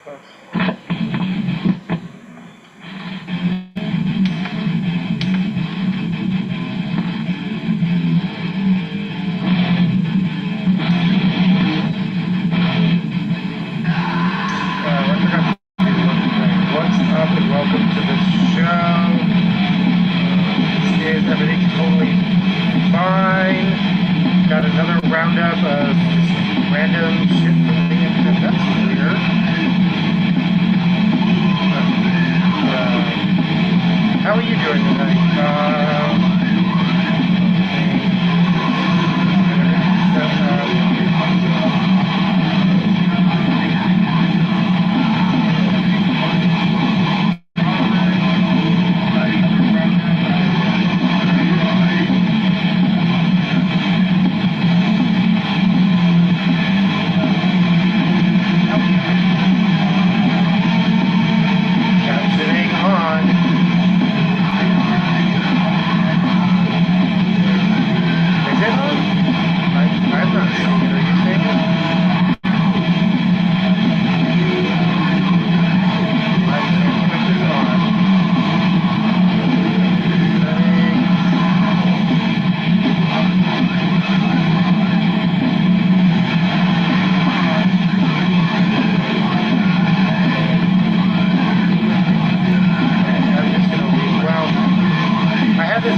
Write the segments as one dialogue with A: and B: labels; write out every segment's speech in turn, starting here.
A: What's up and welcome to the show. Everything's totally fine. Got another roundup of just random shit from the internet. That's weird. How are you doing tonight?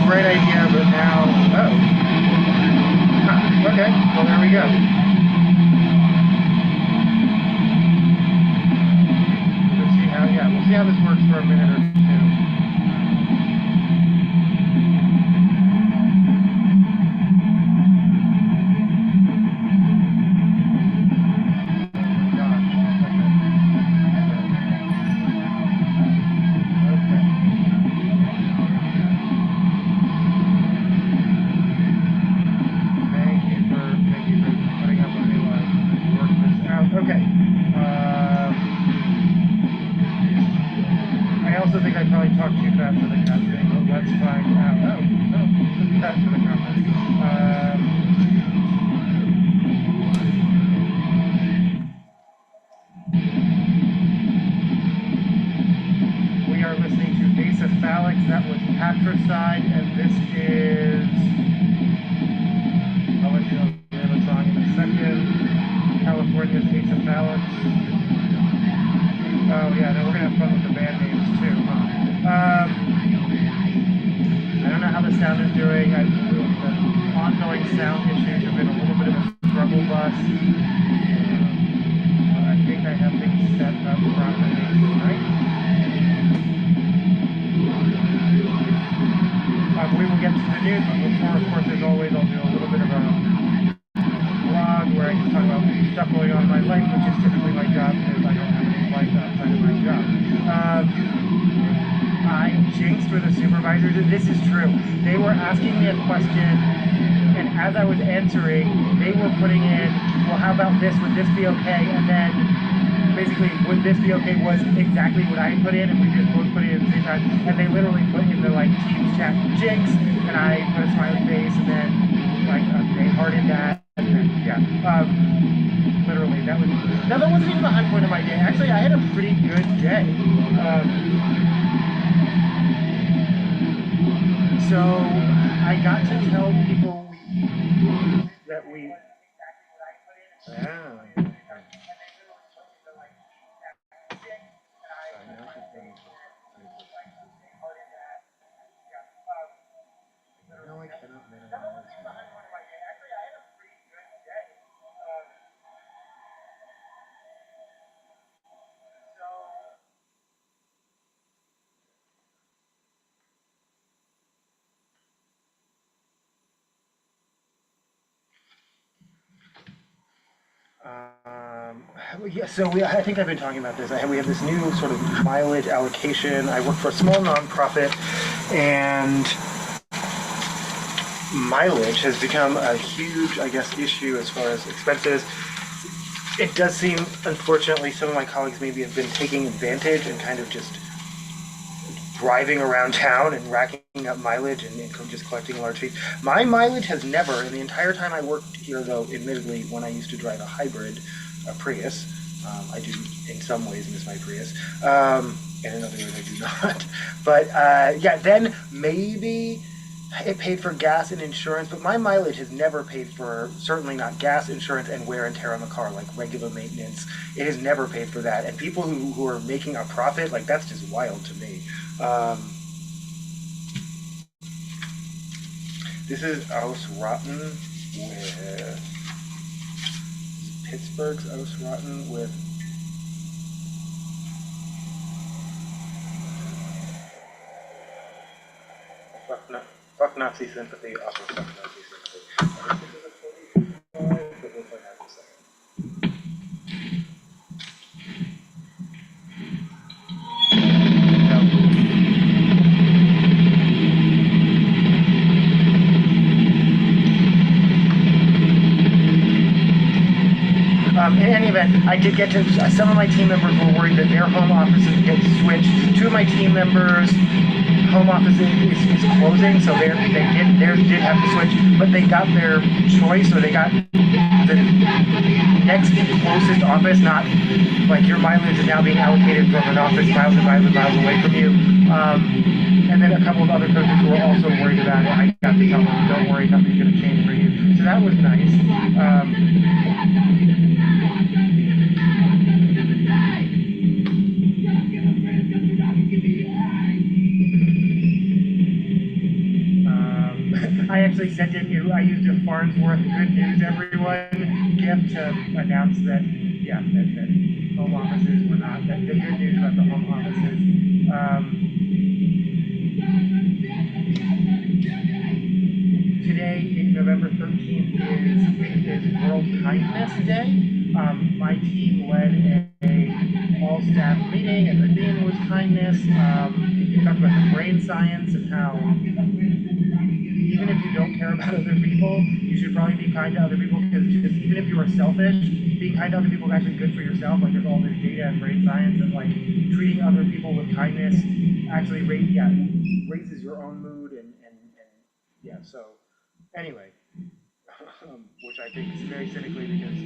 A: Great idea, but now, okay, well there we go. We'll see how this works for a minute or two. Talk too fast for the conference, but let's find out. Too fast for the conference. We are listening to Acephalix. That was Patricide, and this is. I'll let you know the name of the song in a second. California's Acephalix. Oh yeah, no, we're gonna have fun with the band names too, huh? I don't know how the sound is doing. The ongoing sound issues have been a little bit of a struggle bus. But I think I have things set up properly tonight. We will get to the news, but before, of course, as always, I'll do a little bit of a blog where I can talk about stuff going on in my life, which is typically my job, because I don't have any life outside of my job. I jinxed with the supervisors, and this is true. They were asking me a question, and as I was answering, they were putting in, well, how about this? Would this be okay? And then basically, would this be okay was exactly what I put in, and we just both put it in at the same time. And they literally put in the Teams chat jinx, and I put a smiley face, and then they hearted that. And then, literally, that wasn't even the high point of my day. Actually, I had a pretty good day. So I got to tell people that we. I think I've been talking about this. We have this new sort of mileage allocation. I work for a small nonprofit, and mileage has become a huge, issue as far as expenses. It does seem, unfortunately, some of my colleagues maybe have been taking advantage and kind of just driving around town and racking up mileage and just collecting large fees. My mileage has never, in the entire time I worked here, though, admittedly, when I used to drive a hybrid, a Prius, I do, in some ways, miss my Prius. And in other ways, I do not. But yeah, then maybe it paid for gas and insurance, but my mileage has never paid for, certainly not gas, insurance, and wear and tear on the car, like regular maintenance. It has never paid for that. And people who are making a profit, like, that's just wild to me. This is Aus Rotten with Pittsburgh's Aus Rotten with fuck Nazi sympathy, also fuck Nazi sympathy. I think this is a 45, but we'll find out in a second. In any event, I did get to, some of my team members were worried that their home offices get switched. Two of my team members' home office is closing, so theirs did have to switch, but they got their choice, or they got the next closest office, not like your mileage is now being allocated from an office miles and miles and miles away from you. And then a couple of other coaches who were also worried about it. I got to tell them, don't worry, nothing's going to change for you. So that was nice. I actually sent it, I used a Farnsworth Good News Everyone gift to announce that, yeah, that home offices were not, that the good news about the home offices. Today, November 13th, is World Kindness Day. My team led a all-staff meeting, and the theme was kindness. We talked about the brain science and how even if you don't care about other people, you should probably be kind to other people, because just even if you are selfish, being kind to other people is actually good for yourself. Like, there's all this data and brain science that, like, treating other people with kindness actually raises your own mood and yeah, so anyway, which I think is very cynically, because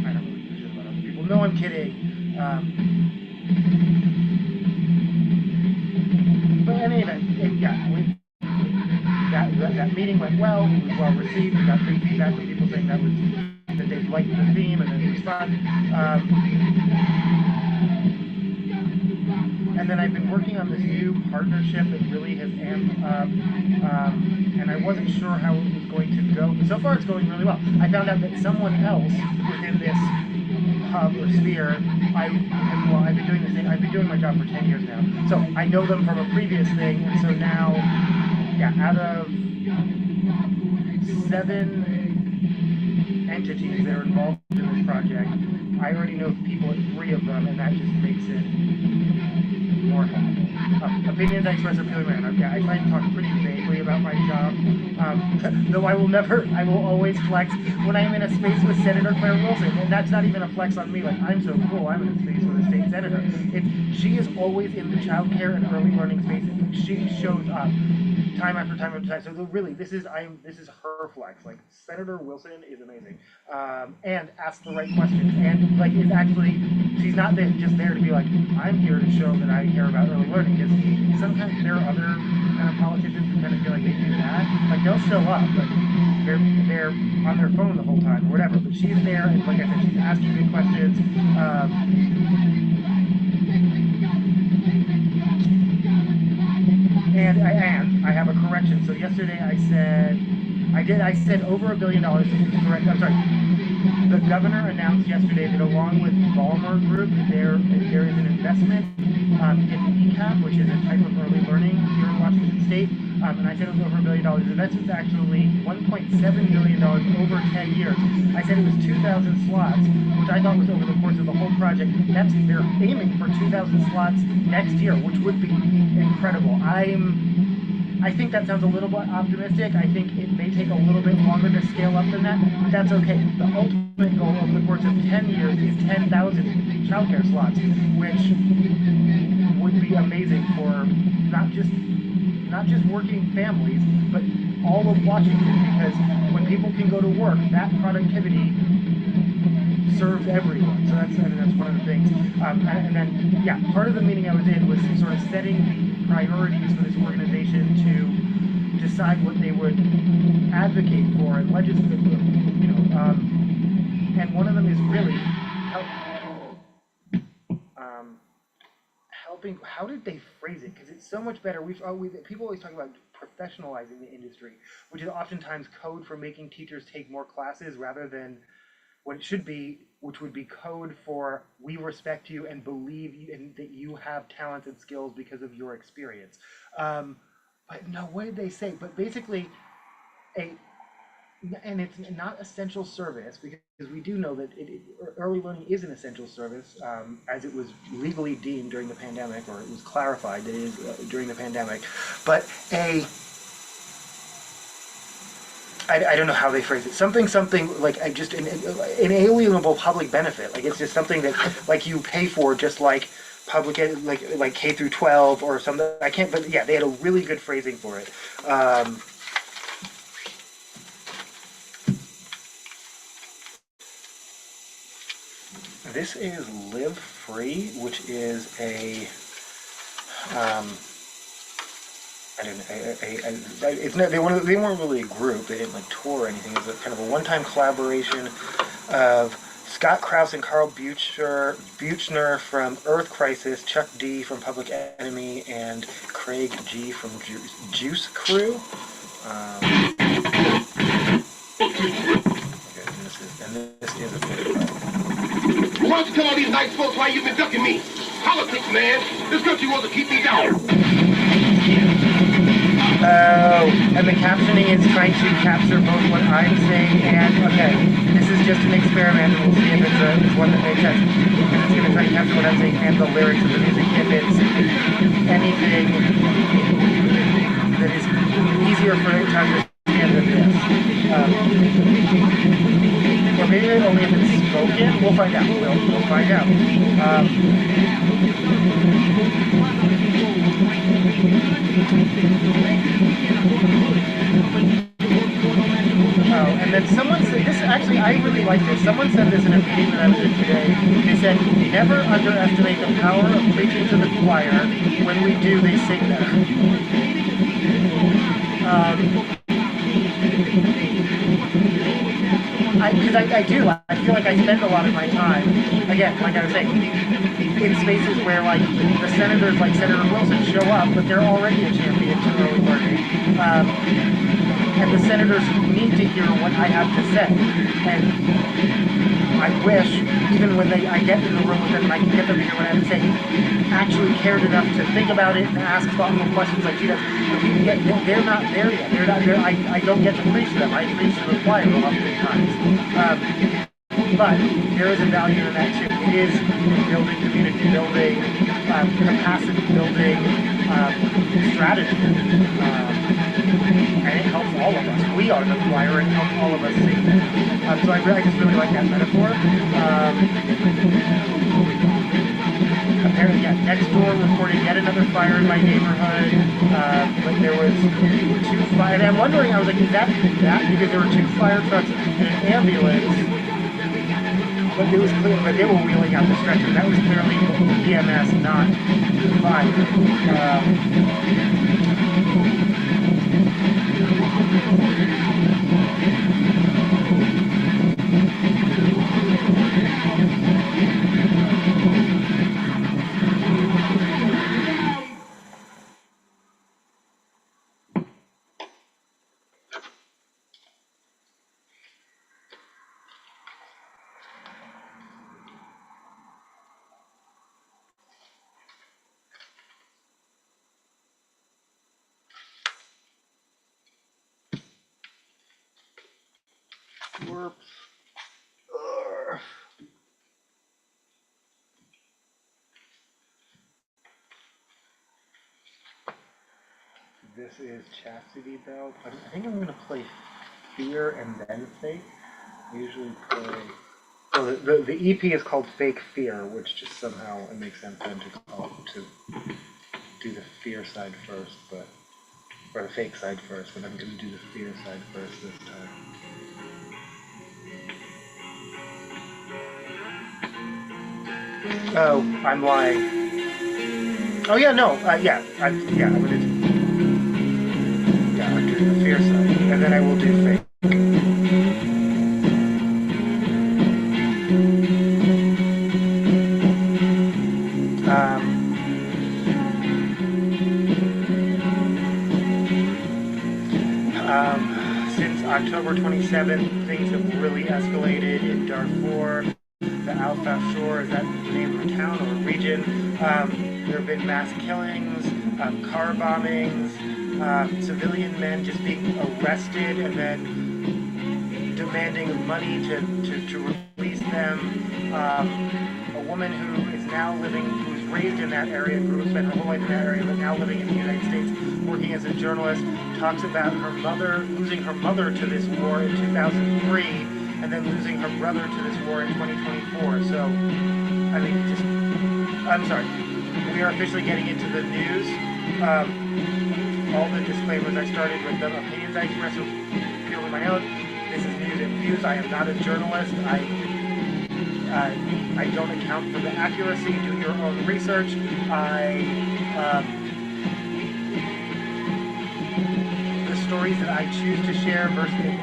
A: I don't really give a shit about other people. No, I'm kidding. But in any event, that meeting went well. It was well received. We got great feedback from people saying that they liked the theme and that it was fun. And then I've been working on this new partnership that really has amped up, and I wasn't sure how it was going to go. But so far, it's going really well. I found out that someone else within this hub or sphere, I've been doing this thing. I've been doing my job for 10 years now, so I know them from a previous thing, and so now, yeah, out of 7 entities that are involved in this project, I already know people at 3 of them, and that just makes it more helpful. Opinions I express are feeling random. Yeah, I try and talk pretty vaguely about my job, though I will always flex when I'm in a space with Senator Claire Wilson, and that's not even a flex on me, like, I'm so cool, I'm in a space with a state senator. She is always in the child care and early learning spaces. She shows up time after time after time. So really, this is her flex. Like, Senator Wilson is amazing, and asks the right questions, and like is actually, she's not just there to be like, I'm here to show that I care about early learning. Because sometimes there are other kind of politicians who kind of feel like they do that. Like, they'll show up, but they're on their phone the whole time or whatever. But she's there, and like I said, she's asking good questions. And I have a correction. So yesterday I said over $1 billion. Correct. I'm sorry. The governor announced yesterday that along with Ballmer Group, there is an investment in ECAP, which is a type of early learning here in Washington State. And I said it was over $1 billion. The investment's actually $1.7 billion over 10 years. I said it was 2,000 slots, which I thought was over the course of the whole project. They're aiming for 2,000 slots next year, which would be incredible. I think that sounds a little bit optimistic. I think it may take a little bit longer to scale up than that, but that's okay. The ultimate goal over the course of 10 years is 10,000 childcare slots, which would be amazing for not just working families, but all of Washington, because when people can go to work, that productivity serves everyone. So that's, I mean, that's one of the things. And then, yeah, part of the meeting I was in was sort of setting the priorities for this organization to decide what they would advocate for and legislate, and one of them is really helping. How did they phrase it? Because it's so much better. People always talk about professionalizing the industry, which is oftentimes code for making teachers take more classes rather than what it should be, which would be code for we respect you and believe you, and that you have talents and skills because of your experience. But no, what did they say? But basically, and it's not essential service because we do know that early learning is an essential service, as it was legally deemed during the pandemic, or it was clarified that it is during the pandemic. But I don't know how they phrase it. Something like just an inalienable public benefit. Like it's just something that like you pay for, just like public like K through 12 or something. I can't. But yeah, they had a really good phrasing for it. This is Live Free, which is a I don't know. It's not. They weren't really a group. They didn't like tour or anything. It was kind of a one-time collaboration of Scott Krause and Carl Buchner from Earth Crisis, Chuck D from Public Enemy, and Craig G from Juice Crew. And this is a bit.
B: Why don't you tell all these nice folks why you've been ducking me? Politics, man. This country wants to keep me down.
A: And the captioning is trying to capture both what I'm saying and, okay, this is just an experiment, and we'll see if it's one that makes sense. And it's going to try to capture what I'm saying and the lyrics of the music, if it's anything that is easier for it to understand than this. Or maybe only if it's spoken. We'll find out. We'll find out. And then someone said this. Actually, I really like this. Someone said this in a meeting that I was in today. They said, "Never underestimate the power of preaching to the choir. When we do, they sing better." Because I do. I feel like I spend a lot of my time, again, like I was saying, in spaces where like the senators, like Senator Wilson, show up, but they're already a champion to early learning. And the senators need to hear what I have to say. And I wish, even when I get in the room with them and I can get them to hear what I have to say, actually cared enough to think about it and ask thoughtful questions like she does. They're not there yet. They're not there. I don't get to preach to them. I preach to the choir oftentimes. But there is a value in that too. It is building community, building capacity, building strategy. And it helps all of us. We are the choir, and it helps all of us sing. So I just really like that metaphor. Apparently, next door reported yet another fire in my neighborhood. But there was 2 fires. And I'm wondering, I was like, is that because there were 2 fire trucks and an ambulance? But it was clear, but they were wheeling out the stretcher. That was clearly EMS, not fire. This is Chastity Belt. I think I'm going to play Fear and then Fake. I usually play... So the EP is called Fake Fear, which just somehow it makes sense then to do the fear side first, or the fake side first, but I'm going to do the fear side first this time. Oh, I'm lying. Oh yeah, no, yeah, I'm gonna do, yeah, I'm doing the fear side, and then I will do fake. Since October 27th, things have really escalated in Darfur. The Al Shore, is that the name of a town or a region? There have been mass killings, car bombings, civilian men just being arrested and then demanding money to release them. A woman who is now living, who's raised in that area, grew up, spent her whole life in that area, but now living in the United States, working as a journalist, talks about her mother, losing her mother to this war in 2003, and then losing her brother to this war in 2024. So, I mean, just, I'm sorry. We are officially getting into the news. All the disclaimers I started with, the opinions I express are purely my own. This is news and views. I am not a journalist. I don't account for the accuracy. Do your own research. The stories that I choose to share versus,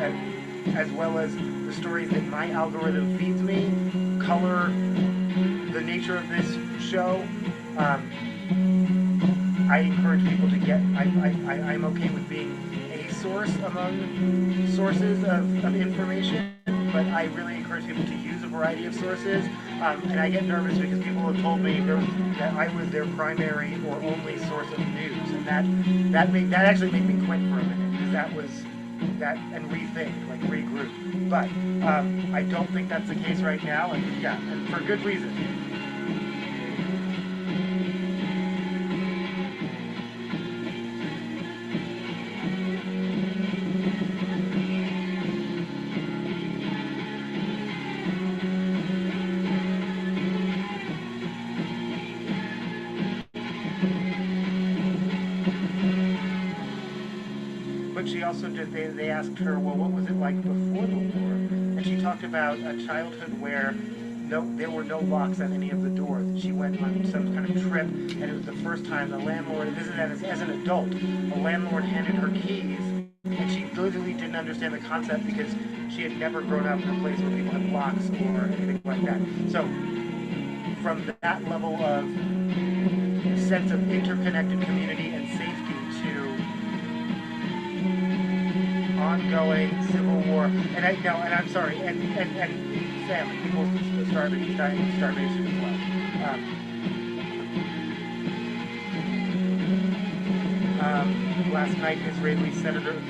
A: as well as the stories that my algorithm feeds me, color the nature of this show. I encourage people to get, I'm okay with being a source among sources of information, but I really encourage people to use a variety of sources. And I get nervous because people have told me that I was their primary or only source of news, and that actually made me quit for a minute, because and rethink, like regroup. But I don't think that's the case right now, and for good reason. She also did, they asked her, well, what was it like before the war? And she talked about a childhood where there were no locks on any of the doors. She went on some kind of trip, and it was the first time the landlord, and this is as an adult, the landlord handed her keys, and she literally didn't understand the concept because she had never grown up in a place where people had locks or anything like that. So, from that level of sense of interconnected community and safety to ongoing civil war, and I'm sorry, and famine, people starvation as well. Last night, Israeli settlers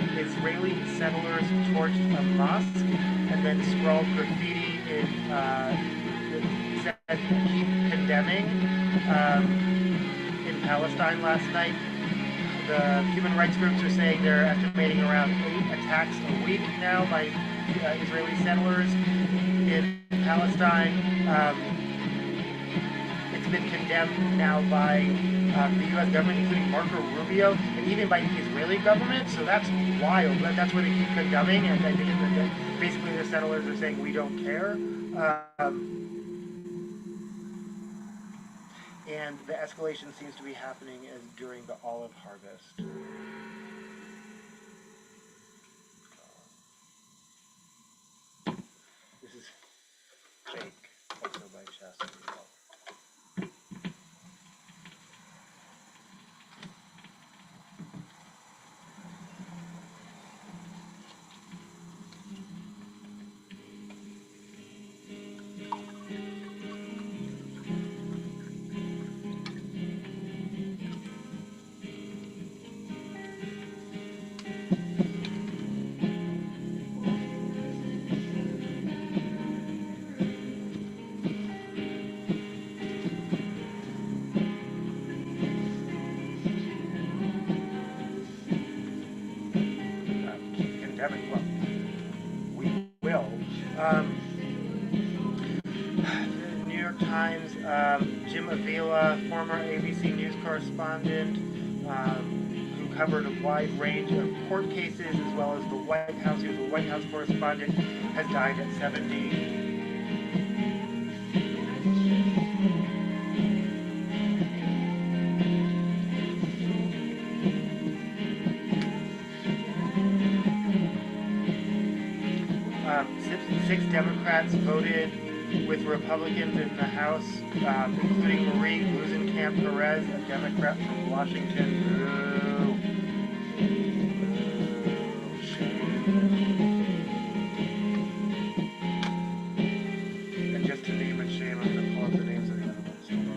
A: torched a mosque and then scrawled graffiti that said "Keep condemning" in Palestine last night. The human rights groups are saying they're estimating around 8 attacks a week now by Israeli settlers in Palestine. It's been condemned now by the U.S. government, including Marco Rubio, and even by the Israeli government, so that's wild. That's where they keep condemning, and I think that basically the settlers are saying we don't care. And the escalation seems to be happening during the olive harvest. This is fake, also by Chastity. New York Times, Jim Avila, former ABC News correspondent, who covered a wide range of court cases as well as the White House. He was a White House correspondent, has died at 70. 6 Democrats voted with Republicans in the House, including Marie Gluesenkamp Perez, a Democrat from Washington. Boo. And just to name and shame, I'm going to pull up the names of the other ones. Hold on.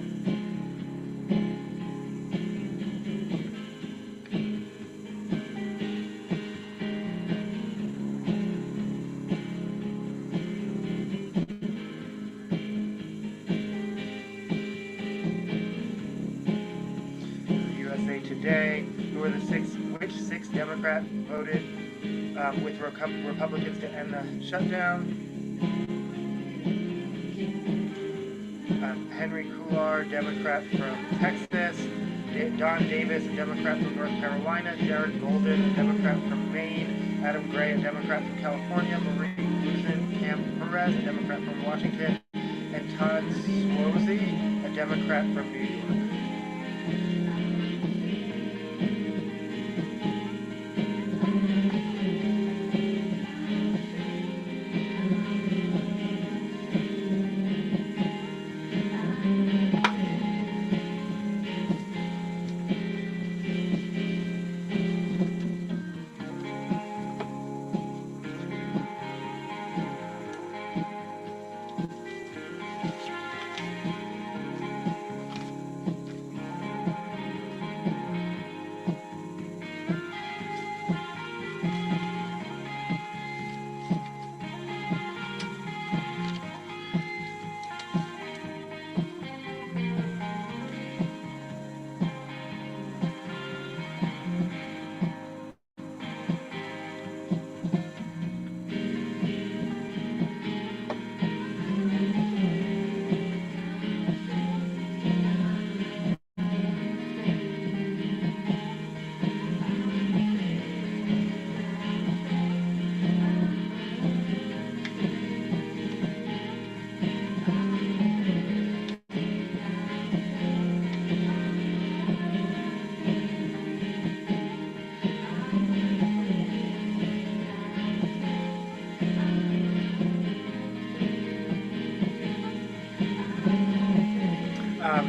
A: USA Today, who are the which 6 Democrats voted with Republicans to end the shutdown? Henry Cuellar, Democrat from Texas. Don Davis, a Democrat from North Carolina. Jared Golden, a Democrat from Maine. Adam Gray, a Democrat from California. Marie Gluesenkamp Perez, a Democrat from Washington. And Todd Suozzi, a Democrat from New York.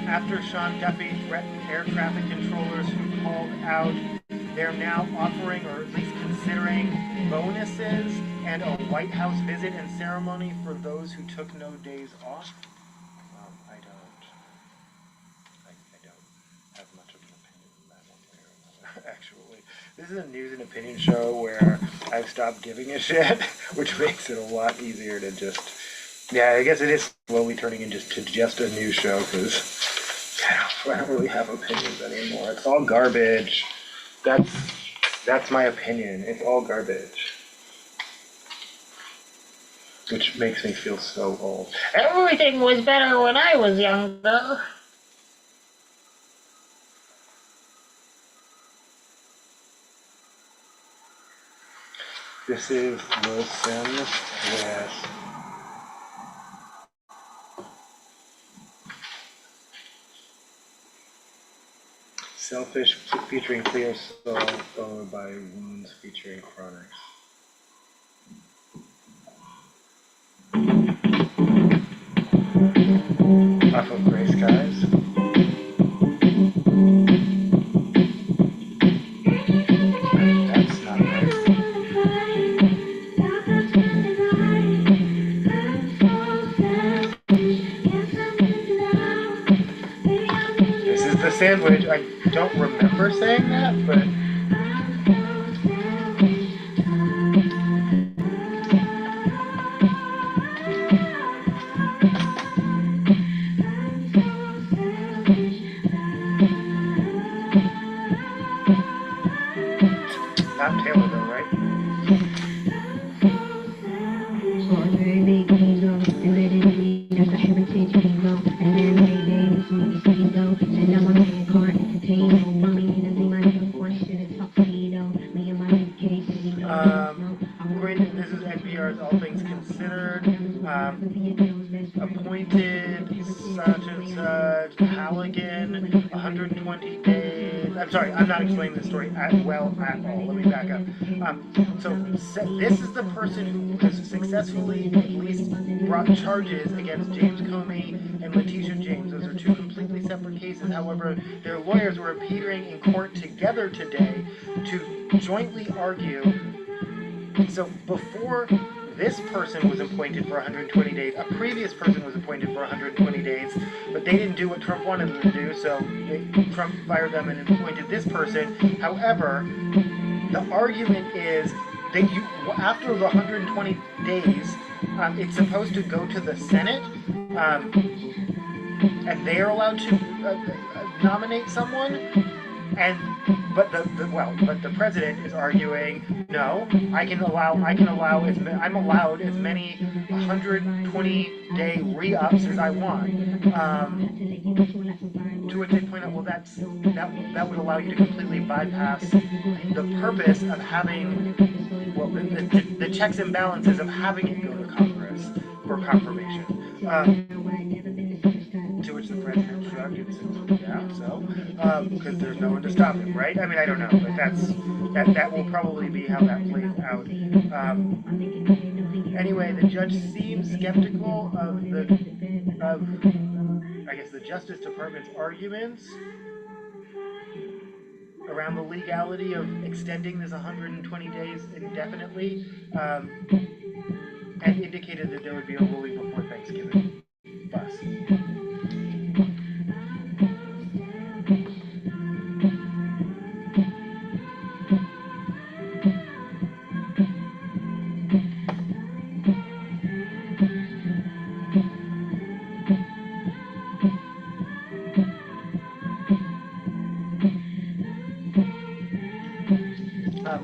A: After Sean Duffy threatened air traffic controllers who called out, they're now offering, or at least considering, bonuses and a White House visit and ceremony for those who took no days off. I don't have much of an opinion on that one way or another, actually. This is a news and opinion show where I've stopped giving a shit, which makes it a lot easier to just... Yeah, I guess it is slowly turning into just a news show, because I don't really have opinions anymore. It's all garbage. That's my opinion. It's all garbage. Which makes me feel so old. Everything was better when I was younger. This is Wilson with Selfish featuring Cleo Sol, followed by Wounds featuring Chronix. Off of Gray Skies. That's not right. This is The Sandwich. I don't remember saying that, but... Not Taylor though, right? This is NPR's All Things Considered. Appointed such and such, Halligan, 120 days. I'm sorry, I'm not explaining the story well at all. Let me back up. This is the person who has successfully at least brought charges against James Comey and Letitia James. Those are two completely separate cases. However, their lawyers were appearing in court together today to jointly argue. So before this person was appointed for 120 days, a previous person was appointed for 120 days, but they didn't do what Trump wanted them to do, so Trump fired them and appointed this person. However, the argument is that after the 120 days, it's supposed to go to the Senate, and they are allowed to nominate someone. But the president is arguing, no, I'm allowed as many 120-day re-ups as I want. To which they point out, well, that would allow you to completely bypass the purpose of having, the checks and balances of having it go to Congress for confirmation. To which the president shrugged and said, yeah, so, because there's no one to stop him, right? I mean, I don't know, but that will probably be how that plays out. Anyway, the judge seems skeptical of the Justice Department's arguments around the legality of extending this 120 days indefinitely, and indicated that there would be a ruling before Thanksgiving. Bus.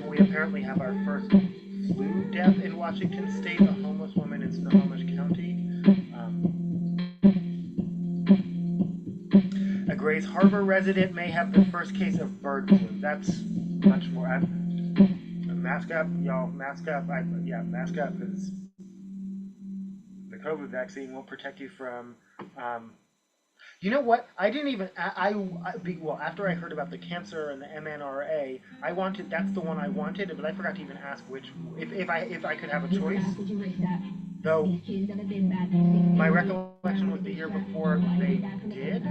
A: We apparently have our first flu death in Washington State, a homeless woman in Snohomish County. A Grays Harbor resident may have the first case of bird flu. That's much more. Mask up, y'all. Mask up. Mask up, because the COVID vaccine won't protect you from. You know what? I didn't even. After I heard about the cancer and the mRNA, that's the one I wanted, but I forgot to even ask which. If I could have a choice. Though my recollection was the year before they did.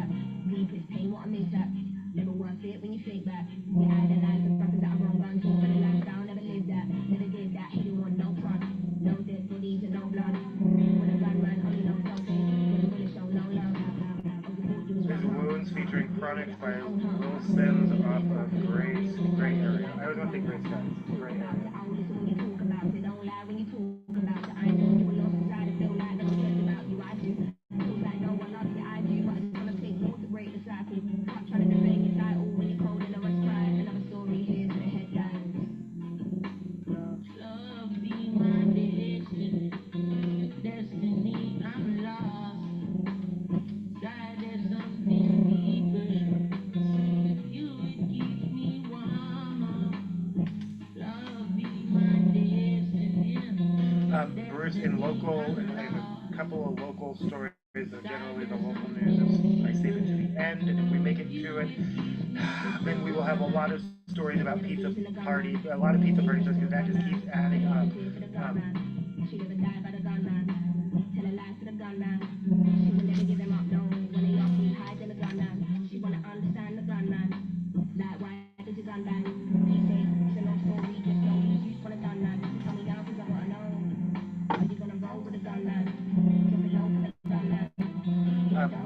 A: Featuring Chronics by Will Sims off of Gray Area. I always want to say Gray Skies. Gray Area. Bruce, in local, I have a couple of local stories, generally the local news, I save it to the end, and if we make it to it, then we will have a lot of stories about pizza parties, because that just keeps adding up.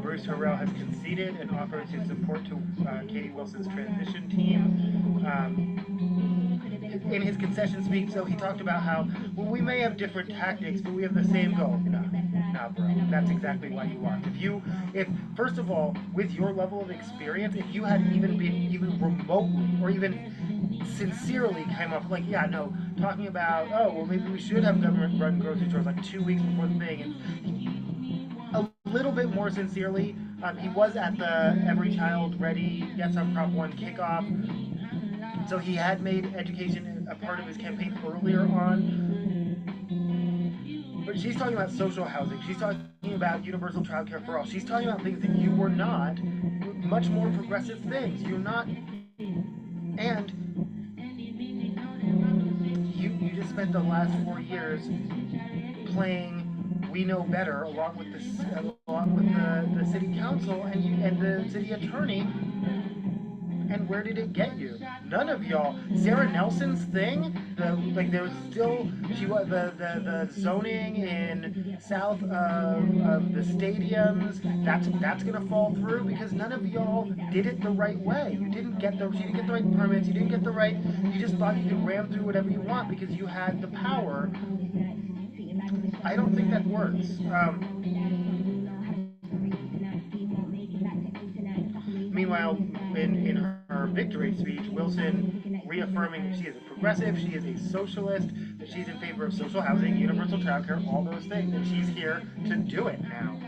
A: Bruce Harrell has conceded and offers his support to Katie Wilson's transition team. In his concession speech, so he talked about how, we may have different tactics, but we have the same goal. Nah, bro, that's exactly what you want. If first of all, with your level of experience, if you had even been remotely or even sincerely came up talking about, maybe we should have government run grocery stores like 2 weeks before the thing, and a little bit more sincerely, he was at the Every Child Ready Yes on Prop 1 kickoff, so he had made education a part of his campaign earlier on. But she's talking about social housing, she's talking about universal child care for all, she's talking about things that you were not, much more progressive things. You're not And you just spent the last 4 years playing We Know Better along with the city council and the city attorney. And where did it get you? None of y'all. Sarah Nelson's thing, there was still the zoning in south of the stadiums. That's gonna fall through because none of y'all did it the right way. She didn't get the right permits. You didn't get the right. You just thought you could ram through whatever you want because you had the power. I don't think that works. Meanwhile, in her victory speech, Wilson reaffirming that she is a progressive, she is a socialist, that she's in favor of social housing, universal childcare, all those things, and she's here to do it now.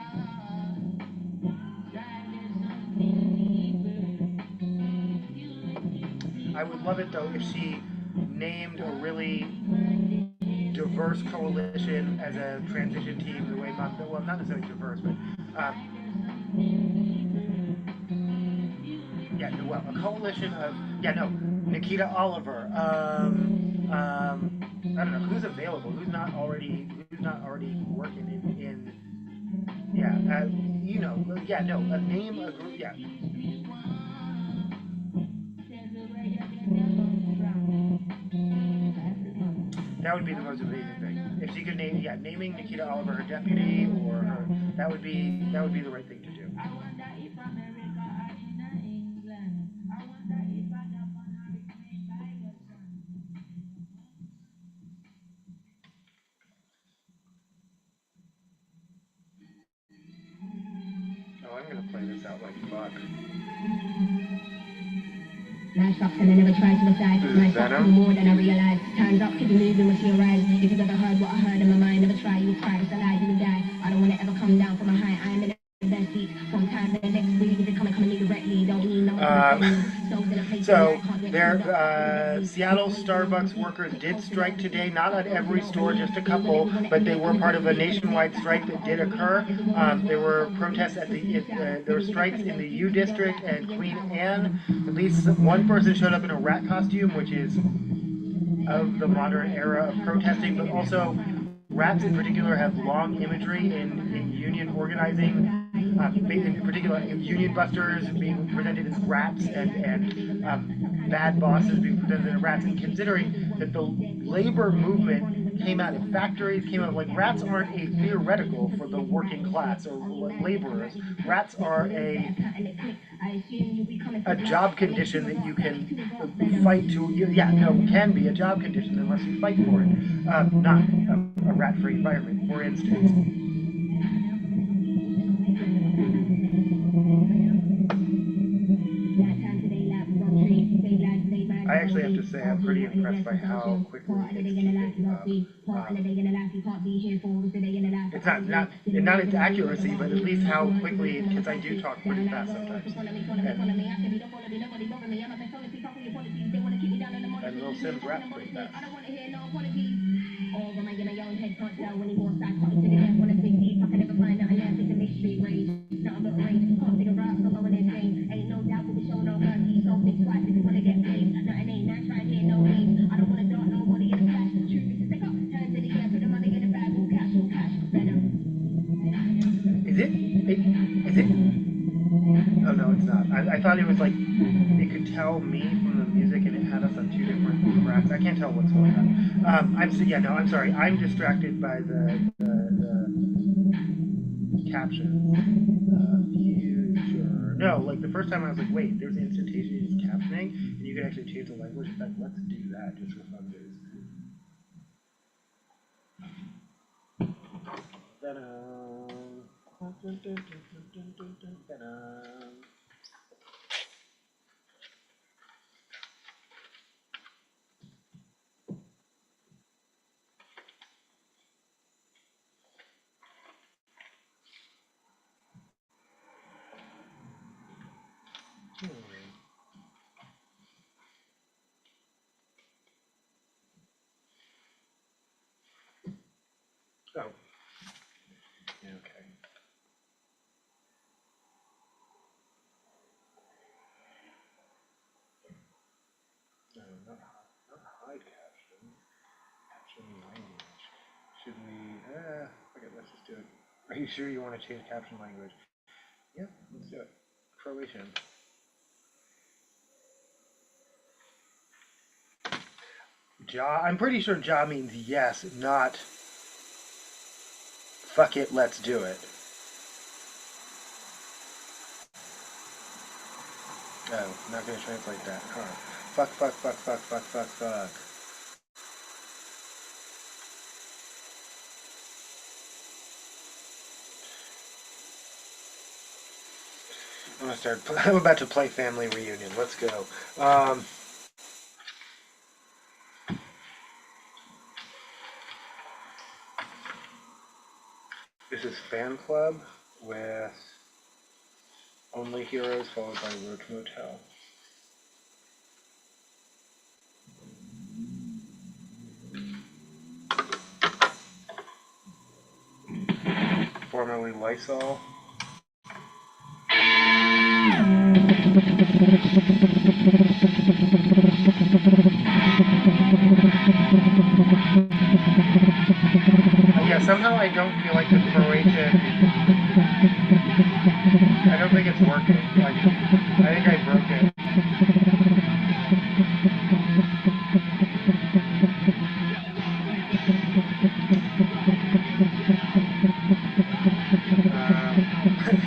A: I would love it though if she named a really diverse coalition as a transition team the way well, not necessarily diverse, but a coalition of Nikita Oliver. I don't know who's available, who's not already working in a name, a group, That would be the most amazing thing. If she could naming Nikita Oliver her deputy or her, that would be the right thing to do. Oh, I'm gonna play this out like fuck.
C: Life sucks and I never tried to decide. Life sucks more than I realized. Time's up, keep moving with your rise. If you've ever heard what I heard in my mind, never try, you try, it's a lie, you will die. I don't wanna ever come down from a high, I'm in the best seat. From time to the next week, if it's coming to me directly, don't need no
A: So Seattle Starbucks workers did strike today, not at every store, just a couple, but they were part of a nationwide strike that did occur. There were protests there were strikes in the U District and Queen Anne. At least one person showed up in a rat costume, which is of the modern era of protesting, but also rats in particular have long imagery in union organizing. In particular, union busters being presented as rats and bad bosses being presented as rats. And considering that the labor movement came out of factories, came out of rats aren't a theoretical for the working class or laborers. Rats are a job condition that you can fight to. Can be a job condition unless you fight for it. Not a rat-free environment, for instance. I actually have to say I'm pretty impressed by how quickly it's keeping up. It's not its accuracy, but at least how quickly, because I do talk pretty fast sometimes. And Lil Simz raps pretty fast. Is it? Oh no, it's not. I thought it was it could tell me from the music and it had us on two different tracks. I can't tell what's going on. I'm sorry. I'm distracted by the captions. Future. No, the first time I was like, wait, there's instantaneous captioning, and you can actually change the language. In fact, let's do that just for fun days. Oh. Okay.
D: slide caption. Caption language. Should we, okay, let's just do it. Are you sure you want to change caption language? Yeah, let's do it. Croatian. Ja, I'm pretty sure ja means yes, not fuck it, let's do it. Oh, not gonna translate that, huh? Fuck, fuck, fuck, fuck, fuck, fuck, fuck. I'm about to play Family Reunion. Let's go. This is Fan Club with Only Heroes followed by Roach Motel. Formerly Lysol. Yeah, somehow I don't feel like the Croatian. I don't think it's working. Like, I think I broke it.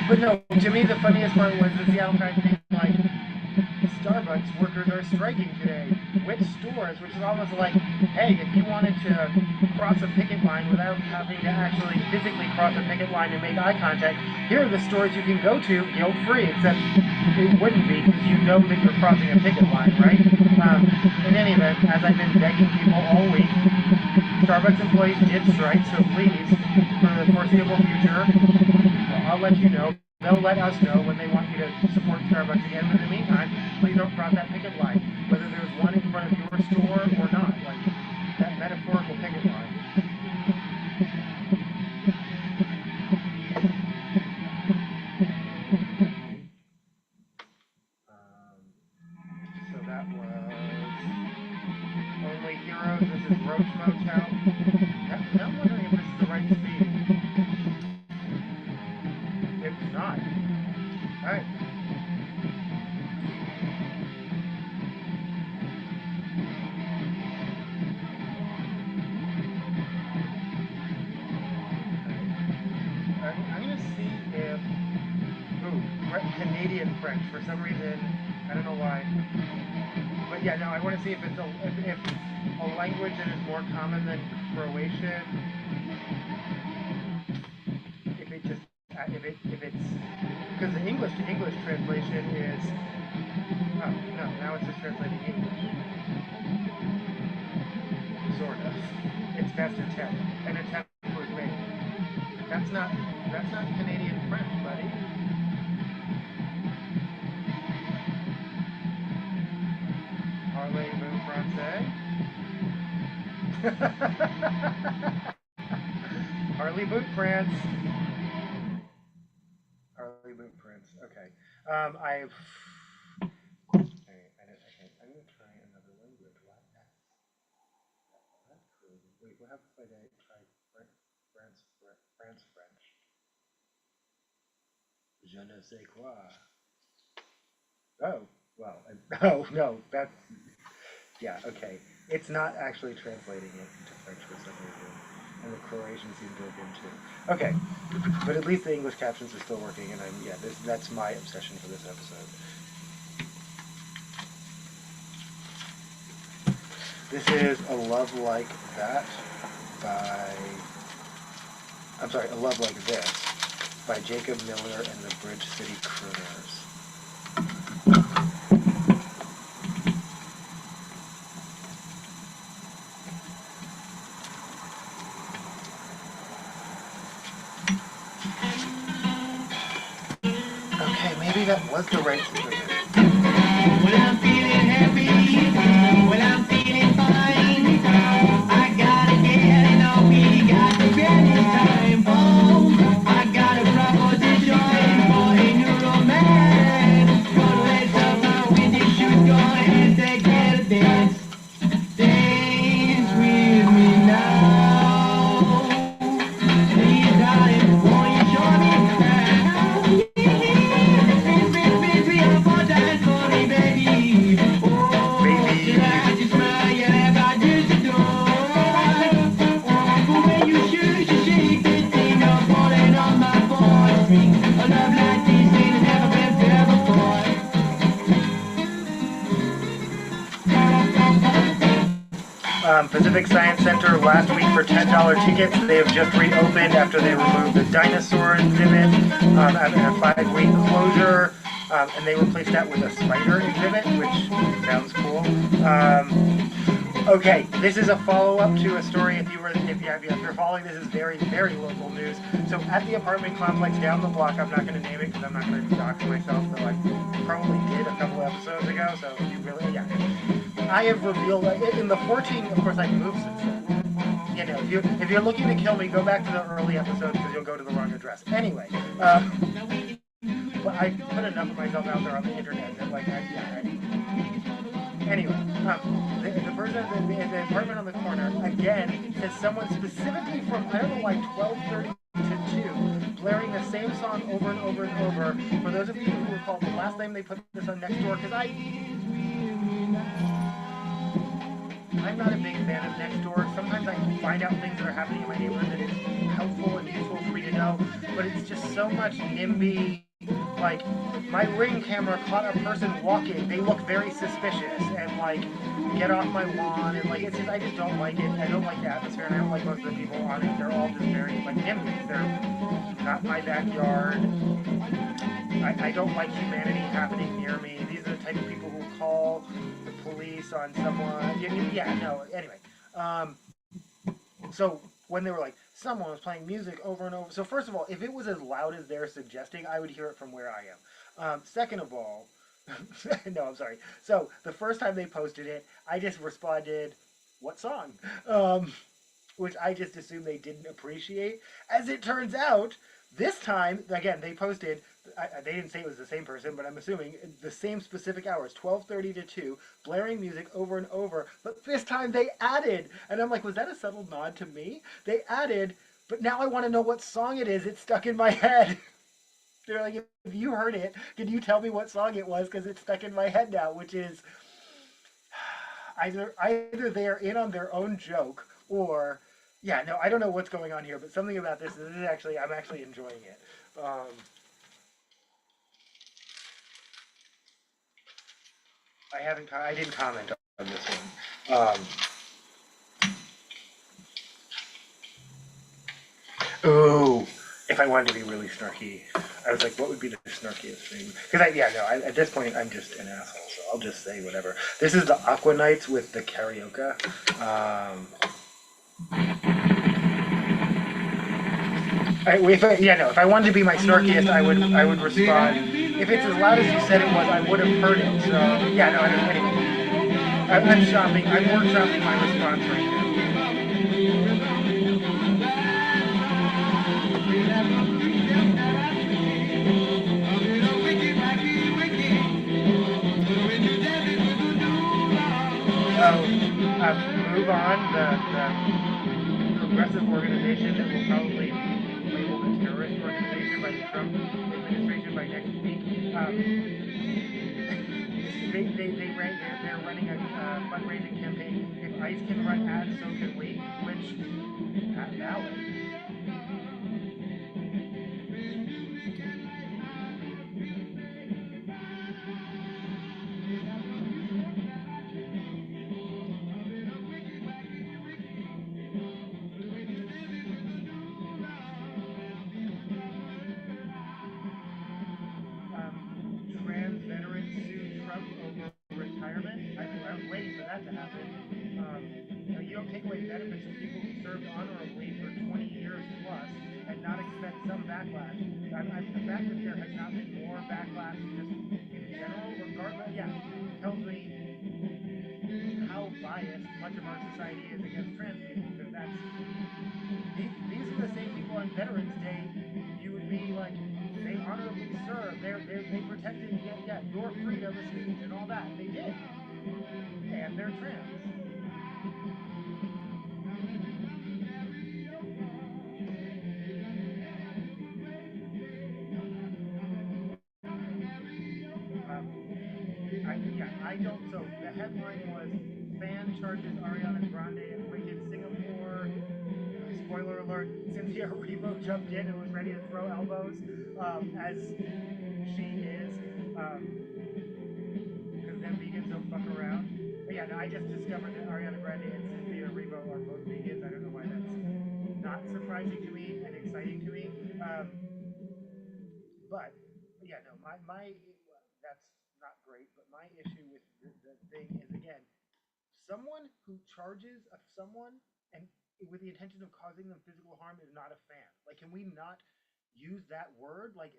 D: But no, to me the funniest part was the Seattle Times being like, Starbucks workers are striking today. Which stores? Which is almost like, hey, if you wanted to cross a picket line without having to actually physically cross a picket line and make eye contact, here are the stores you can go to guilt-free, except it wouldn't be because you know that you're crossing a picket line, right? In any event, as I've been begging people all week, Starbucks employees did strike, so please, for the foreseeable future, I'll let you know. They'll let us know when they want you to support Starbucks again. But in the meantime, please don't cross that picket line, whether there's one in front of your store or not. Like that metaphorical picket line. So that was Only Heroes. This is Roach Motel. Now I'm wondering if this is the right speed. It's not. Alright. I'm gonna see if Canadian French for some reason. I don't know why. But yeah, no, I want to see if it's if a language that is more common than Croatian. If it's because the English to English translation is no, now it's just translating English. Sort of. It's best attempt. An attempt was made. That's not Canadian French, buddy. Parlez-vous français? Parlez-vous France? Parlez-vous France? Okay. I'm gonna try another language. That's crazy. Wait, what happens if I try France French? Je ne sais quoi. Oh, well, oh no, that's, yeah, okay. It's not actually translating it into French for some reason, and the Croatian seemed to have been too. Okay, but at least the English captions are still working, and that's my obsession for this episode. This is A Love Like That by, I'm sorry, A Love Like This by Jacob Miller and the Bridge City Crooners. Okay, maybe that was the right situation.
E: When I'm feeling happy, when I'm feeling fine, I gotta get it on me, got to get it time. Oh, I got a proposition for a new romance. Gonna lace up my windy shoes, go ahead and take care of this.
A: Pacific Science Center last week for $10 tickets. They have just reopened after they removed the dinosaur exhibit after a 5-week closure. And they replaced that with a spider exhibit, which sounds cool. Okay, this is a follow-up to a story. If you're following, this is very, very local news. So at the apartment complex down the block, I'm not going to name it because I'm not going to dox myself, though I probably did a couple episodes ago. So if you really, I have revealed in the 14. Of course, I've moved since then. You know, if you're looking to kill me, go back to the early episodes because you'll go to the wrong address. Anyway. But I put enough of myself out there on the internet that, like, anyway, the person at the apartment on the corner, again, says someone specifically from, I don't know, like 12:30 to 2, blaring the same song over and over and over. For those of you who recall, the last time they put this on Nextdoor, because I'm not a big fan of Nextdoor. Sometimes I find out things that are happening in my neighborhood that is helpful and useful for me to know, but it's just so much NIMBY. Like, my Ring camera caught a person walking. They look very suspicious and, like, get off my lawn. And, like, it's just, I just don't like it. I don't like the atmosphere, and I don't like most of the people on it. They're all just very, like, NIMBY. They're not my backyard. I don't like humanity happening near me. These are the type of people who call the police on someone. Yeah, no, anyway. So, when they were like, someone was playing music over and over. So first of all, if it was as loud as they're suggesting, I would hear it from where I am. Second of all, no, I'm sorry. So the first time they posted it, I just responded, what song? Which I just assumed they didn't appreciate. As it turns out, this time, again, they posted, they didn't say it was the same person, but I'm assuming the same specific hours, 12:30 to 2, blaring music over and over, but this time they added, and I'm like, was that a subtle nod to me? They added, but now I want to know what song it is. It's stuck in my head. They're like, if you heard it, can you tell me what song it was? Because it's stuck in my head now, which is either they're in on their own joke, or, yeah, no, I don't know what's going on here, but something about this is actually, I'm actually enjoying it. I didn't comment on this one. Ooh, if I wanted to be really snarky, I was like, what would be the snarkiest thing? Because at this point, I'm just an asshole, so I'll just say whatever. This is the Aqua Nights with the karaoke. If I wanted to be my snarkiest, I would respond. If it's as loud as you said it was, I would have heard it. So anyway, I'm workshopping my response right now. Move On, the progressive organization that will probably labeled a terrorist organization by the Trump administration by next week. They're running a fundraising campaign. If ICE can run ads, so can we. Which, not valid. Take away benefits from people who served honorably for 20 years plus and not expect some backlash. The fact that there has not been more backlash just in general, regardless, tells me how biased much of our society is against trans people. Because these are the same people on Veterans Day you would be like, they honorably served, they protected your freedom of speech and all that. They did. And they're trans. I don't. So the headline was fan charges Ariana Grande and Wicked Singapore. Spoiler alert: Cynthia Erivo jumped in and was ready to throw elbows, as she is, because them vegans don't fuck around. But and I just discovered that Ariana Grande and Cynthia Erivo are both vegans. I don't know why that's not surprising to me and exciting to me. But yeah, no, my that's not great. But my issue with the thing is, again, someone who charges of someone and with the intention of causing them physical harm is not a fan. Like, can we not use that word? Like,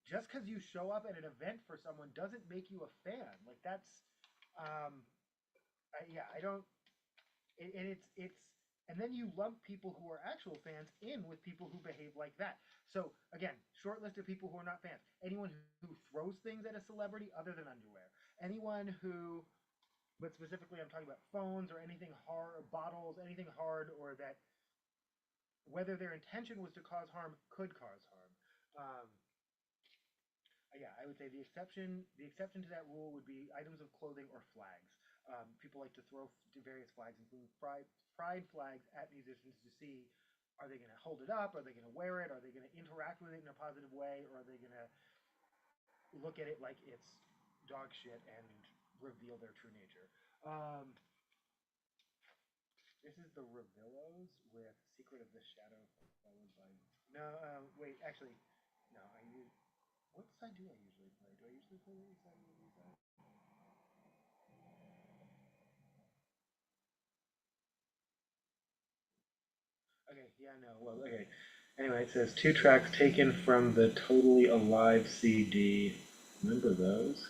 A: just because you show up at an event for someone doesn't make you a fan. Like, that's yeah, I don't. And it's and then you lump people who are actual fans in with people who behave like that. So again, short list of people who are not fans. Anyone who throws things at a celebrity other than underwear. Anyone who, but specifically I'm talking about phones or anything hard, bottles, anything hard, or that whether their intention was to cause harm could cause harm. Yeah, I would say the exception to that rule would be items of clothing or flags. People like to throw various flags, including pride flags, at musicians to see, are they going to hold it up? Are they going to wear it? Are they going to interact with it in a positive way? Or are they going to look at it like it's dog shit and reveal their true nature? This is the Revillos with Secret of the Shadow, followed by... No, wait, actually, no, what side do I usually play? Do I usually play the A side or the B side? Okay, yeah, no, well, okay. Anyway, it says 2 tracks taken from the Totally Alive CD. Remember those?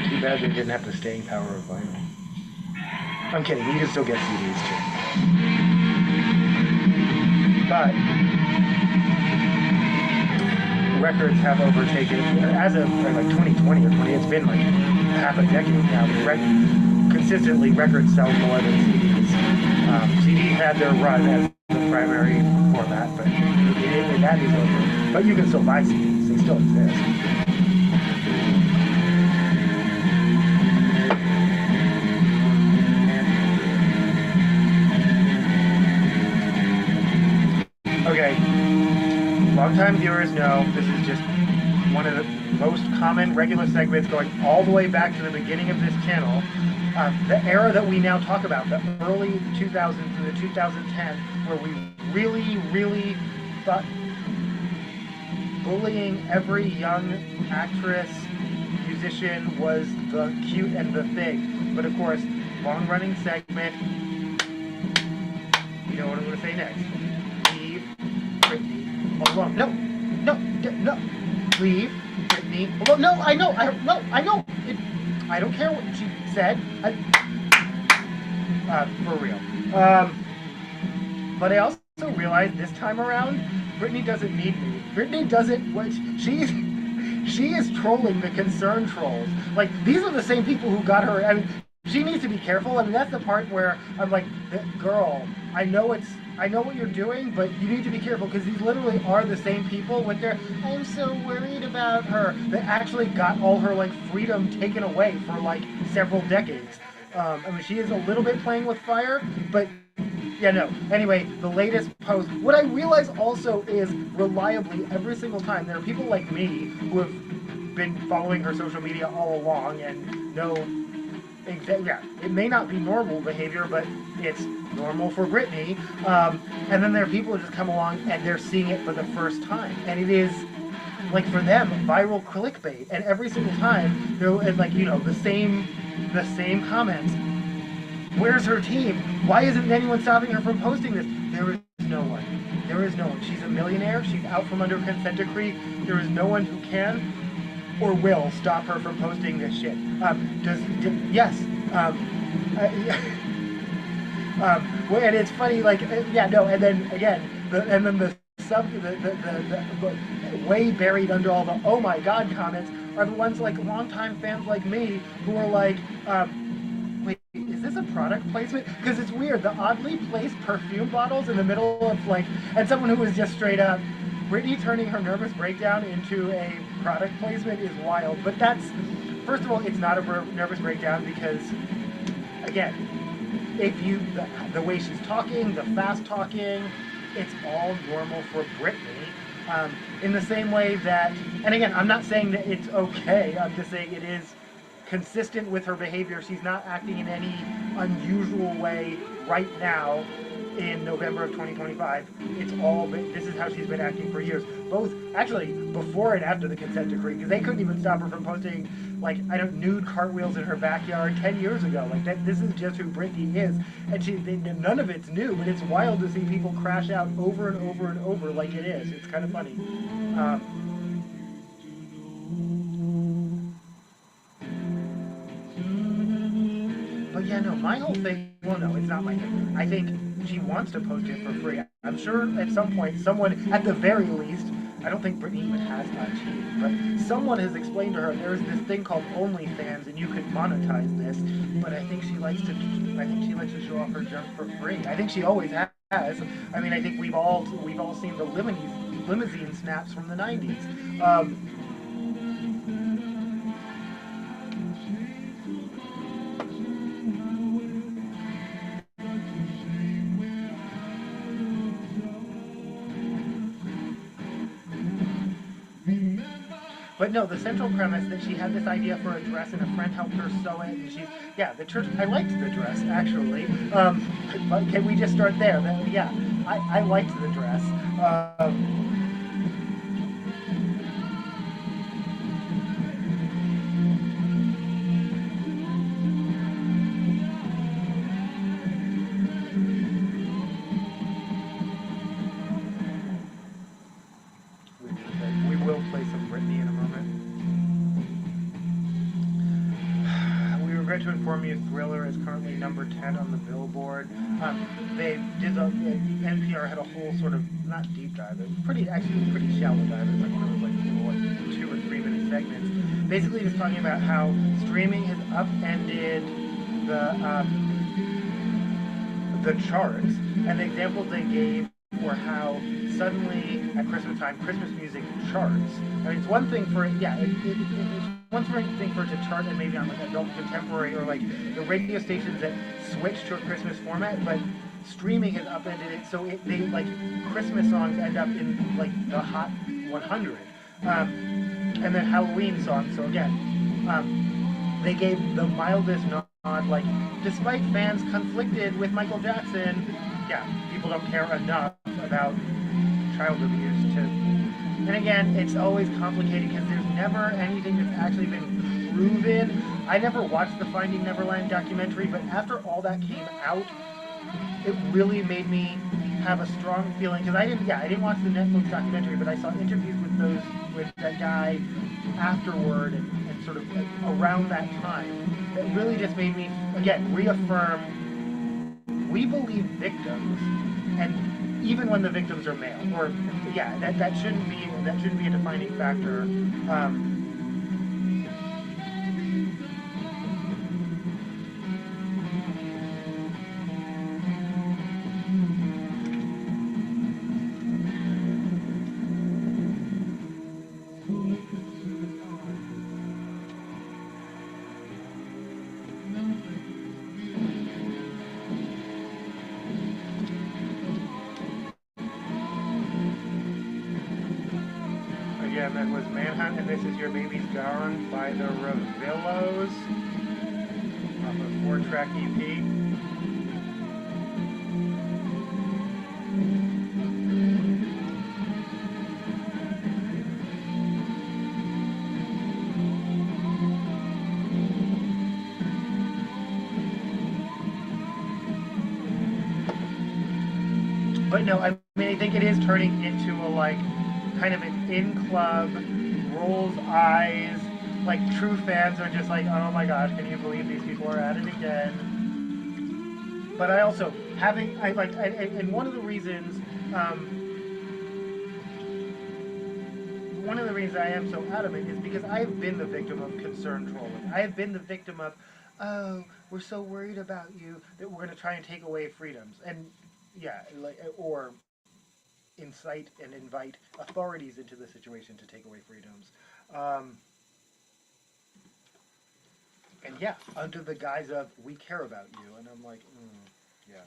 A: Too bad they didn't have the staying power of vinyl. I'm kidding, you can still get CDs too. But records have overtaken, as of like 2020 or 20, it's been like half a decade now. Consistently, records sell more than CDs. CDs had their run as the primary format, but that is over. But you can still buy CDs; they still exist. Okay, long-time viewers know this is just one of the most common regular segments going all the way back to the beginning of this channel. The era that we now talk about, the early 2000s to the 2010s, where we really thought bullying every young actress, musician was the cute and the thing. But of course, long-running segment, you know what I'm going to say next. Leave Britney alone. No. Leave Britney alone. No, I know. I don't care what she said. For real. But I also realized this time around, Britney doesn't need me. Britney doesn't. She is trolling the concerned trolls. Like, these are the same people who got her. I mean, she needs to be careful. I mean, that's the part where I'm like, girl, I know what you're doing, but you need to be careful, because these literally are the same people with their, I'm so worried about her, that actually got all her, like, freedom taken away for, like, several decades. I mean, she is a little bit playing with fire, but, yeah, no. Anyway, the latest post, what I realize also is, reliably, every single time, there are people like me who have been following her social media all along and know, yeah, it may not be normal behavior, but it's normal for Britney. And then there are people who just come along and they're seeing it for the first time, and it is, like, for them, viral clickbait. And every single time they're like, you know, the same comments. Where's her team? Why isn't anyone stopping her from posting this? There is no one. There is no one. She's a millionaire. She's out from under consent decree. There is no one who can or will stop her from posting this shit. Yes. Well, and it's funny, like, yeah, no, and then again, the way buried under all the oh my god comments are the ones like longtime fans like me who are like, wait, is this a product placement? Because it's weird, the oddly placed perfume bottles in the middle of, like, and someone who was just straight up, Britney turning her nervous breakdown into a product placement is wild. But that's, first of all, it's not a nervous breakdown because, again, if you, the way she's talking, the fast talking, it's all normal for Britney. In the same way that And again, I'm not saying that it's okay. I'm just saying it is consistent with her behavior. She's not acting in any unusual way right now in November of 2025. It's all been, this is how she's been acting for years. Both, actually, before and after the consent decree, because they couldn't even stop her from posting, like, I don't, nude cartwheels in her backyard 10 years ago. Like, that, this is just who Britney is. And none of it's new, but it's wild to see people crash out over and over and over like it is. It's kind of funny. But yeah, no, my whole thing, well, no, it's not my thing. I think she wants to post it for free. I'm sure at some point, someone, at the very least, I don't think Britney even has IG, but someone has explained to her there's this thing called OnlyFans and you could monetize this. But I think she likes to show off her junk for free. I think she always has. I mean, I think we've all seen the limousine snaps from the 90s. But no, the central premise that she had this idea for a dress and a friend helped her sew it, and the church, I liked the dress, actually. But can we just start there? Yeah, I liked the dress. We will play some Britney in a moment. We regret to inform you Thriller is currently number 10 on the Billboard. NPR had a whole sort of, not deep dive, it was pretty shallow dive. It was like one of those 2 or 3 minute segments. Basically just talking about how streaming has upended the charts, and the examples they gave were how suddenly at Christmas time, Christmas music charts. I mean, it's one thing for it's one thing for it to chart and maybe on like adult contemporary or like the radio stations that switch to a Christmas format, but streaming has upended it, so they like Christmas songs end up in like the Hot 100, and then Halloween songs. So again, they gave the mildest nod, like despite fans conflicted with Michael Jackson. Yeah, people don't care enough about child abuse to, and again, it's always complicated because there's never anything that's actually been proven. I never watched the Finding Neverland documentary, but after all that came out, it really made me have a strong feeling, because I didn't watch the Netflix documentary, but I saw interviews with that guy afterward and sort of around that time. It really just made me, again, reaffirm we believe victims, and even when the victims are male, or that shouldn't be a defining factor. Again, that was Manhunt, and This Is Your Baby's Gone by the Revillos off a 4-track EP. But no, I mean, I think it is turning into a like kind of an in-club, rolls eyes, like true fans are just like, oh my gosh, can you believe these people are at it again? But I also, and one of the reasons I am so adamant is because I have been the victim of concern trolling. I have been the victim of, oh, we're so worried about you that we're going to try and take away freedoms. And yeah, or incite and invite authorities into the situation to take away freedoms. And yeah, under the guise of, we care about you. And I'm like, yeah.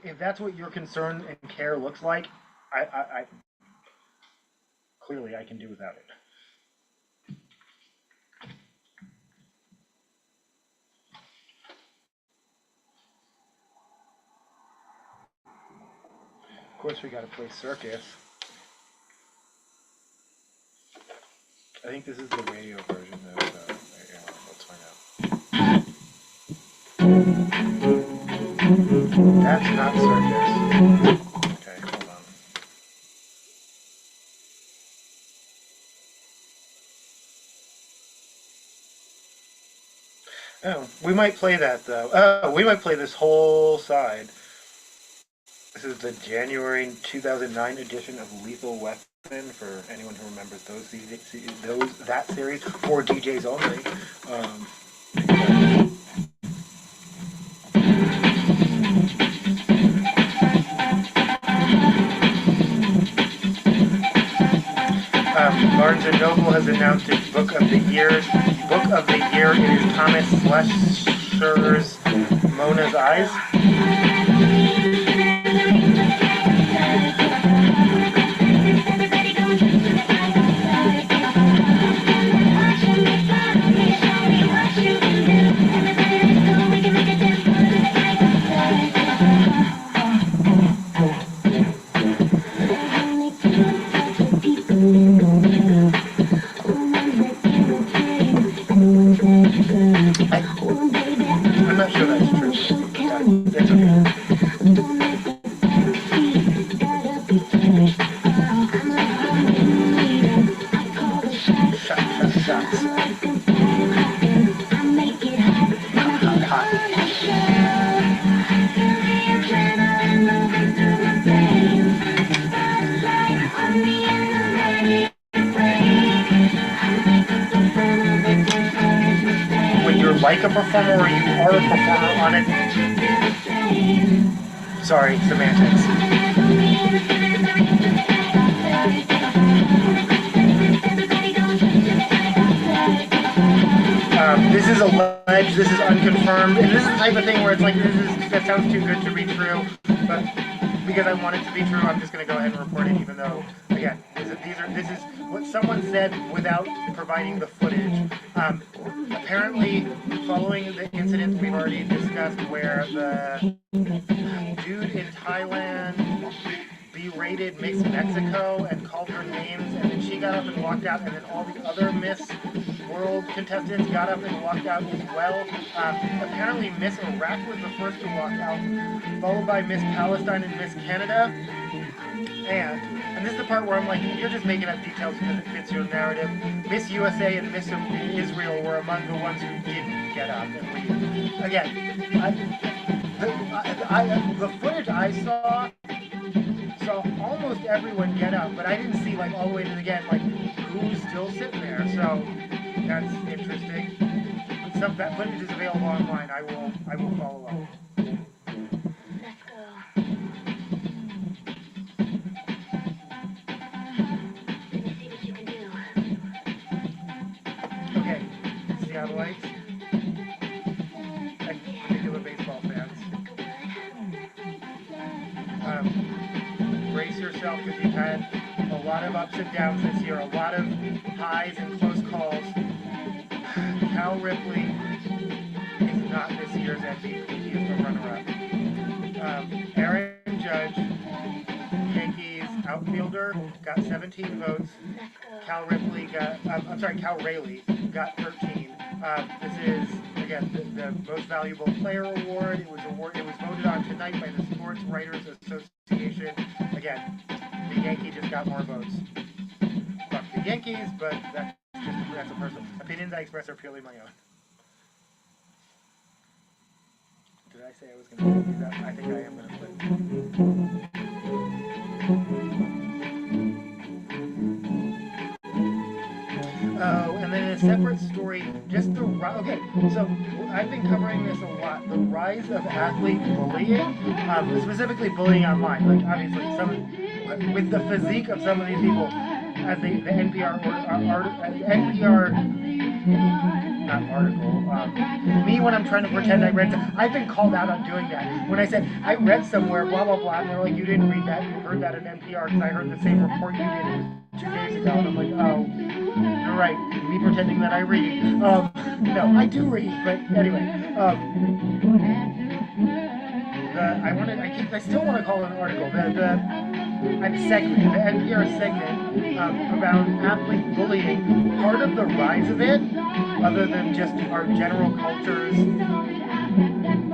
A: If that's what your concern and care looks like, clearly I can do without it. Of course, we got to play Circus. I think this is the radio version of. Let's find out. That's not Circus. Okay, hold on. Oh, we might play that though. Oh, we might play this whole side. This is the January 2009 edition of Lethal Weapon for anyone who remembers that series for DJs only. Barnes & Noble has announced its Book of the Year. Book of the Year is Thomas Schlescher's Mona's Eyes. I'm not sure that's true. That's okay. Shots. Hot. When you're like a performer or you are a performer on it. Sorry, semantics. This is alleged, this is unconfirmed, and this is the type of thing where it's like, that sounds too good to be true, but because I want it to be true, I'm just going to go ahead and report it, even though, again, this is what someone said without providing the footage. Apparently, following the incident we've already discussed where the dude in Thailand berated Miss Mexico and called her names, and then she got up and walked out, and then all the other Miss World contestants got up and walked out as well. Apparently Miss Iraq was the first to walk out, followed by Miss Palestine and Miss Canada. And this is the part where I'm like, you're just making up details because it fits your narrative. Miss USA and Miss Israel were among the ones who didn't get up and leave. Again, the footage I saw almost everyone get up, but I didn't see like all the way to the end, like who's still sitting there. So that's interesting. But that footage is available online. I will follow up.
C: Let's go. Let me see what you can do.
A: Okay, Seattleites. Particular baseball fans. Brace yourself because you've had a lot of ups and downs this year, a lot of highs and close calls. Cal Ripley is not this year's MVP. He is the runner-up. Aaron Judge, Yankees outfielder, got 17 votes. Cal Rayleigh got 13. This is, again, the most valuable player award. It was voted on tonight by the Sports Writers Association. Again, the Yankee just got more votes. Fuck the Yankees, but that's a personal opinions I express are purely my own. Did I say I was going to do that? I think I am going to play. Oh, and then in a separate story, just the okay. So I've been covering this a lot. The rise of athlete bullying, specifically bullying online. Like obviously, with the physique of some of these people, as the NPR not article. Me when I'm trying to pretend I read. I've been called out on doing that. When I said I read somewhere, blah blah blah, and they're like, you didn't read that. You heard that in NPR because I heard the same report you did. It was 2 days ago, and I'm like, oh, you're right. Me pretending that I read. No, I do read, but anyway. I still want to call it an article. The NPR segment about athlete bullying. Part of the rise of it, other than just our general culture's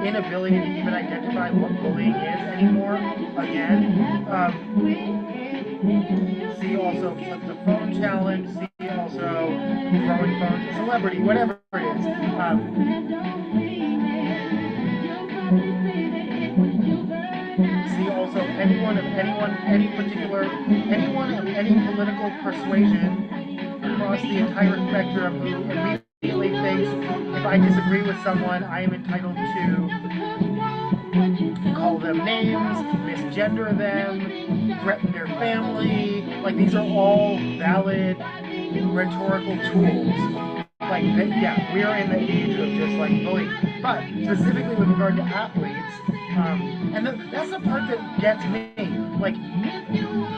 A: inability to even identify what bullying is anymore. Again, see also flip the phone challenge. See also throwing phones to celebrity, whatever it is. See also anyone of any political persuasion across the entire spectrum who immediately thinks if I disagree with someone, I am entitled to call them names, misgender them, threaten their family. Like these are all valid rhetorical tools. Like that, yeah, we are in the age of just like bullying. But specifically with regard to athletes, and that's the part that gets me. Like,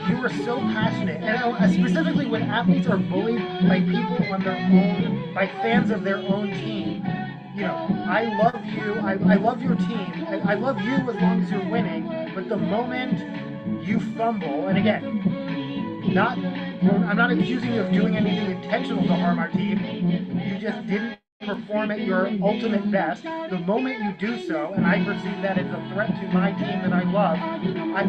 A: you were so passionate, and specifically when athletes are bullied by people on their own, by fans of their own team. You know, I love you, I love your team, I love you as long as you're winning, but the moment you fumble, and again, I'm not accusing you of doing anything intentional to harm our team, you just didn't perform at your ultimate best. The moment you do so, and I perceive that as a threat to my team that I love,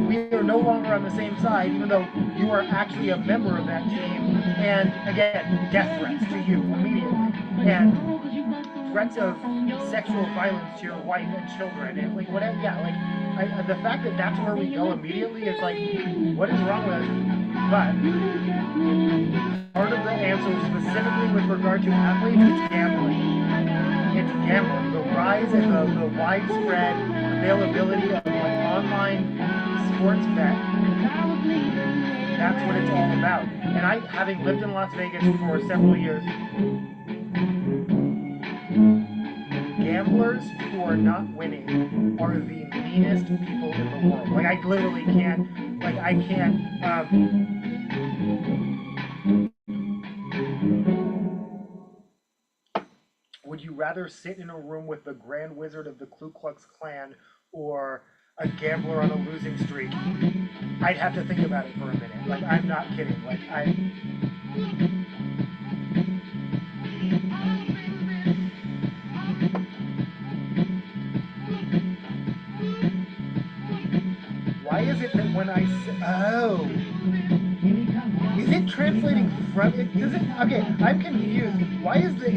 A: we are no longer on the same side, even though you are actually a member of that team. And again, death threats to you immediately, and threats of sexual violence to your wife and children, and like whatever. Yeah, like the fact that that's where we go immediately is like, what is wrong with us? But part of the answer, specifically with regard to athletes, is gambling. It's gambling. The rise and the widespread availability of like online sports bet. That's what it's all about. And I, having lived in Las Vegas for several years, gamblers who are not winning are the meanest people in the world. Like I literally can't. Like I can't. Would you rather sit in a room with the Grand Wizard of the Ku Klux Klan or a gambler on a losing streak? I'd have to think about it for a minute. Like, I'm not kidding. Like, why is it that when I say, oh, is it translating from it? Does it? Okay, I'm confused. Why is the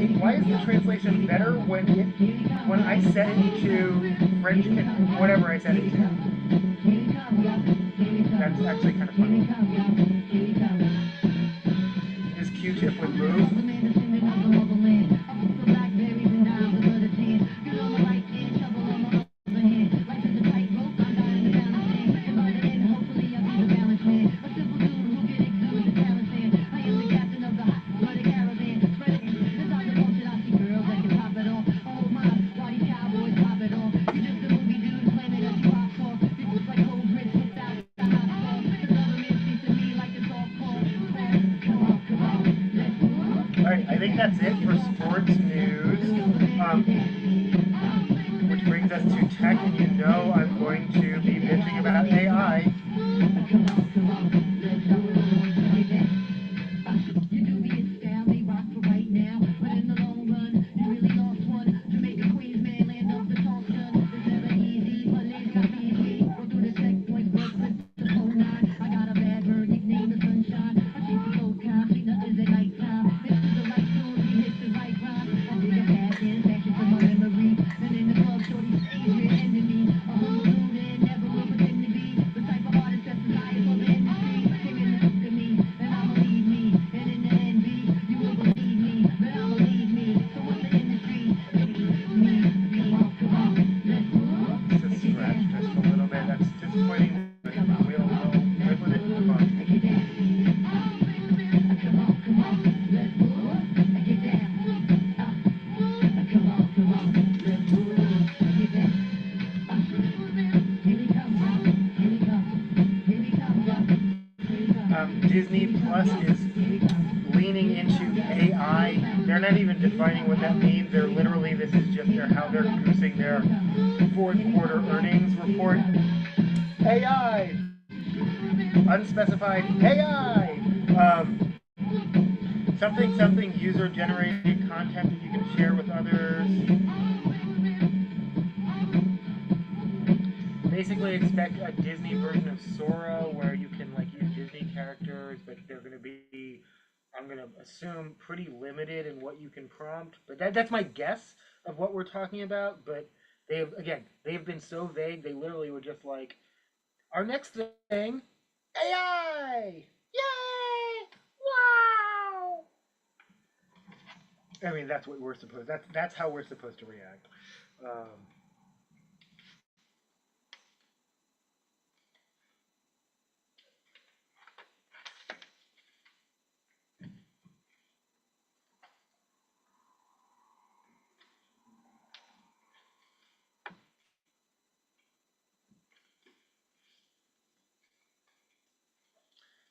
A: translation better when I set it to French, whatever I set it to? That's actually kind of funny. Is Q-Tip with Move? I think that's it for sports news, which brings us to tech, and you know I'm going to be bitching about AI. Disney Plus is leaning into AI. They're not even defining what that means. They're literally, this is just how they're goosing their fourth quarter earnings report. AI! Unspecified AI! Something user-generated content that you can share with others. Basically expect a Disney version of Sora where you can like use Disney characters, but they're going to be, I'm going to assume, pretty limited in what you can prompt. But that's my guess of what we're talking about. But they've been so vague. They literally were just like, our next thing, AI! Yay! Wow! I mean, that's what we're supposed. That's how we're supposed to react.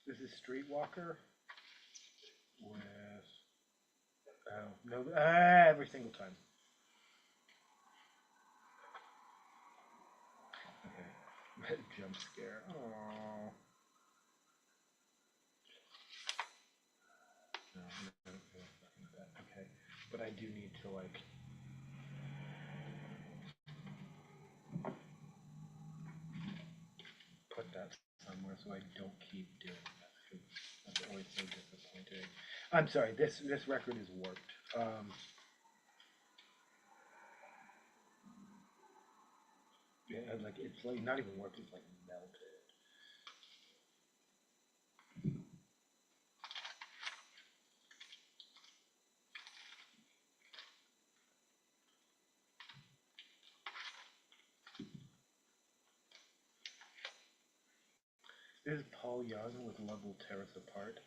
A: This is Streetwalker with no every single time. Okay, jump scare. Oh. No, okay, but I do need to like. Put that somewhere so I don't keep doing that. That's always so disappointing. I'm sorry, this record is warped. Yeah, like it's like not even warped, it's like melted. This is Paul Young with Love Will Tear Us Apart.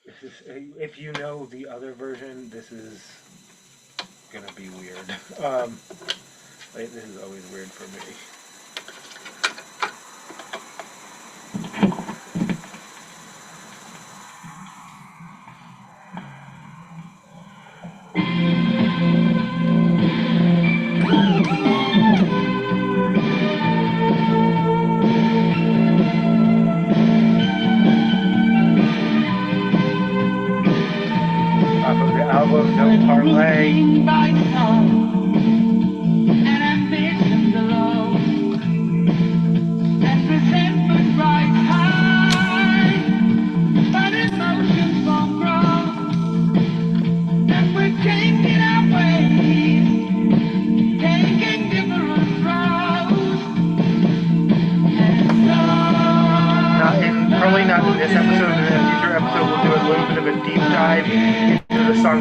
A: This is, if you know the other version, this is gonna be weird. This is always weird for me.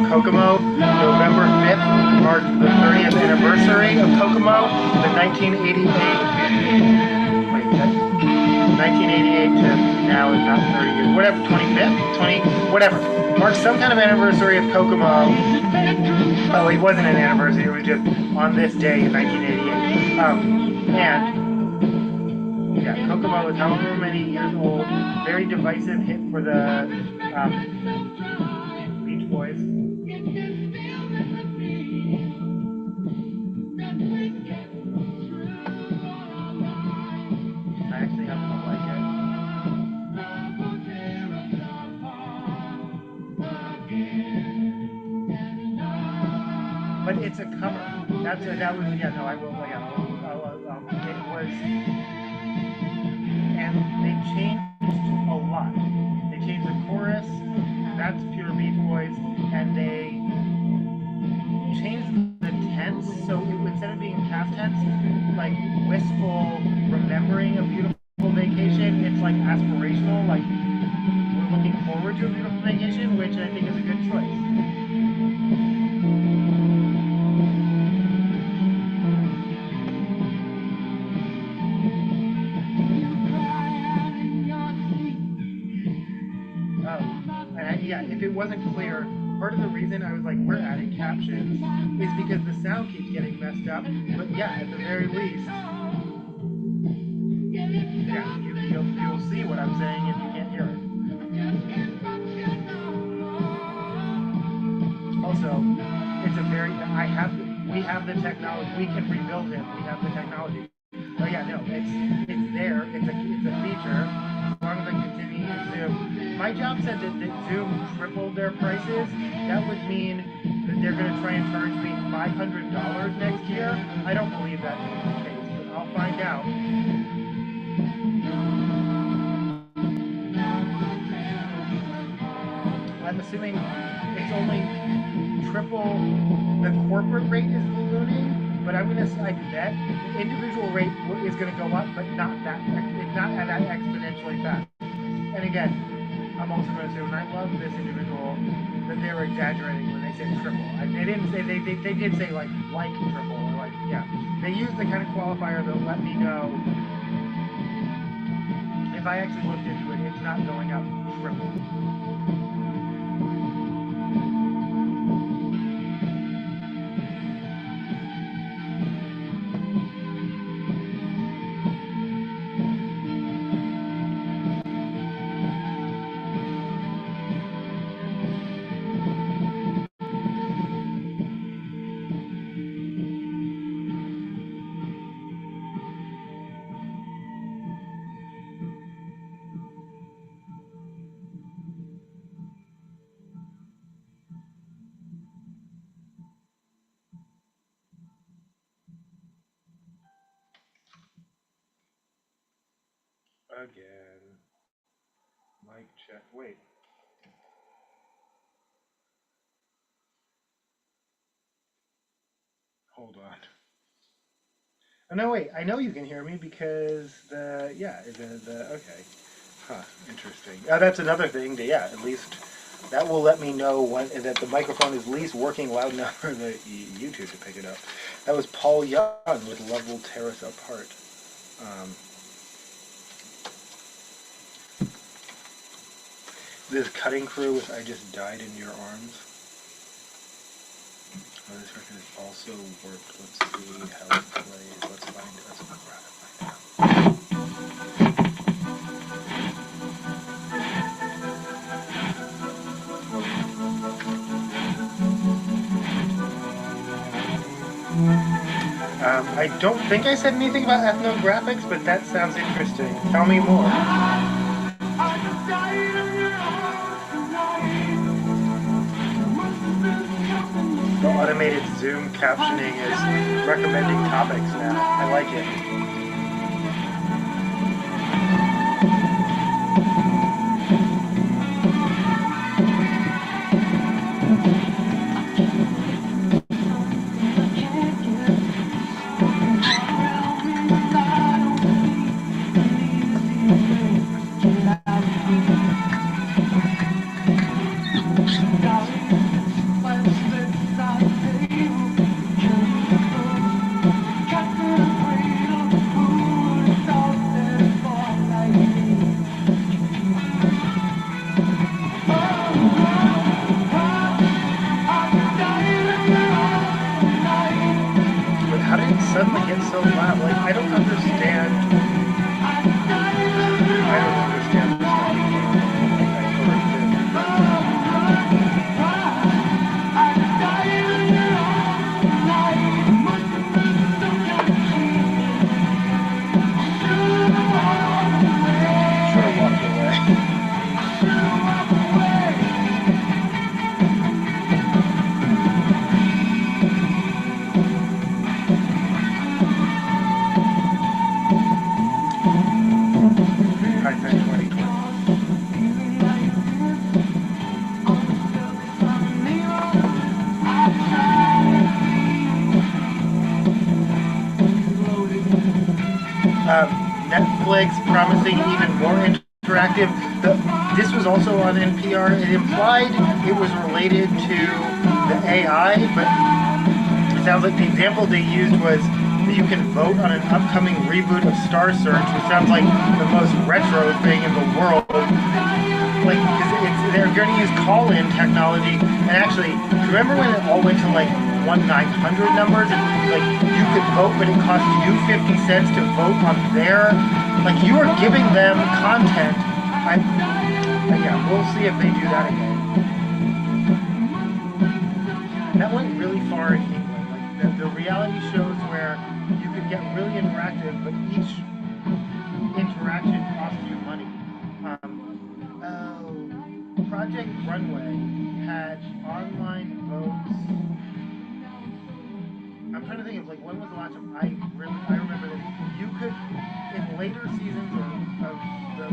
A: Kokomo, November 5th marked the 30th anniversary of Kokomo, the 1988 to now is not 30 years, whatever, 25th, whatever, marked some kind of anniversary of Kokomo. Oh, it wasn't an anniversary, it was just on this day in 1988. And yeah, Kokomo is however many years old, very divisive hit for the Beach Boys. But it's a cover. That was yeah. No, I will. Yeah, it was, and they changed a lot. They changed the chorus. That's pure Beach Boys, and they changed the tense. So instead of being past tense, like wistful, remembering a beautiful vacation, it's like aspirational. Like we're looking forward to a beautiful vacation, which I think is a good choice. If it wasn't clear, part of the reason I was like, we're adding captions is because the sound keeps getting messed up. But yeah, at the very least, yeah, you'll see what I'm saying if you can't hear it. we have the technology. We can rebuild him. We have the technology. But yeah, no, it's there. It's a feature. As long as I continue to use Zoom. My job said that Zoom tripled their prices. That would mean that they're going to try and charge me $500 next year. I don't believe that to be the case, but I'll find out. I'm assuming it's only triple the corporate rate is ballooning, but I bet the individual rate is going to go up, but not at that exponentially fast. And again, I'm also going to say, when I love this individual, that they were exaggerating when they said triple. They didn't say, they did say like triple, or like, yeah. They used the kind of qualifier that let me know if I actually looked into it, it's not going up triple. Again. Mic check. Wait. Hold on. Oh, no, wait. I know you can hear me because okay. Huh. Interesting. That's another thing. At least that will let me know that the microphone is at least working loud enough for the YouTube to pick it up. That was Paul Young with Love Will Tear Us Apart. This cutting crew with I Just Died in Your Arms. Oh, this record has also worked. Let's see how it plays. Let's find it. Let's grab it right now. I don't think I said anything about ethnographics, but that sounds interesting. Tell me more. The automated Zoom captioning is recommending topics now. I like it. Netflix promising even more interactive. This was also on NPR. It implied it was related to the AI, but it sounds like the example they used was that you can vote on an upcoming reboot of Star Search, which sounds like the most retro thing in the world. Like, they're going to use call-in technology, and actually, remember when it all went to like 1-900 numbers, and like you could vote, but it cost you 50 cents to vote on their, like you are giving them content. Yeah, we'll see if they do that again.
D: that went really far in England. Like the reality shows where you could get really interactive, but each interaction cost you money. Project Runway had online votes. I'm trying to think of like when was the last time I remember that you could in later seasons of the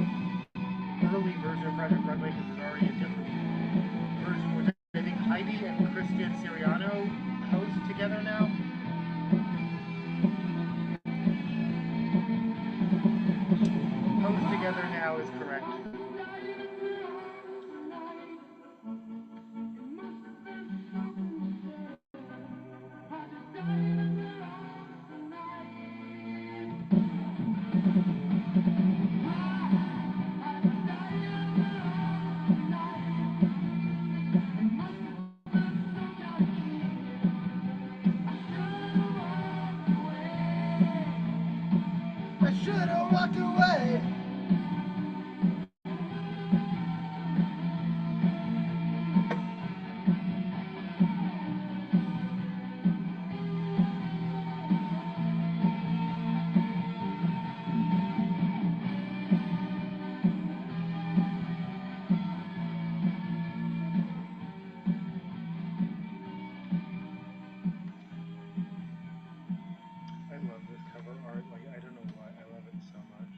D: early version of Project Runway, because there's already a different version, which I think Heidi and Christian Siriano host together now. Host together now is correct. I should have walked away. I love this cover art. Like, I don't know why I love it so much.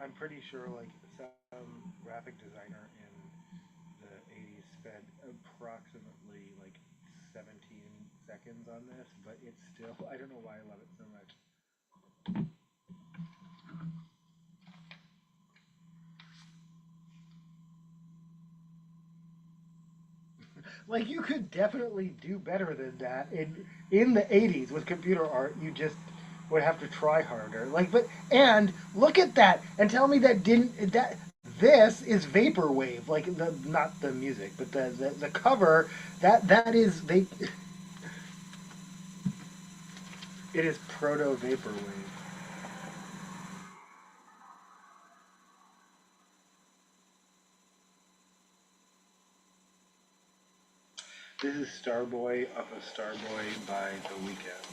D: I'm pretty sure like some graphic designer in the 80s spent approximately like 17 seconds on this, but it's still, I don't know why I love it so much. Like, you could definitely do better than that in the 80s with computer art. You just would have to try harder. Like, but and look at that and tell me that didn't that this is vaporwave. Like the not the music, but the cover that is they. It is proto vaporwave. This is Starboy Up a Starboy by The Weeknd.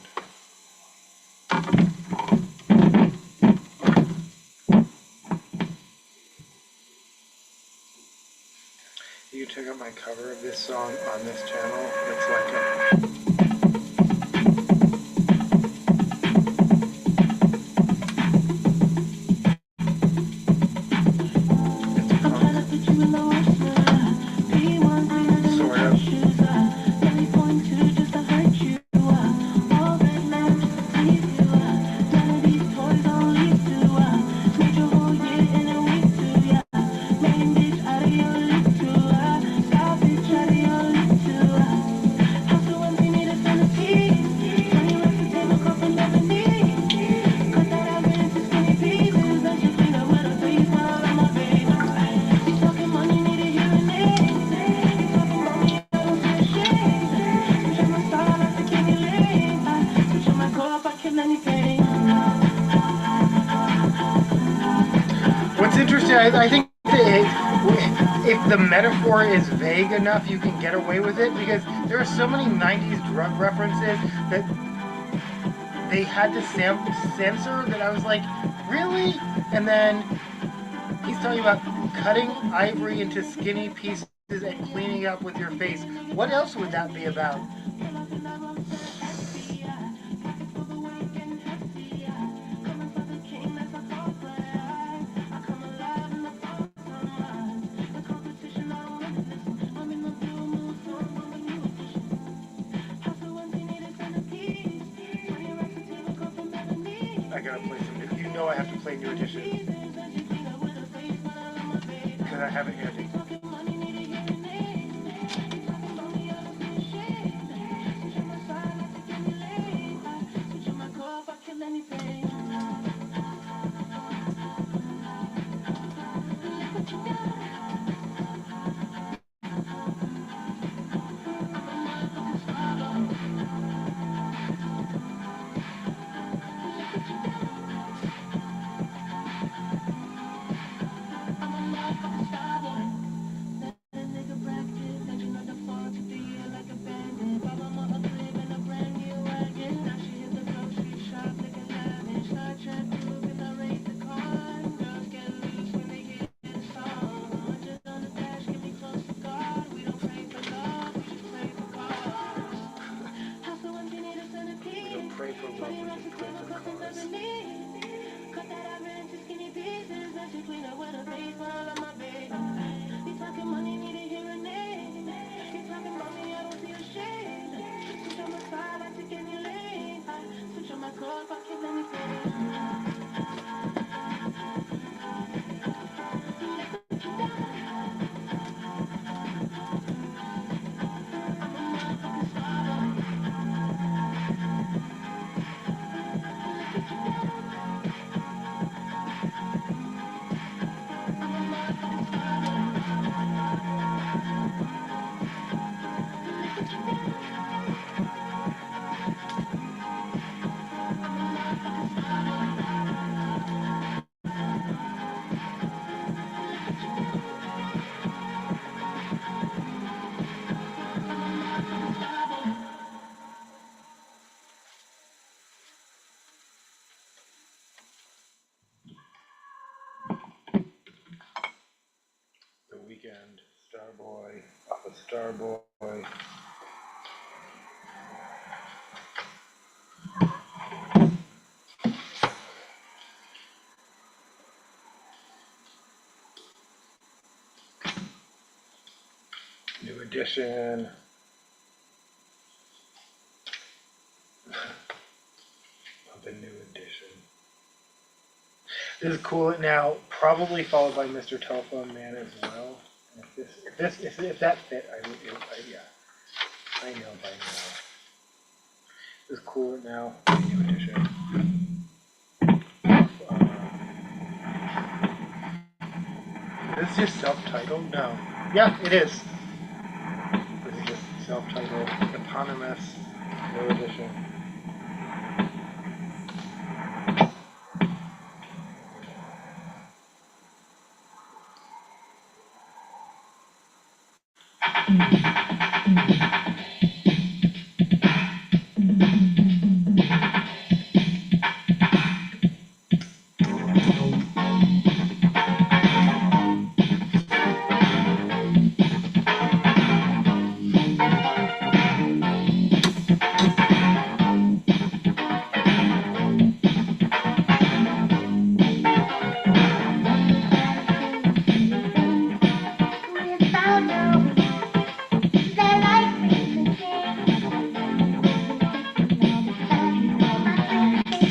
D: You can check out my cover of this song on this channel. It's like a... What's interesting, I think if the metaphor is vague enough, you can get away with it, because there are so many 90s drug references that they had to censor that I was like, really? And then he's talking about cutting ivory into skinny pieces and cleaning it up with your face. What else would that be about? I gotta play some new. You know I have to play New Edition. Because I have it handy. Starboy. New edition. Of a new edition. This is cool now, probably followed by Mr. Telephone Man as well. If that fit, yeah. I know by now. This is cool now, new edition. Is this just self-titled? No. Yeah, it is. This is just self-titled, eponymous, new edition.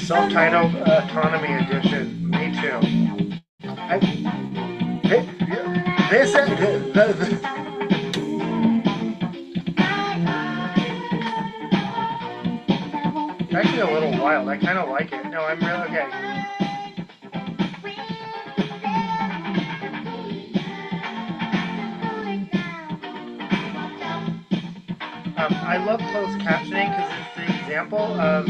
D: Self-titled Autonomy Edition. Me too. Actually a little wild. I kind of like it. No, I'm really okay. I love closed captioning because it's the example of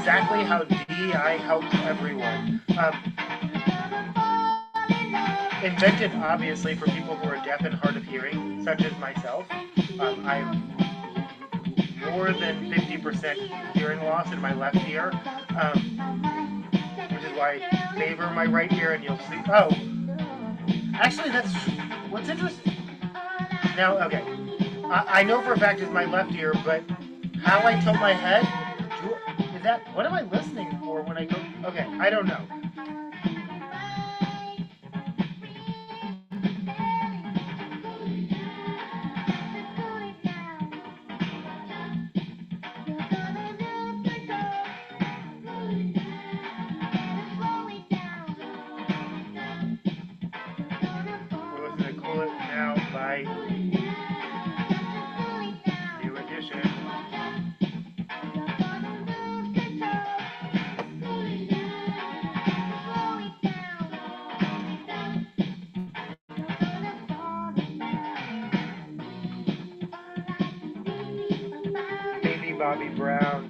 D: exactly how DEI helps everyone. Invented, obviously, for people who are deaf and hard of hearing, such as myself. I'm more than 50% hearing loss in my left ear, which is why I favor my right ear, and you'll see. Oh, actually, that's what's interesting. Now, okay, I know for a fact it's my left ear, but how I tilt my head. What am I listening for when I go? Okay, I don't know. We're listening to Cool It Now by New Edition. Bobby Brown.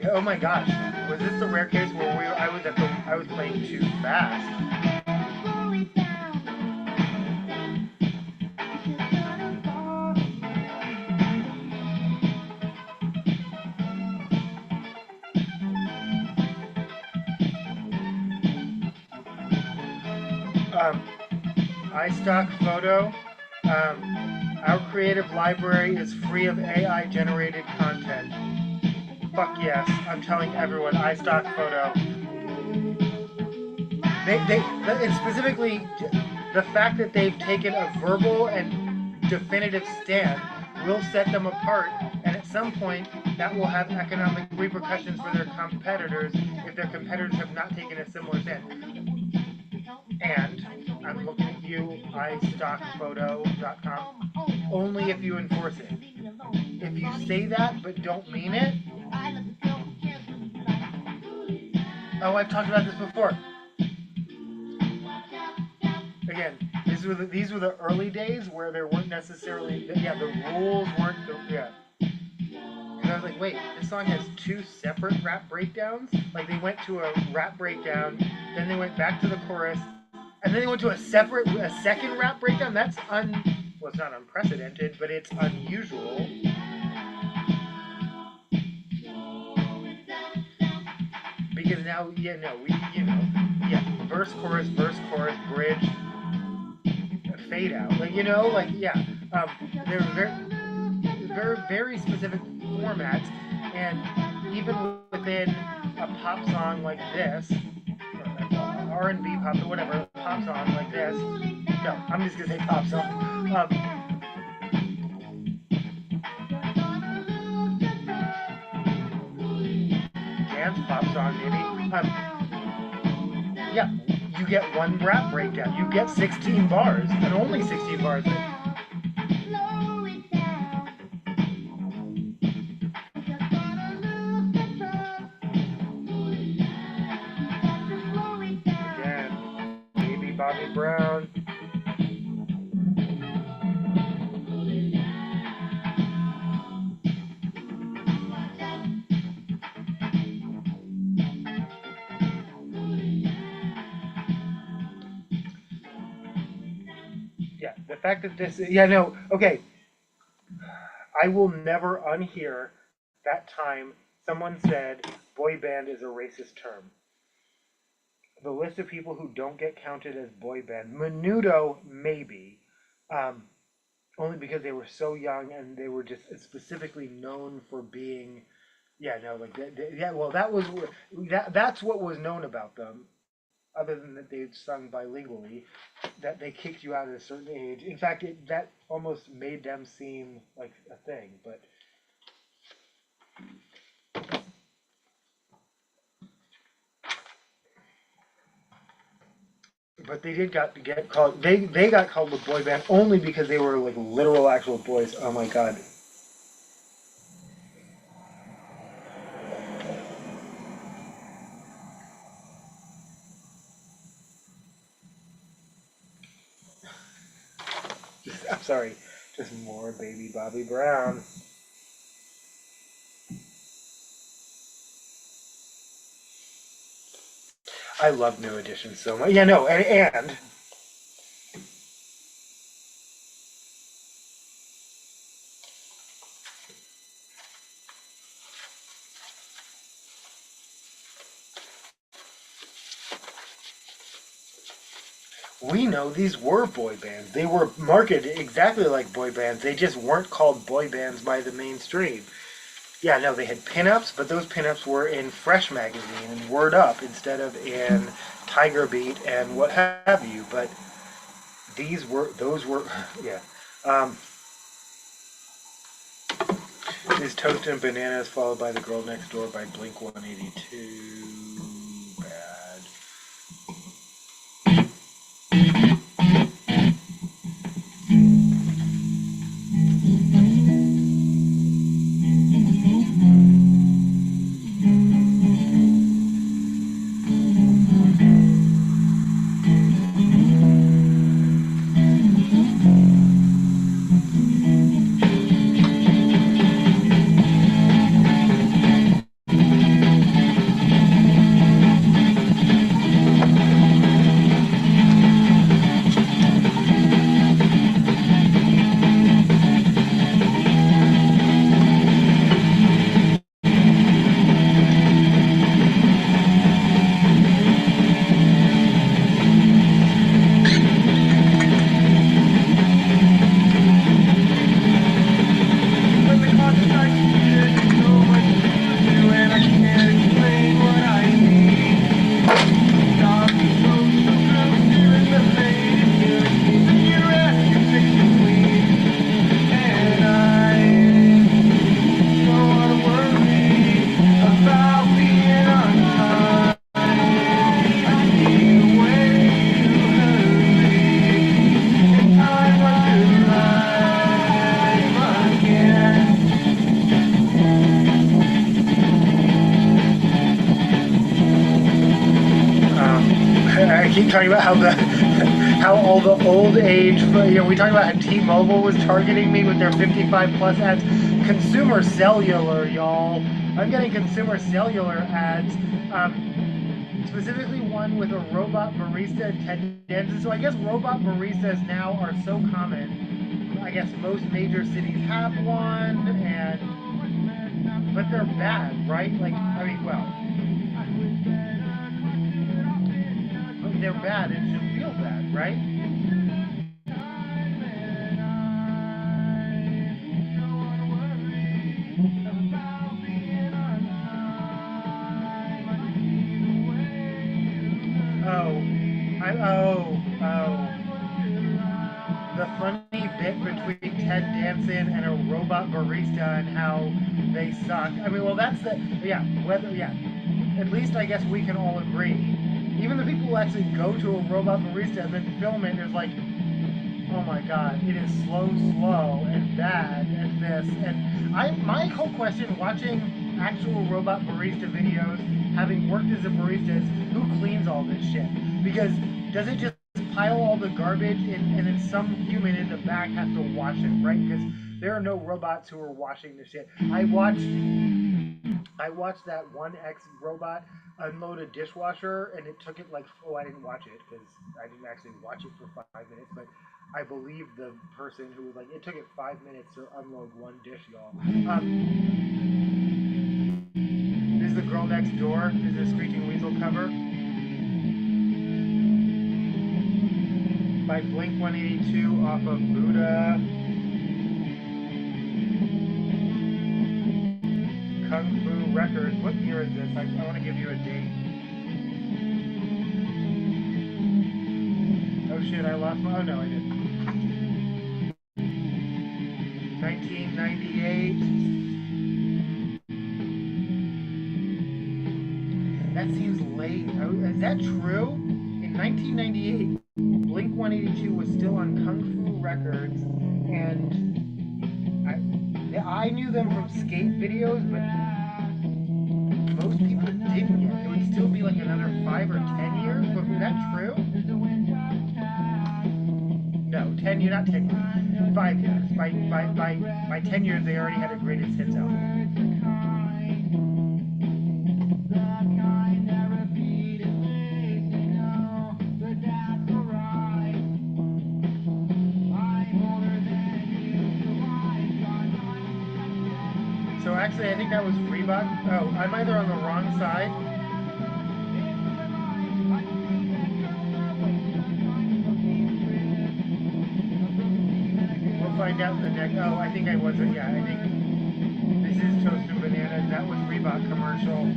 D: Oh my gosh, was this the rare case where I was playing too fast? iStock Photo. Our creative library is free of AI generated content. Fuck yes, I'm telling everyone, iStock Photo. And specifically, the fact that they've taken a verbal and definitive stand will set them apart, and at some point, that will have economic repercussions for their competitors if their competitors have not taken a similar stand. And I'm looking at you, iStockPhoto.com, only if you enforce it. If you say that but don't mean it, oh, I've talked about this before. Again, These were the early days where there weren't necessarily the rules weren't And I was like, wait, this song has two separate rap breakdowns? Like they went to a rap breakdown, then they went back to the chorus, and then they went to a second rap breakdown? That's well, it's not unprecedented, but it's unusual. Because now, verse, chorus, bridge, fade out. Like, they're very, very specific formats, and even within a pop song like this, or R&B pop, or whatever, pop song like this, no, I'm just gonna say pop song. Dance pop song, maybe. You get one rap breakdown. You get 16 bars, and only 16 bars. Again, Baby Bobby Brown. The fact that this, okay. I will never unhear that time someone said boy band is a racist term. The list of people who don't get counted as boy band, Menudo maybe, only because they were so young and they were just specifically known for being, that's what was known about them. Other than that they'd sung bilingually, that they kicked you out at a certain age. In fact, that almost made them seem like a thing. But they did get called. They got called the boy band only because they were like literal actual boys. Oh my god. I'm sorry, just more Baby Bobby Brown. I love New Edition so much. And we know these were boy bands. They were marketed exactly like boy bands. They just weren't called boy bands by the mainstream. They had pinups, but those pinups were in Fresh Magazine and Word Up instead of in Tiger Beat and what have you. But those were. Is Toast and Bananas followed by The Girl Next Door by Blink-182. Bad. keep talking about how all the old age, we talked about how T-Mobile was targeting me with their 55 plus ads. Consumer cellular, y'all. I'm getting consumer cellular ads. Specifically one with a robot barista and Ted Danson. So I guess robot baristas now are so common. I guess most major cities have one, but they're bad, right? Like, I mean, well, but they're bad. It should feel bad, right? The funny bit between Ted Danson and a robot barista and how they suck. I mean, well, that's the, at least I guess we can all agree. Even the people who actually go to a robot barista and then film it is like, oh my god, it is slow, and bad, and this. And my whole question watching actual robot barista videos, having worked as a barista, is who cleans all this shit? Because does it just pile all the garbage and then some human in the back has to wash it, right? Because there are no robots who are washing the shit. I watched that one ex-robot unload a dishwasher, and it took it like, I didn't watch it because I didn't actually watch it for 5 minutes, but I believe the person who was like, it took it 5 minutes to unload one dish, y'all. This is The Girl Next Door. This is a Screeching Weasel cover by Blink-182 off of Buddha. Kung Fu Records. What year is this? I want to give you a date. Oh shit, I lost my... Oh no, I didn't. 1998. That seems late. Is that true? In 1998, Blink-182 was still on Kung Fu Records, and I knew them from skate videos, but most people didn't yet. It would still be like another 5 or 10 years, but is that true? No, 10 years, not 10 years. 5 years. By 10 years, they already had a greatest hits album. So actually, I think that was Reebok. Oh, I'm either on the wrong side. We'll find out in the next. Oh, I think I wasn't. Yeah, I think this is Toast and Bananas. That was Reebok commercial.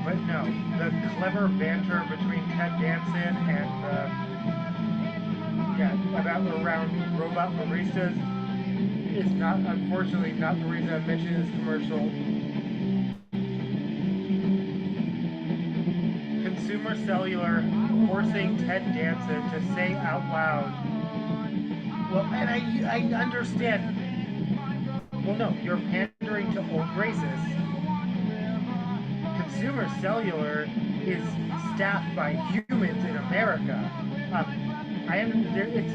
D: But no, the clever banter between Ted Danson and around robot baristas is not, unfortunately, not the reason I mentioned this commercial. Consumer Cellular forcing Ted Danson to say out loud, well, and I understand, well, no, you're pandering to old racists. Consumer Cellular is staffed by humans in America.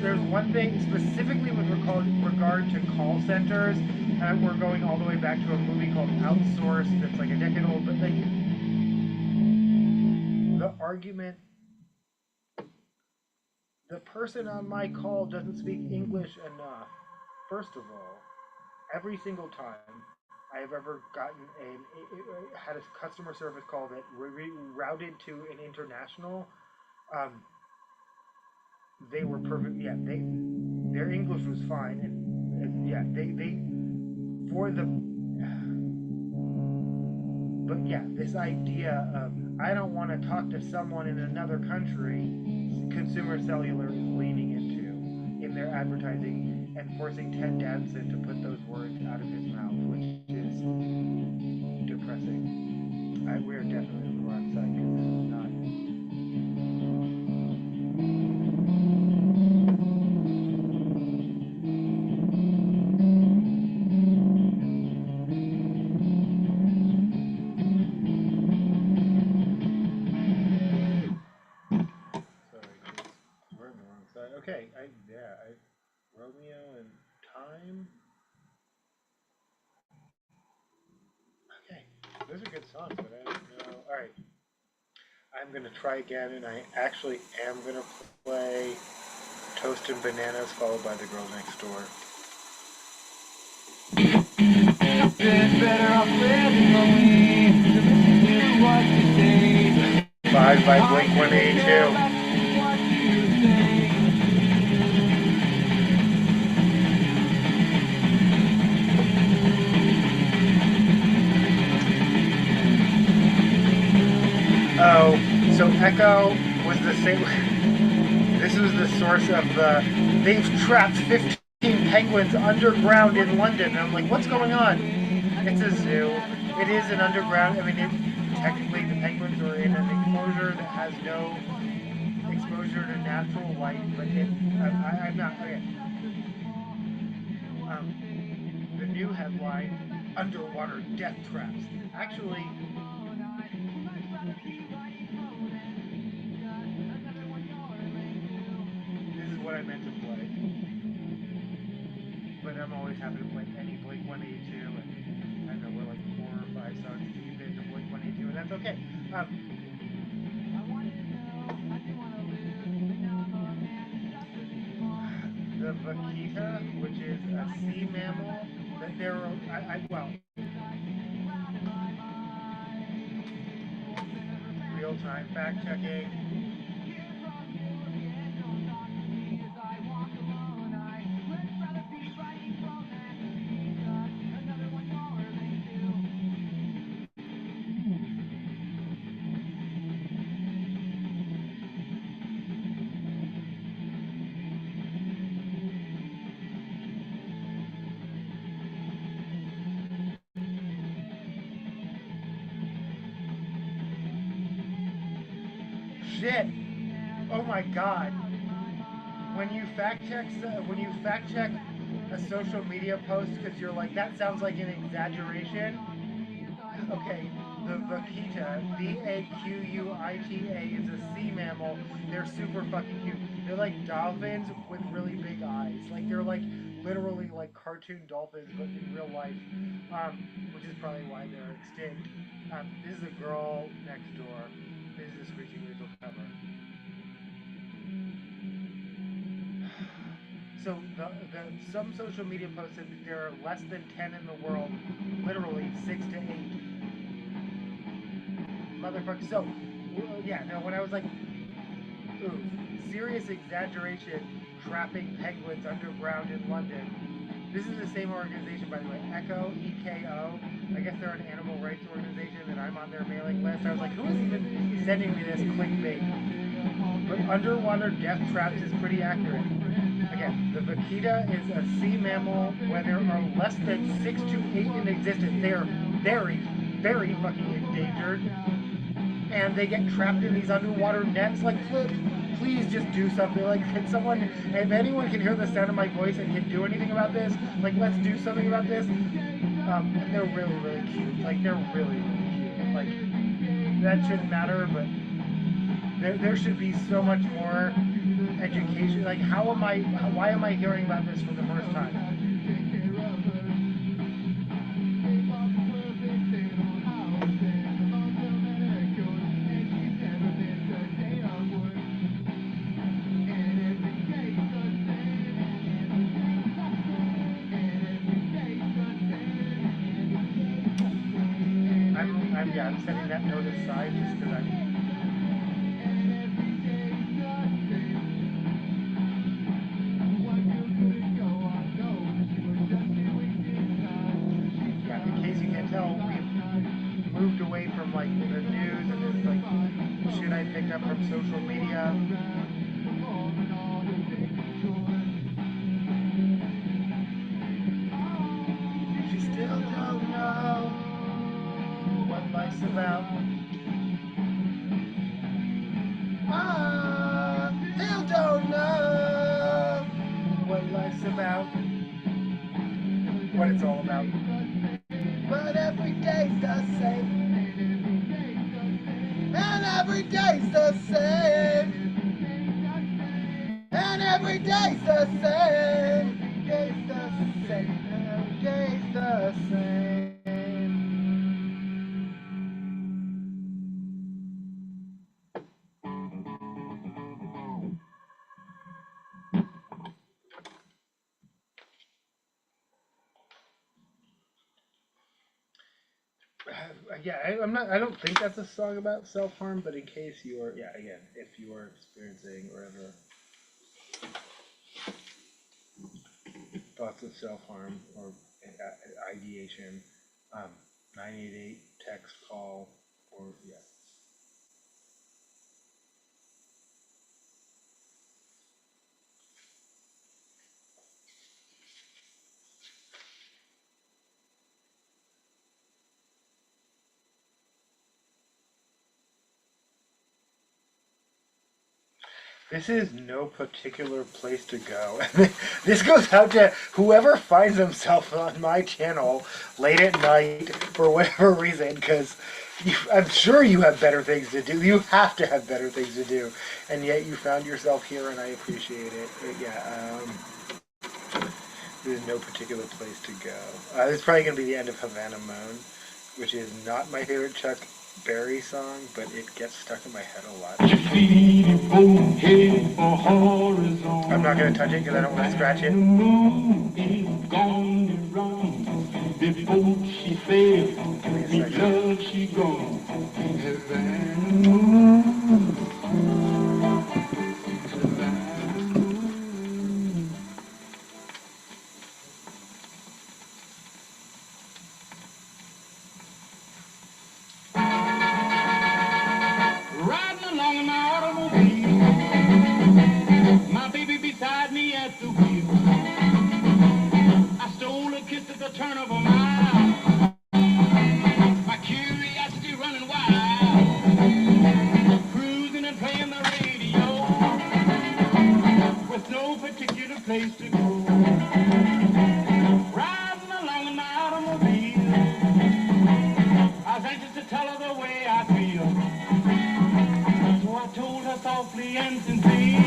D: There's one thing specifically with regard to call centers. We're going all the way back to a movie called Outsourced that's like a decade old, but like the argument, the person on my call doesn't speak English enough. First of all, every single time I have ever gotten had a customer service call that routed to an international, they were perfect. Yeah, their English was fine, and yeah, but yeah, this idea of I don't want to talk to someone in another country, Consumer Cellular is leaning into in their advertising and forcing Ted Danson to put those words out of his mouth, which is depressing. We're definitely on the wrong side because this is not. Those are good songs, but I don't know. All right, I'm gonna try again, and I actually am gonna play "Toast and Bananas" followed by "The Girl Next Door."
E: Better off living away. What you say.
D: 5 by Blink-182. Oh, so Echo was the same. This was the source of the. They've trapped 15 penguins underground in London. And I'm like, what's going on? It's a zoo. It is an underground. I mean, technically the penguins are in an enclosure that has no exposure to natural light, but I'm not. Okay. The new headline: Underwater Death Traps. Actually. This is what I meant to play. But I'm always happy to play any Blink-182, and I know we're like 4 or 5 songs deep into Blink-182, and that's okay. The vaquita, which is a sea mammal, that there are, well, real-time fact-checking. Shit! Oh my god! When you fact check a social media post because you're like, that sounds like an exaggeration. Okay, the vaquita, V-A-Q-U-I-T-A, is a sea mammal. They're super fucking cute. They're like dolphins with really big eyes. Like they're like literally like cartoon dolphins, but in real life, which is probably why they're extinct. This is a girl next door. This is a Screeching Weasel cover. So some social media posts said that there are less than 10 in the world, literally 6 to 8. Motherfucker. So, yeah, no, when I was like, ooh, serious exaggeration, trapping penguins underground in London. This is the same organization, by the way, Echo, E-K-O. I guess they're an animal rights organization, and I'm on their mailing list. I was like, who is even sending me this clickbait? But underwater death traps is pretty accurate. Again, the vaquita is a sea mammal where there are less than 6 to 8 in existence. They are very, very fucking endangered. And they get trapped in these underwater nets. Like, please just do something. Like, can someone, if anyone can hear the sound of my voice and can do anything about this, like, let's do something about this. And they're really, really cute. Like, they're really, really cute. Like, that shouldn't matter, but there should be so much more education. Like, why am I hearing about this for the first time? I'm setting that note aside just because I'm. Yeah, in case you can't tell, we've moved away from like the news and this like shit I picked up from social media. She still don't know what life's about. Still don't know what life's about, what it's all about. But every day's the same, and every day's the same, and every day's the same, day's the same, every day's the same. Yeah, I'm not. I don't think that's a song about self harm, but in case you are, yeah, again, if you are experiencing or ever thoughts of self harm or ideation, 988 text call or yeah. This is no particular place to go. This goes out to whoever finds themselves on my channel late at night for whatever reason, because I'm sure you have better things to do. You have to have better things to do, and yet you found yourself here, and I appreciate it. Yeah, there's no particular place to go. This is probably going to be the end of Havana Moan, which is not my favorite Chuck Berry song, but it gets stuck in my head a lot. I'm not going to touch it because I don't want to scratch it. Before she fell, with love she gone. Riding along in my automobile, my baby beside me at the wheel. I stole a kiss at the turn of a mile, my curiosity running wild, cruising and playing the radio, with no particular place to go. Riding along in my automobile, I was anxious to tell her the way I feel. So I told her softly and sincere,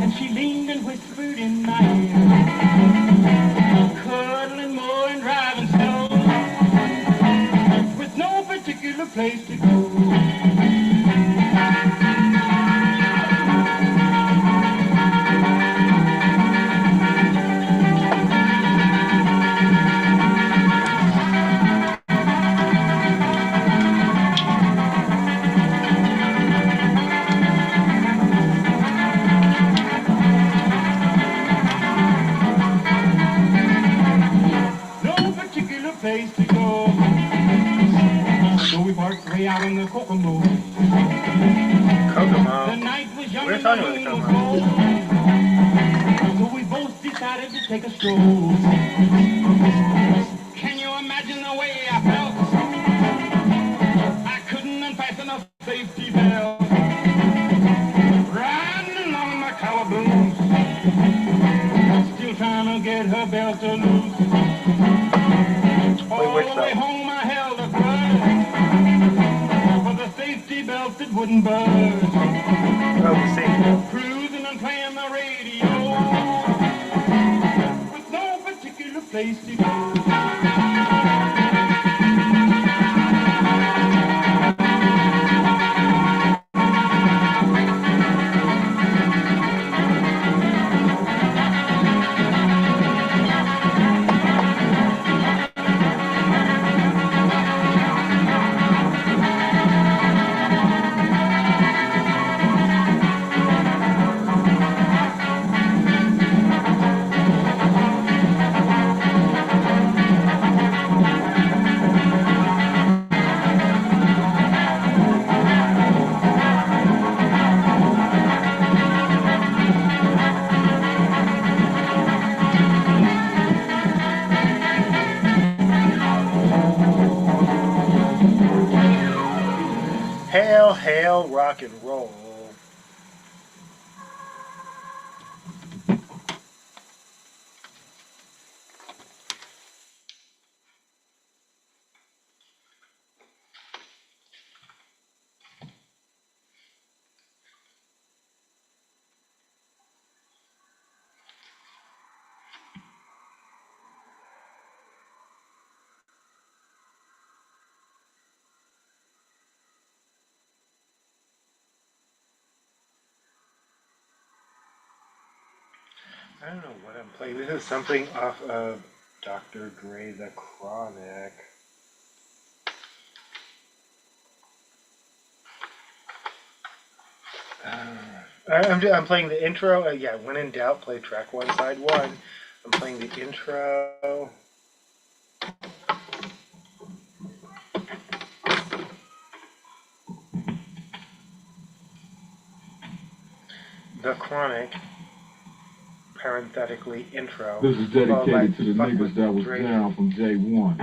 D: and she leaned and whispered in my ear, cuddling more and driving slow, with no particular place to go. Place to go. So we parked way out in the Kokomo. Kokomo. The night was young and the moon was cold. So we both decided to take a stroll. Can you imagine the way I felt? I couldn't unfasten a safety belt. Riding along my calaboose, still trying to get her belt to loose. All the way home I held a grudge for the safety belt that wouldn't budge. Cruising and playing the radio with no particular place to go. Hail, hail, rock and roll. I don't know what I'm playing. This is something off of Dr. Dre The Chronic. I'm playing the intro. Yeah, when in doubt, play track 1, side 1. I'm playing the intro. The Chronic, parenthetically, intro.
F: This is dedicated to the
D: Fuck
F: niggas
D: with
F: that was
D: Drake.
F: down from day one.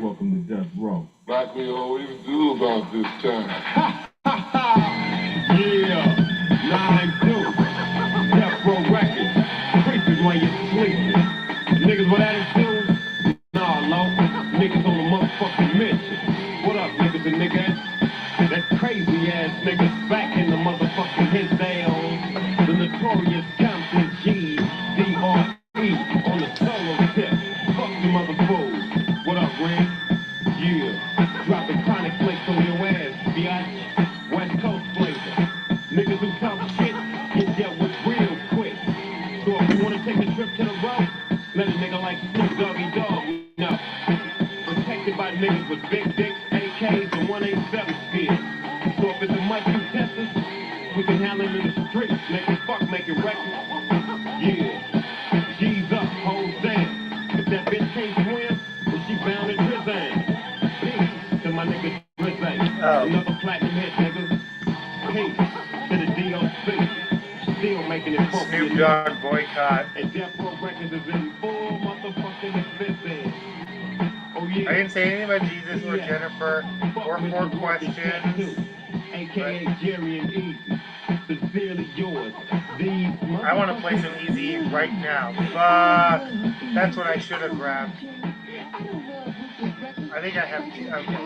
F: Welcome to Death Row.
B: Likely all we do about this time.
F: Yeah, 9-2. Death Row Records. Creepers while you're sleeping. Niggas with attitude? Nah, low. Niggas on the motherfucking mission. What up, niggas and niggas? That crazy ass niggas back in the motherfucking his down. The notorious Compton G, D-R-E on the solo tip. Fuck the mother fools. What up, Red? Yeah. Dropping chronic flakes on your ass, biatch. West Coast flavor. Niggas who talk shit get dealt with real quick. So if you wanna take a trip to the road, let a nigga like Snoop Doggy Dogg know. Protected by niggas with big dicks, AKs, and 187 spears. So if it's a mic you test us, we can handle it in the streets, nigga. Fuck making records. Yeah. G's up, hoes down. If that bitch can't swim, then she bound in prison. Peace to my nigga Drizzy. Another platinum hit, nigga. Peace to the D.O.C. Still making it fun.
D: Snoop Dogg boycott.
F: And Death Row Records is in full motherfucking existence. Oh yeah.
D: I didn't say anything about Jesus or Jennifer or 4 questions.
F: AKA Jerry and Easy. Sincerely yours. These
D: I want to play some Easy right now. Fuck. That's what I should have grabbed. I think I have. Okay.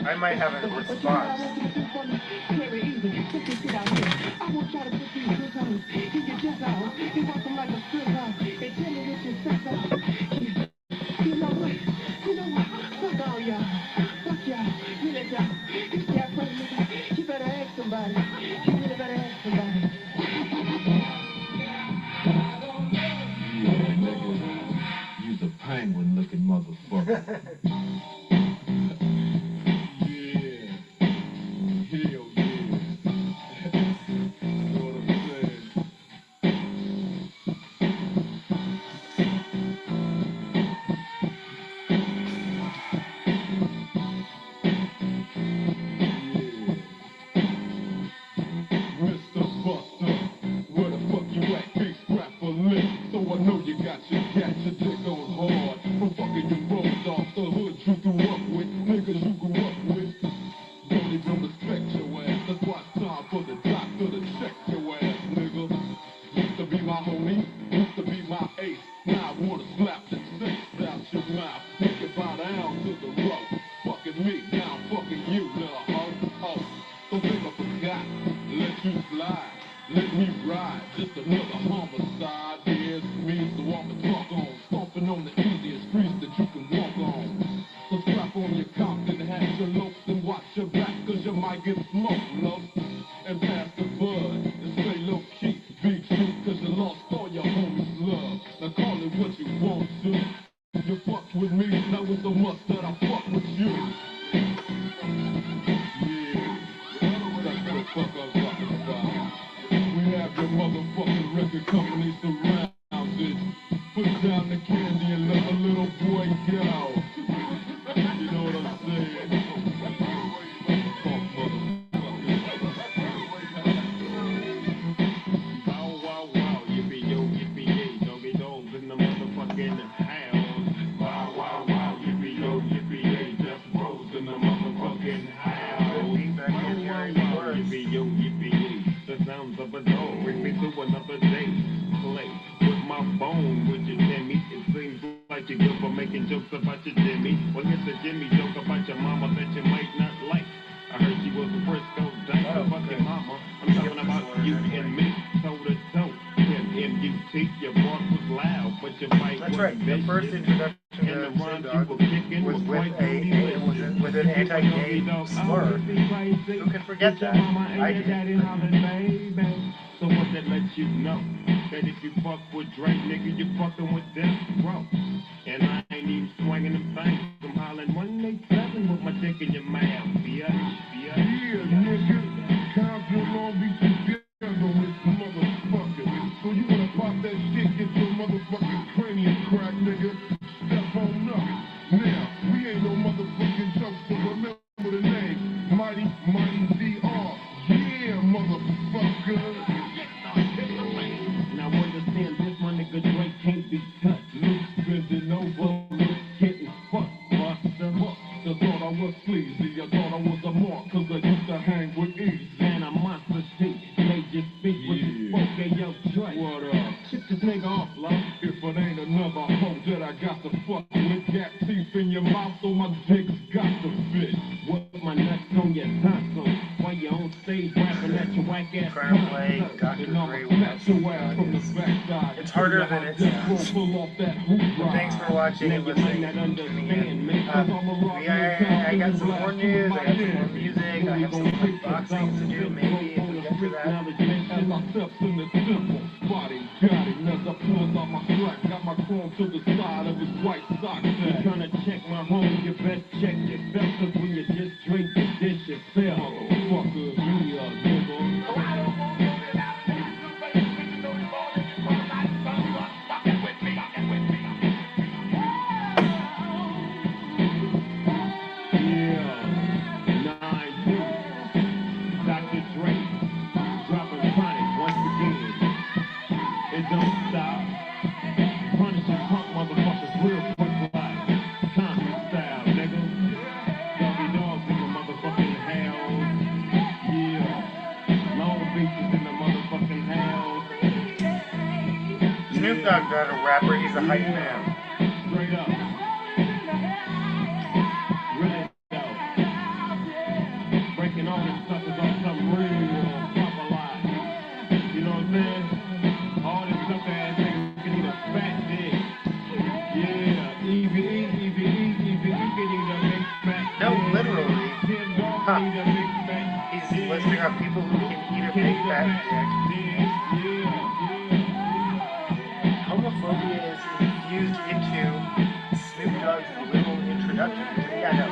D: I might have a response.
F: You's a penguin-looking motherfucker. Yeah. Hell yeah. Know what I'm saying? Mr. Buster, where the fuck you at? Big scrap for lit. So I know you got your dick on hard. From fucking your road off the hood you grew up with, niggas you grew up with. Don't even respect your ass. That's why it's time for the doctor to check your ass, nigga. Used to be my homie, used to be my ace. Now I wanna slap the taste out your mouth. Make it bow down to the road. Fucking me, now I'm fucking you, little hoe. Oh, don't think I forgot. Let you slide, let me ride. Just another homicide. Here's me, so I'm a talk on. Stomping on the easiest streets that you can walk on. So strap on your Compton hat, your lopes, and watch your back, cause you might get smoked, love. And pass the bud, and stay low key. Be true, cause you lost all your homies' love. Now call it what you want to. You fucked with me, now it's so much that I fuck with you. Yeah, that's what the fuck I'm talking about. We have your motherfucking record company surrounded. Put down the candy and let the little boy go. You know what I'm saying? Fuck motherfuckers. Wow, wow, wow, yippee yo, yippee yay, doggy dogs in the motherfucking house. Wow, wow, wow, yippee yo, yippee yay, Death Row's in the motherfucking house. Wow, wow, wow, yippee yo, yippee yay, the sounds of a dog bring me to another day. Play with my bone, with your Jimmy. It seems like you're good for making jokes about your Jimmy. Well, here's a Jimmy joke about your mama that you might not like. I heard she was a Frisco dancer, fuck your mama. I'm talking about you and me, toe to toe. M-U-T, your bark was loud, but your fight
D: That's
F: was
D: right. The first introduction
F: and the
D: to
F: rhymes
D: Snoop
F: you
D: Dogg
F: were kicking
D: was
F: was
D: with
F: quite
D: with an anti-gay slur. Who can forget that? I did.
F: So what that lets you know that if you fuck with Drake, nigga, you fucking with Death Row. And I ain't even swinging them things. I'm hollering 187 with my dick in your mouth. Yeah, nigga, Compton, Long Beach. I was sleazy. I thought I was a mark, cause I used to hang with Easy. Man, I'm monster shit. They just speak with the spoke. Hey, yo, Dre. What up? Shit this nigga off, love. If it ain't another hoe that I got to fuck with, got teeth in your mouth, so my dick's got to fit. What my nuts on your tonsil? Why you on stage rapping at your whack ass?
A: Trying to play Dr. Dre with it's harder than it sounds. Thanks for watching and listening to me. I got some more news, I got some more music, I have some unboxings to do, maybe if we get to that.
F: Got my chrome to the side of his white sock. Trying to check my home, you best check yourself, cause when you just drink the dish yourself, motherfucker, you a nigga.
A: Snoop Dogg's not a rapper, he's a hype man.
F: Straight up. Really though. Breaking all this stuff is on some real proper life. You know what I'm saying? All this stuff that niggas can eat a fat dick. Yeah, EVE can eat a big fat dick.
A: No, literally. Huh. He's listing out people who can eat a big fat dick. Homophobia is infused into Snoop Dogg's literal introduction. Yeah, no.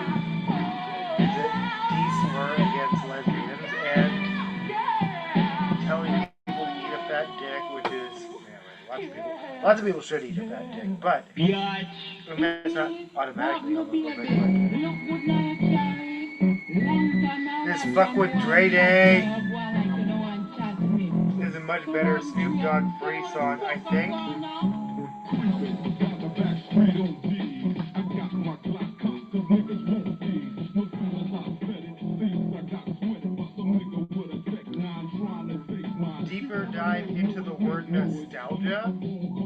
A: The D-slur against lesbians and telling people to eat a fat dick, which is, lots of people should eat a fat dick, but that's not automatically homophobic. This Fuck With Dre Day is a much better Snoop Dogg free song, I think. Deeper dive into the word nostalgia.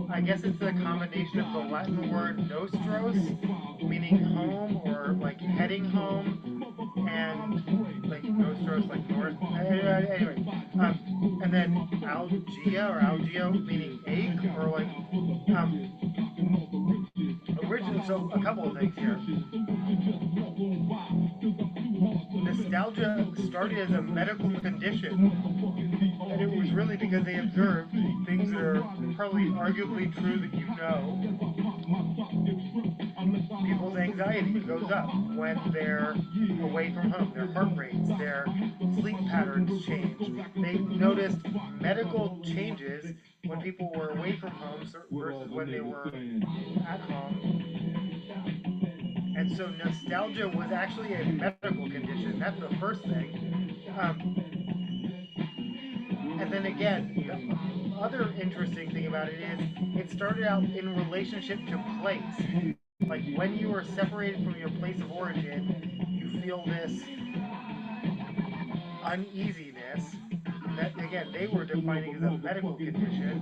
A: I guess it's a combination of the Latin word nostros, meaning home or like heading home, and like nostros, like north. Anyway, and then algia or algio, meaning ache, or like original. So a couple of things here. Nostalgia started as a medical condition, and it was really because they observed things that are probably arguably true that you know. People's anxiety goes up when they're away from home. Their heart rates, their sleep patterns change. They noticed medical changes when people were away from home versus when they were at home. And so nostalgia was actually a medical condition. That's the first thing. And then again, the other interesting thing about it is it started out in relationship to place. Like when you are separated from your place of origin, you feel this uneasiness that, again, they were defining as a medical condition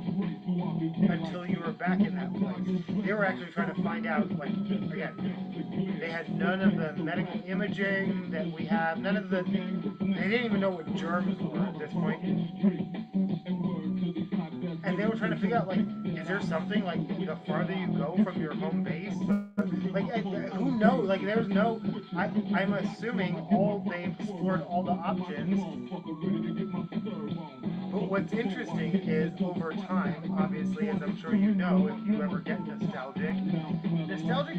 A: until you were back in that place. They were actually trying to find out, like, again, they had none of the medical imaging that we have, none of the, they didn't even know what germs were at this point. And they were trying to figure out, like, is there something, like, the farther you go from your home base? Like, who knows? Like, there's no, I'm assuming they explored all the options. But what's interesting is over time, obviously, as I'm sure you know, if you ever get nostalgic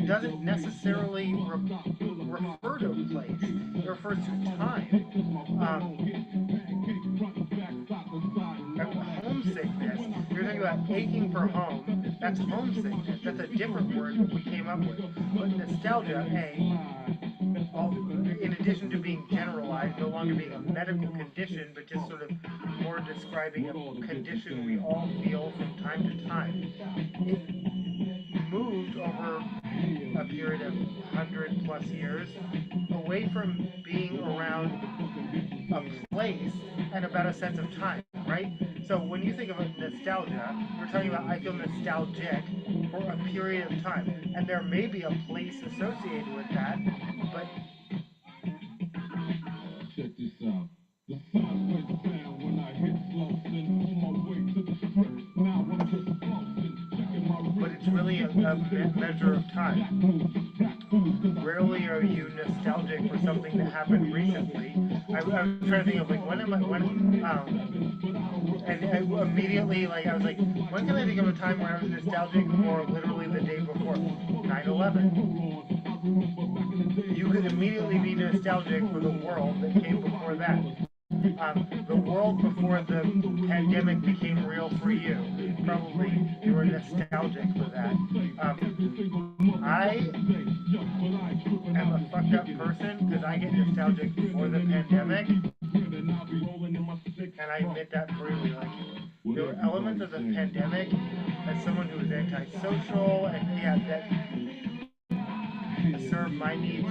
A: doesn't necessarily refer to a place. It refers to time. Homesickness, you're thinking about aching for home, that's homesickness. That's a different word that we came up with. But nostalgia, in addition to being generalized, no longer being a medical condition, but just sort of more describing a condition we all feel from time to time. moved over a period of 100+ years away from being around a place and about a sense of time, right? So when you think about nostalgia, we're talking about I feel nostalgic for a period of time, and there may be a place associated with that, but
F: Check this out. The sideways sound when I hit Slauson on my way to the script. Now I'm just flossing, checking my
A: but it's really a measure of time. Rarely are you nostalgic for something that happened recently. I was trying to think of like when and immediately like I was like, when can I think of a time where I was nostalgic for literally the day before 9/11? You could immediately be nostalgic for the world that came before that. The world before the pandemic became real for you. Probably you were nostalgic for that. I am a fucked up person because I get nostalgic for the pandemic, and I admit that freely. Like there were elements of the pandemic as someone who was antisocial and that served my needs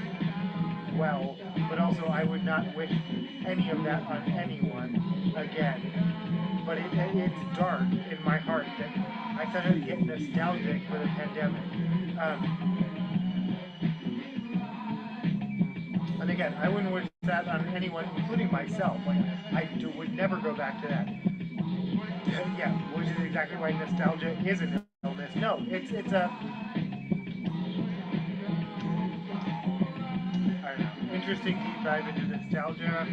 A: well, but also I would not wish any of that on anyone again. But it's dark in my heart that I started to get nostalgic for the pandemic. And again, I wouldn't wish that on anyone, including myself. Like would never go back to that. Yeah, which is exactly why nostalgia is an illness. No, it's a I don't know, interesting deep dive into nostalgia.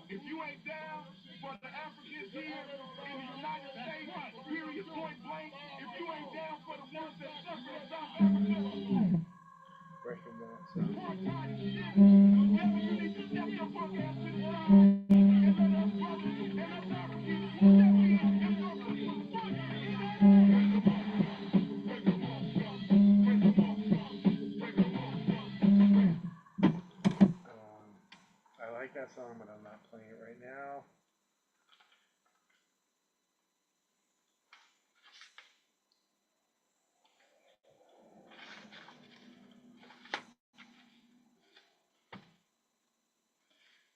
B: If you ain't down for the Africans here in the United States, period, point blank, if you ain't down for the ones that suffer in South Africa,
A: Breaking that.
B: apartheid is shit. You need to step your punk ass to the side and let us brothers and us Africans step in and fuck with you.
A: I like that song, but I'm not playing it right now.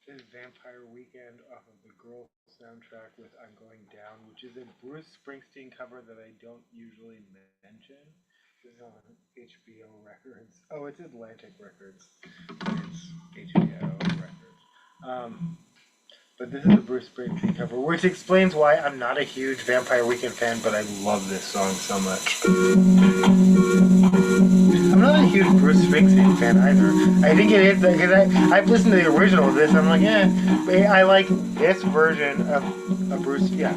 A: This is Vampire Weekend off of the Girl soundtrack with I'm Going Down, which is a Bruce Springsteen cover that I don't usually mention. This is on HBO Records. Oh, it's Atlantic Records. It's HBO Records. But this is a Bruce Springsteen cover, which explains why I'm not a huge Vampire Weekend fan, but I love this song so much. I'm not a huge Bruce Springsteen fan either. I think it is because I've listened to the original of this. I'm like, but I like this version of Bruce, yeah.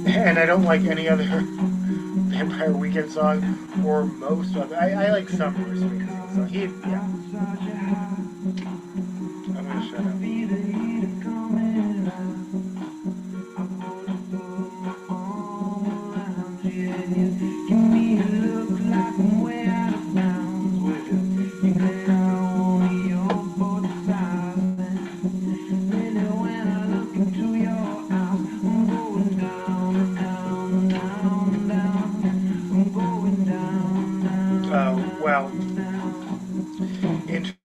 A: And I don't like any other Vampire Weekend song or most of it. I like some Bruce Springsteen songs. Yeah. I'm gonna shut up.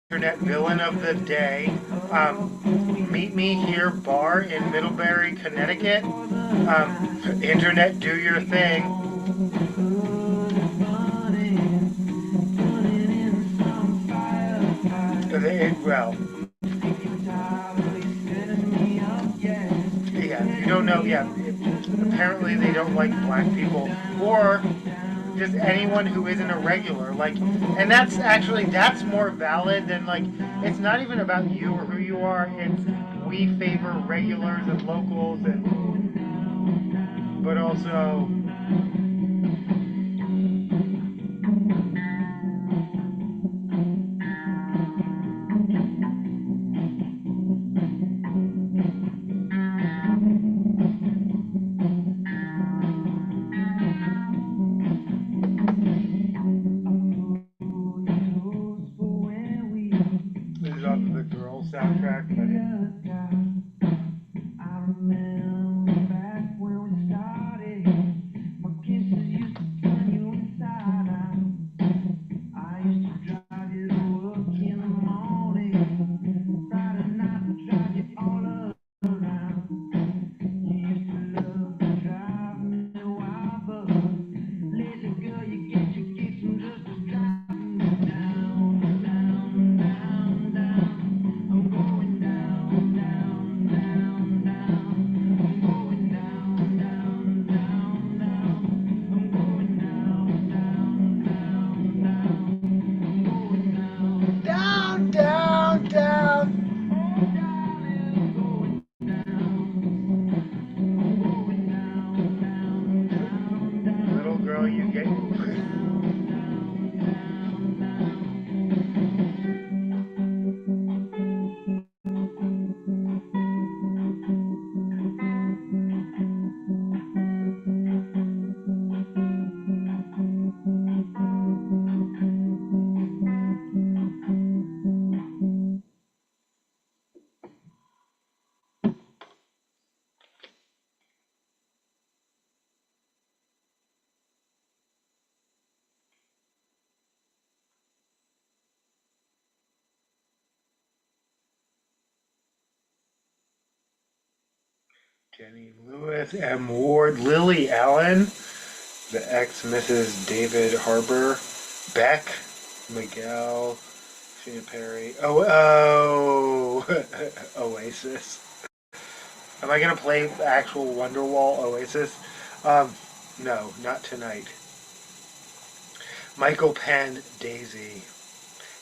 A: Internet villain of the day. Meet me here, bar in Middlebury, Connecticut. Internet, do your thing. Yeah, you don't know. Yeah, apparently they don't like black people or just anyone who isn't a regular, and that's more valid than it's not even about you or who you are. It's we favor regulars and locals, but also soundtrack.
D: Jenny Lewis, M. Ward, Lily Allen, the ex-Mrs. David Harbour, Beck, Miguel, Sheena Perry. Oasis. Am I gonna play actual Wonderwall Oasis? No, not tonight. Michael Penn, Daisy,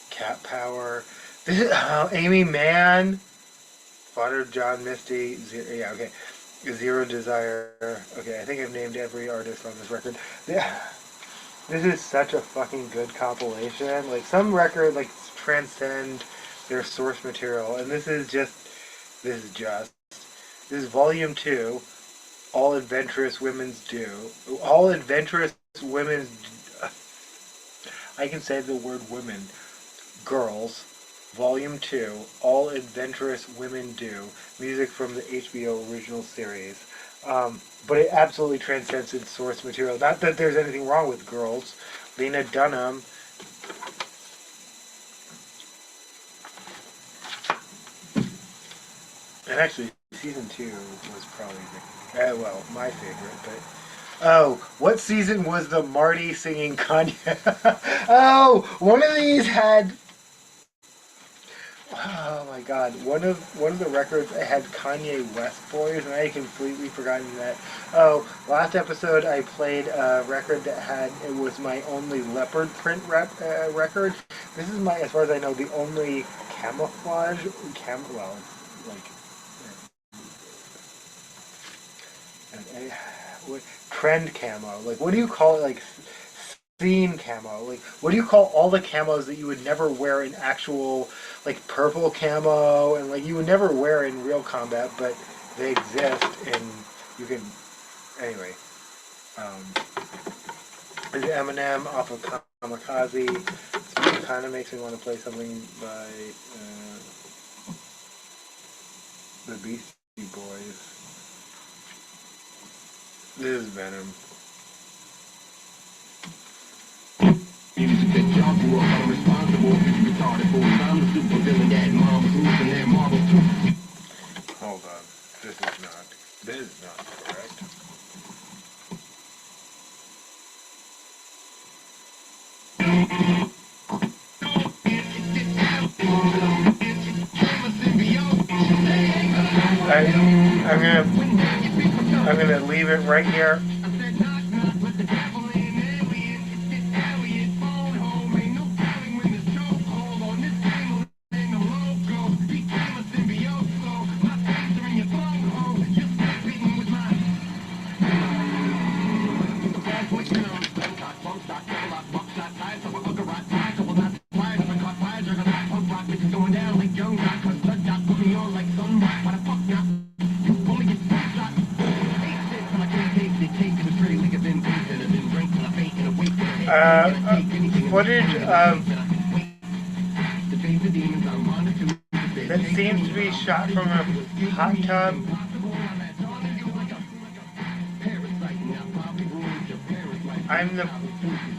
D: Cat Power. This is Amy Mann, Father John Misty. Yeah, okay. Zero Desire. Okay, I think I've named every artist on this record. Yeah. This is such a fucking good compilation. Like, some records, like, transcend their source material, and this is volume 2, All Adventurous Women's Do. All Adventurous Women's, I can say the word women. Girls, volume 2, All Adventurous Women Do. Music from the HBO original series. But it absolutely transcends its source material. Not that there's anything wrong with Girls. Lena Dunham. And actually, season 2 was probably my favorite. But what season was the Marty singing Kanye? Oh, one of these had. Oh my God! One of the records had Kanye West boys, and I had completely forgotten that. Oh, last episode I played a record that was my only leopard print record. This is as far as I know, the only camouflage trend camo. Like, what do you call it? Like, theme camo. Like, what do you call all the camos that you would never wear in actual, like, purple camo, and, like, you would never wear in real combat, but they exist, and you can, anyway. There's Eminem off of Kamikaze. So it kind of makes me want to play something by the Beastie Boys. This is Venom. Hold on. This is not correct. I'm gonna leave it right here. Footage of that seems to be shot from a hot tub.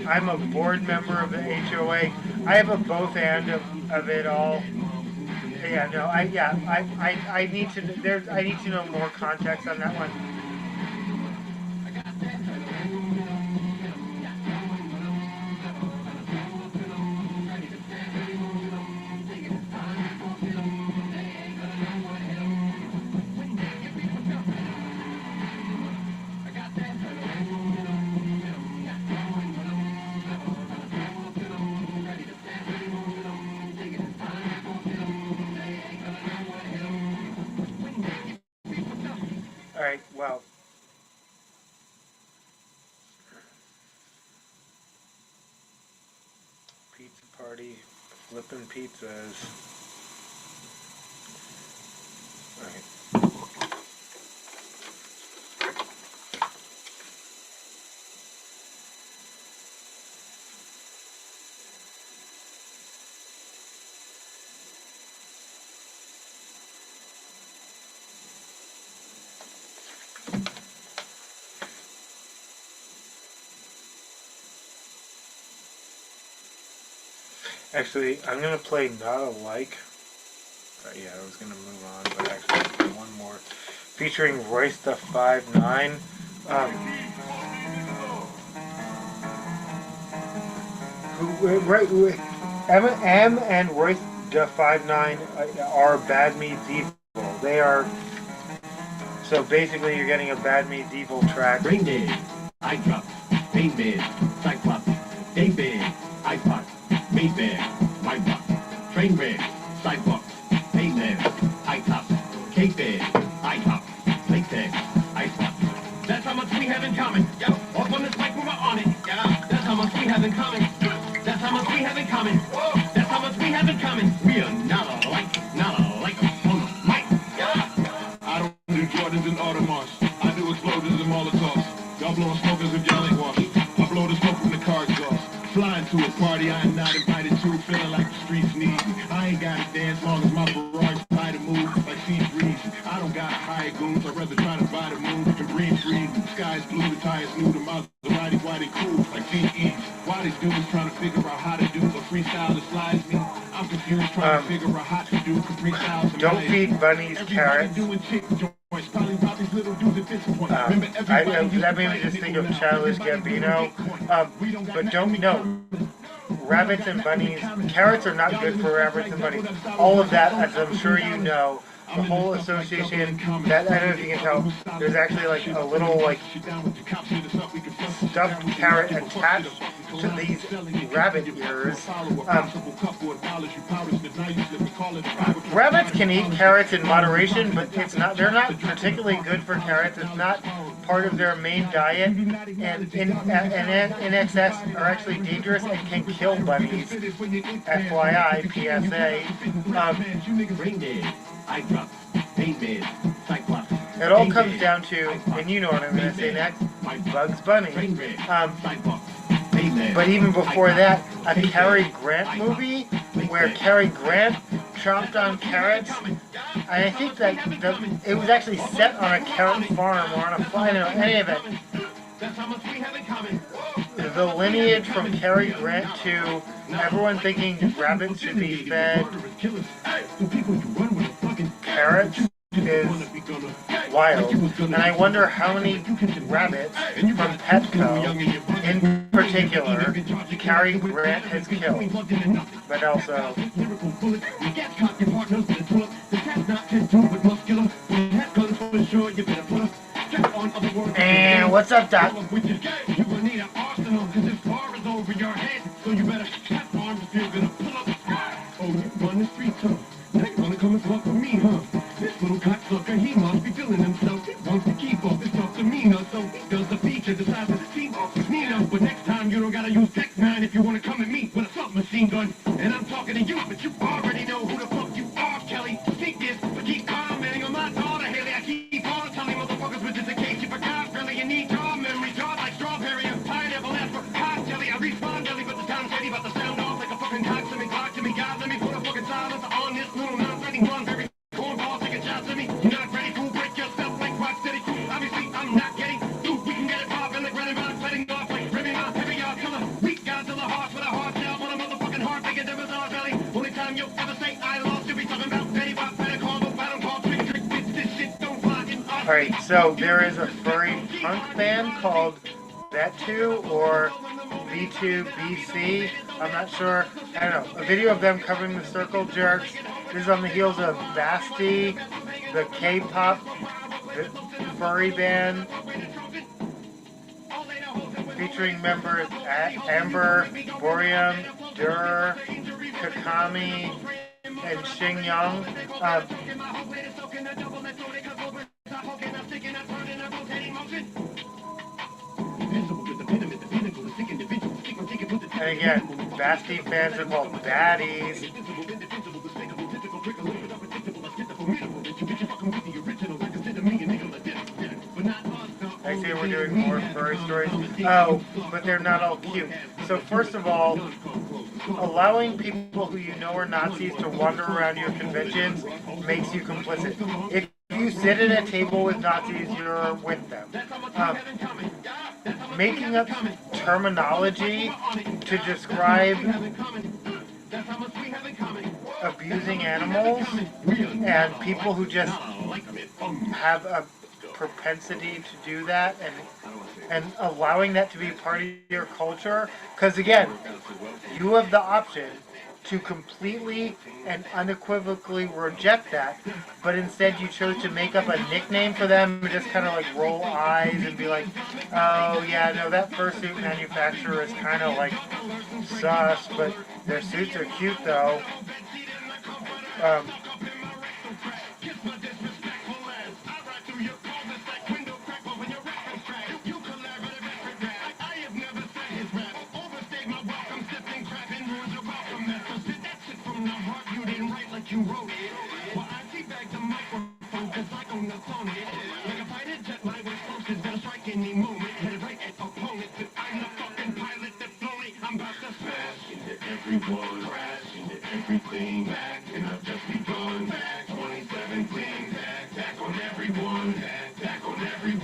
D: I'm a board member of the HOA. I have a both and of it all. Yeah, no, I need to know more context on that one. Alright, well. Pizza party, flipping pizzas. Alright. Actually, I'm going to play Not Alike. Yeah, I was going to move on, but actually one more
A: featuring Royce the 5'9". Eminem and Royce the 5'9" are Bad Meets Evil. They are. So basically, you're getting a Bad Meets Evil track.
F: Brain dead, eye drop, pain bed, cyclops, day bed, eye pot, made bed, white box, train red, sidewalk, pain bed, eye top, cake bed, eye top, lake bed, eye pot. That's how much we have in common. Yo, up on this mic when we're on it. Yeah, that's how much we have in common. That's how much we have in common. That's how much we have in common. We are not alike on the mic. Yeah. I don't do Jordans and Audemars. I do exploders and Molotovs. Y'all blowing smokers if y'all ain't washed. I blow the smoke from the car exhaust. Flying to a party I am not invited to, feeling like the streets need me. I ain't gotta dance long as my Ferrari try to move like sea breeze. I don't gotta hire goons, I'd rather try to buy the moon and breathe free. The sky's blue, the tires new, the Maserati, why they cool like CE. Why these dudes trying to figure out how to do a freestyle that slides me? I'm confused trying to figure out how to do complete styles.
A: Don't feed bunnies carrots. That made me just think of Childish Gambino. But don't know. Rabbits and bunnies, carrots are not good for rabbits and bunnies. All of that, as I'm sure you know, the whole association, that, I don't know if you can tell, there's actually like a little like stuffed carrot attached to these rabbit ears. Rabbits can eat carrots in moderation, but they're not particularly good for carrots. It's not part of their main diet, and in excess are actually dangerous and can kill bunnies. FYI, PSA. It all comes down to, and you know what I'm going to say next, Bugs Bunny. But even before that, a Cary Grant movie where Cary Grant chomped on carrots. I think that it was actually set on a carrot farm or on a farm, any of it. The lineage from Cary Grant to everyone thinking rabbits should be fed carrots is wild. And I wonder how many rabbits from Petco, in particular, Cary Grant has killed. But also... And what's up, Doc?
F: This little cocksucker, he must be feeling himself. He wants to keep up his self-demeanor, so he does the feature, decides to team up with Nina. But next time you don't gotta use Tech-9 if you wanna come at me with a submachine gun. And I'm talking to you, but you already know who the fuck you are, Kelly. Think this, but keep commenting on my daughter, Haley. I keep on telling motherfuckers, but just in case you forgot, really, you need your memory, jar like strawberry. I never last for hot jelly. I respond jelly, but the sound steady, but the sound off like a fucking cock to me, talk to me, God, let me put a fucking silence on this little non-threatening one, very cornball, taking shots at me. You're not ready, fool, break yourself like rock steady. Obviously, I'm not getting through. We can get it poppin' like running around, setting off like ripping out, heavy out, killer. Weak Godzilla hearts with a hard shell, on a motherfucking heart, bigger than a dollar belly. Only time you'll ever say I lost, you'll be talking about Betty Bop, better call, but I don't call, trick, bitch, this shit don't fly in our...
A: Alright, so there is a furry punk band called Bet2 or B2BC. I'm not sure. I don't know. A video of them covering the Circle Jerks. This is on the heels of Basti, the K-pop furry band, featuring members Amber, Boreum, Dur, Kakami, and Xing Yang. And again, Basti fans are called baddies. I say we're doing more furry stories. Oh, but they're not all cute. So first of all, allowing people who you know are Nazis to wander around your conventions makes you complicit. If you sit at a table with Nazis, you're with them. Making up terminology to describe abusing animals and people who just have a propensity to do that and allowing that to be part of your culture. Because again, you have the option to completely and unequivocally reject that, but instead you chose to make up a nickname for them and just kind of like roll eyes and be like, oh yeah, no, that fursuit manufacturer is kind of like sus, but their suits are cute though. Um,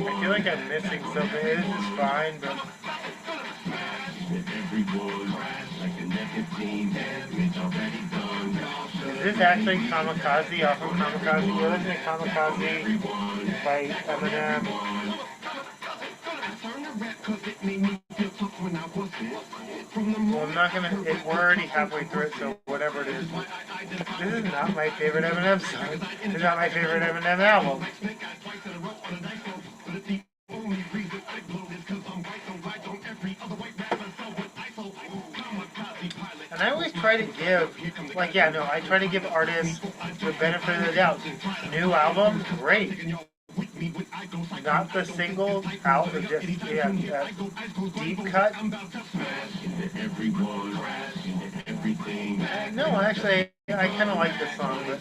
A: I feel like I'm missing something. This is fine, but is this actually Kamikaze off of Kamikaze? We're listening to Kamikaze by Eminem. Well, I'm not gonna. We're already halfway through it, so whatever it is. This is not my favorite Eminem song. This is not my favorite Eminem album. And I always try to give, like, yeah, no, I try to give artists the benefit of the doubt. New album, great. Not the single out, or just, yeah, deep cut. No, actually, I kind of like this song, but.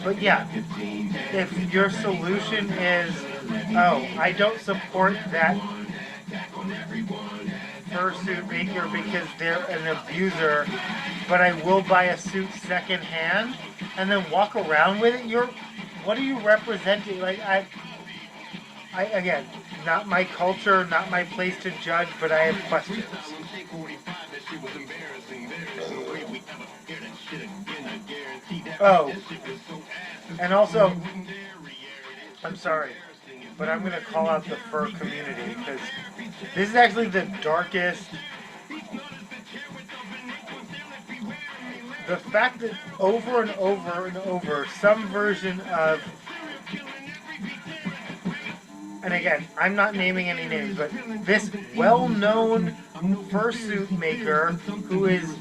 A: But yeah, if your solution is, oh, I don't support that fursuit maker because they're an abuser, but I will buy a suit secondhand and then walk around with it, what are you representing? Like, I again, not my culture, not my place to judge, but I have questions. Oh, and also, I'm sorry, but I'm going to call out the fur community because this is actually the darkest. The fact that over and over and over, some version of, and again, I'm not naming any names, but this well-known fursuit maker who is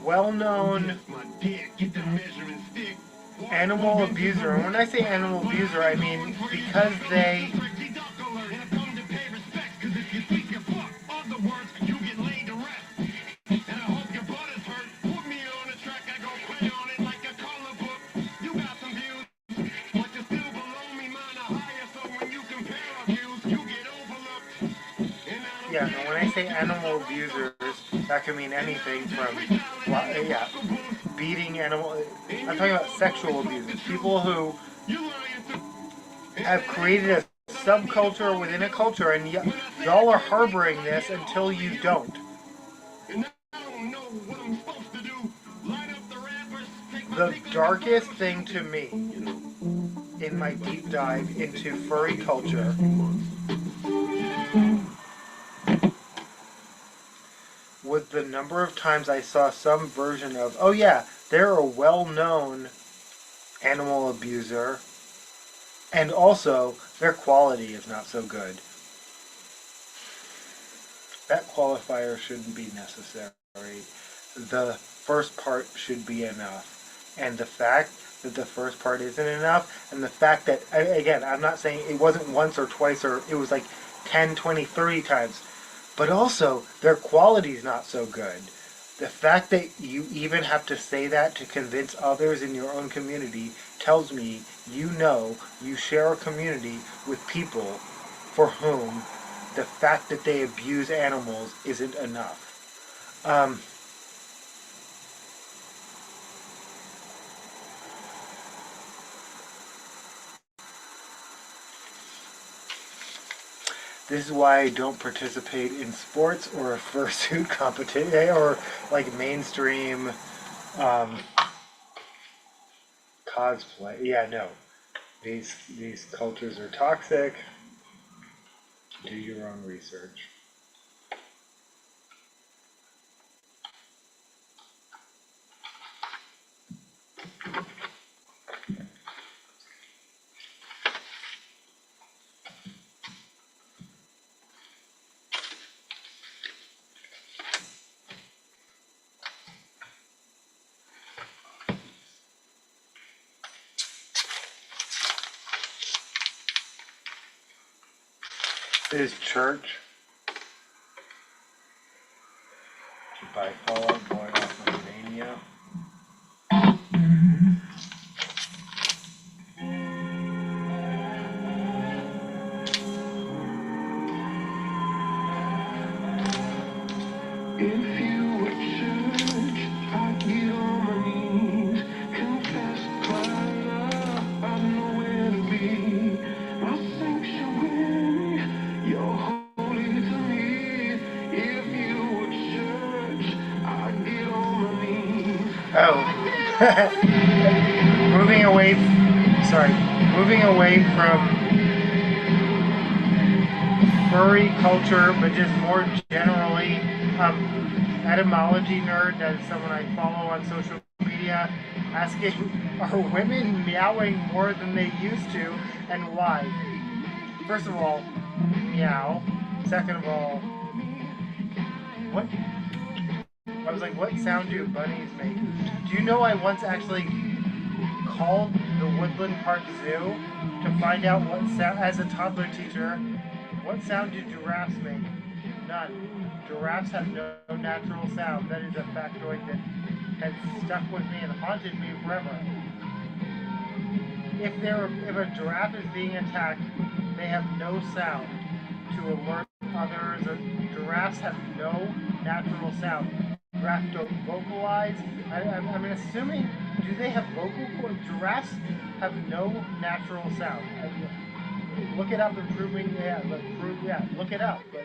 A: well-known animal abuser. And when I say animal abuser, I mean because they yeah, no, when I say animal abusers, that can mean anything from, yeah, beating animal. I'm talking about sexual abusers. People who have created a subculture within a culture, and y'all are harboring this until you don't. The darkest thing to me in my deep dive into furry culture was the number of times I saw some version of, oh yeah, they're a well-known animal abuser, and also their quality is not so good. That qualifier shouldn't be necessary. The first part should be enough. And the fact that the first part isn't enough, and the fact that, again, I'm not saying it wasn't once or twice, or it was like 10, 20, 30 times, but also their quality's not so good. The fact that you even have to say that to convince others in your own community tells me you know you share a community with people for whom the fact that they abuse animals isn't enough.
D: This is why I don't participate in sports or fursuit competition or like mainstream cosplay. Yeah, no. These cultures are toxic. Do your own research. Is church by Fallout Boy off of Mania.
E: If you were church, I'd get on my knees, confess my love, I'd know where to be. My sanctuary, you're holy to me. If you were church, I'd get on my knees.
D: Oh. Moving away from furry culture, but just more generally, etymology nerd, that is someone I follow on social media, asking, are women meowing more than they used to, and why? First of all, meow. Second of all, what? I was like, what sound do bunnies make? Do you know I once actually called the Woodland Park Zoo to find out what sound, as a toddler teacher, what sound do giraffes make? None. Giraffes have no natural sound. That is a factoid that has stuck with me and haunted me forever. If a giraffe is being attacked, they have no sound to alert others. Giraffes have no natural sound. Giraffes don't vocalize. I'm assuming, do they have vocal cords? Giraffes have no natural sound. Look it up and prove me. Yeah, look it up. But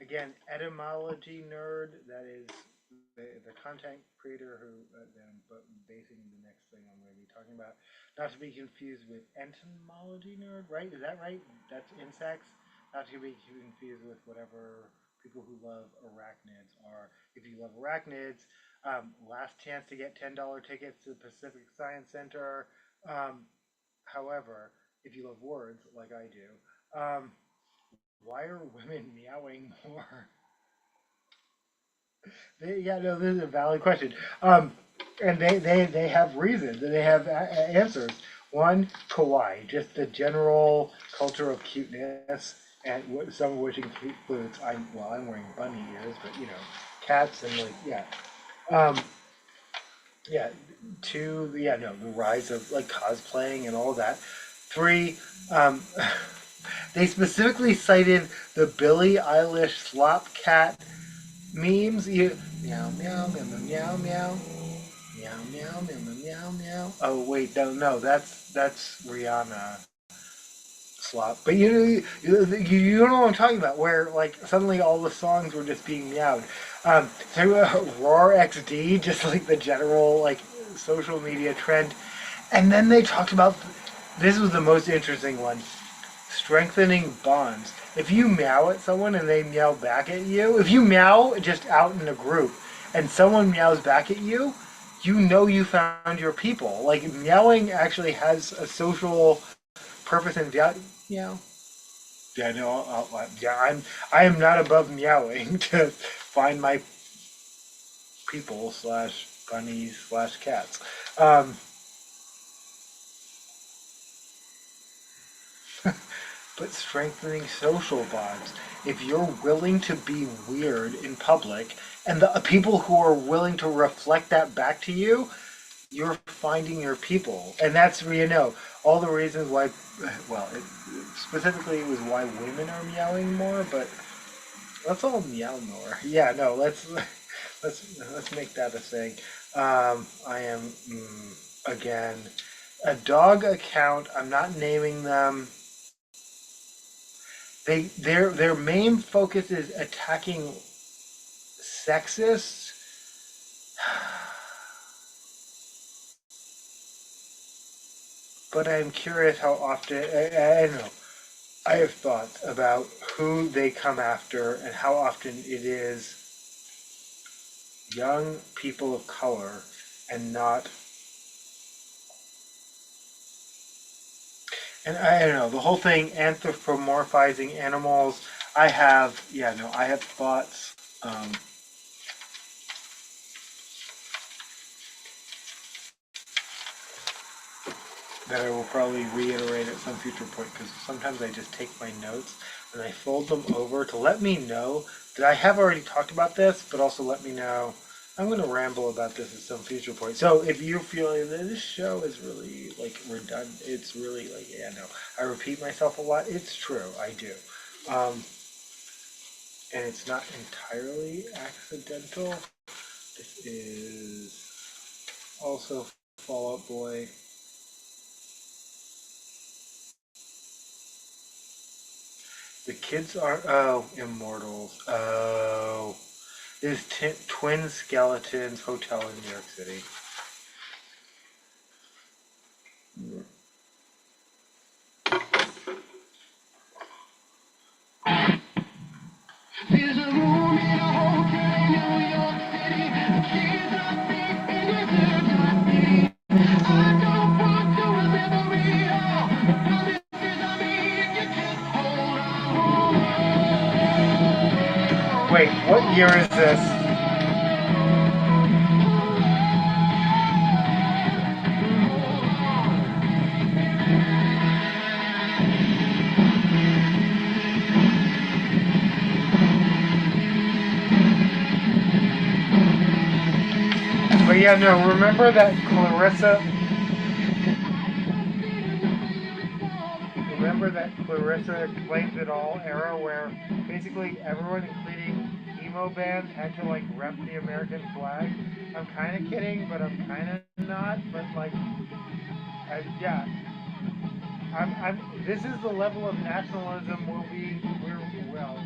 D: again, etymology nerd. That is the content creator who that I'm basing the next thing I'm going to be talking about. Not to be confused with entomology nerd, right? Is that right? That's insects. Not to be confused with whatever
A: people who love arachnids are, if you love arachnids, last chance to get $10 tickets to the Pacific Science Center. However, if you love words like I do, why are women meowing more? Yeah, no, this is a valid question. And they have reasons and they have answers. One, kawaii, just the general culture of cuteness, and some of which includes I'm wearing bunny ears, but cats and like yeah. Two, the rise of like cosplaying and all that. Three, they specifically cited the Billie Eilish slop cat memes. Meow meow meow meow meow meow meow meow meow meow. Oh wait, no, that's Rihanna slop. But you know what I'm talking about, where like suddenly all the songs were just being meowed. So Roar XD, just like the general like social media trend, and then they talked about this was the most interesting one. Strengthening bonds. If you meow at someone and they meow back at you, if you meow just out in a group and someone meows back at you, you know you found your people. Like meowing actually has a social purpose and value. Meow. Yeah, no, I am not above meowing to find my people slash bunnies slash cats. But strengthening social bonds. If you're willing to be weird in public, and the people who are willing to reflect that back to you, you're finding your people. And that's, all the reasons why, well, specifically it was why women are meowing more, but let's all meow more. Yeah, no, let's make that a thing. I am, again, a dog account, I'm not naming them. Their main focus is attacking sexists. But I'm curious how often, I don't know, I have thoughts about who they come after and how often it is young people of color and not. And I don't know, the whole thing, anthropomorphizing animals, I have thoughts. That I will probably reiterate at some future point, because sometimes I just take my notes and I fold them over to let me know that I have already talked about this, but also let me know I'm going to ramble about this at some future point. So if you're feeling that this show is really like redundant, it's really like, I repeat myself a lot. It's true, I do. And it's not entirely accidental. This is also Fall Out Boy. The kids are, Immortals. Oh. This Twin Skeletons Hotel in New York City.
E: There's a room in a hotel in New York City. She's not big and it deserves not me. I don't want to remember it all. The promises I made, you can't hold on.
A: Wait, what year is this? But yeah, no, remember that Clarissa Explains It All era where basically everyone, including emo bands, had to like rep the American flag? I'm kind of kidding, but I'm kind of not. But like, this is the level of nationalism well.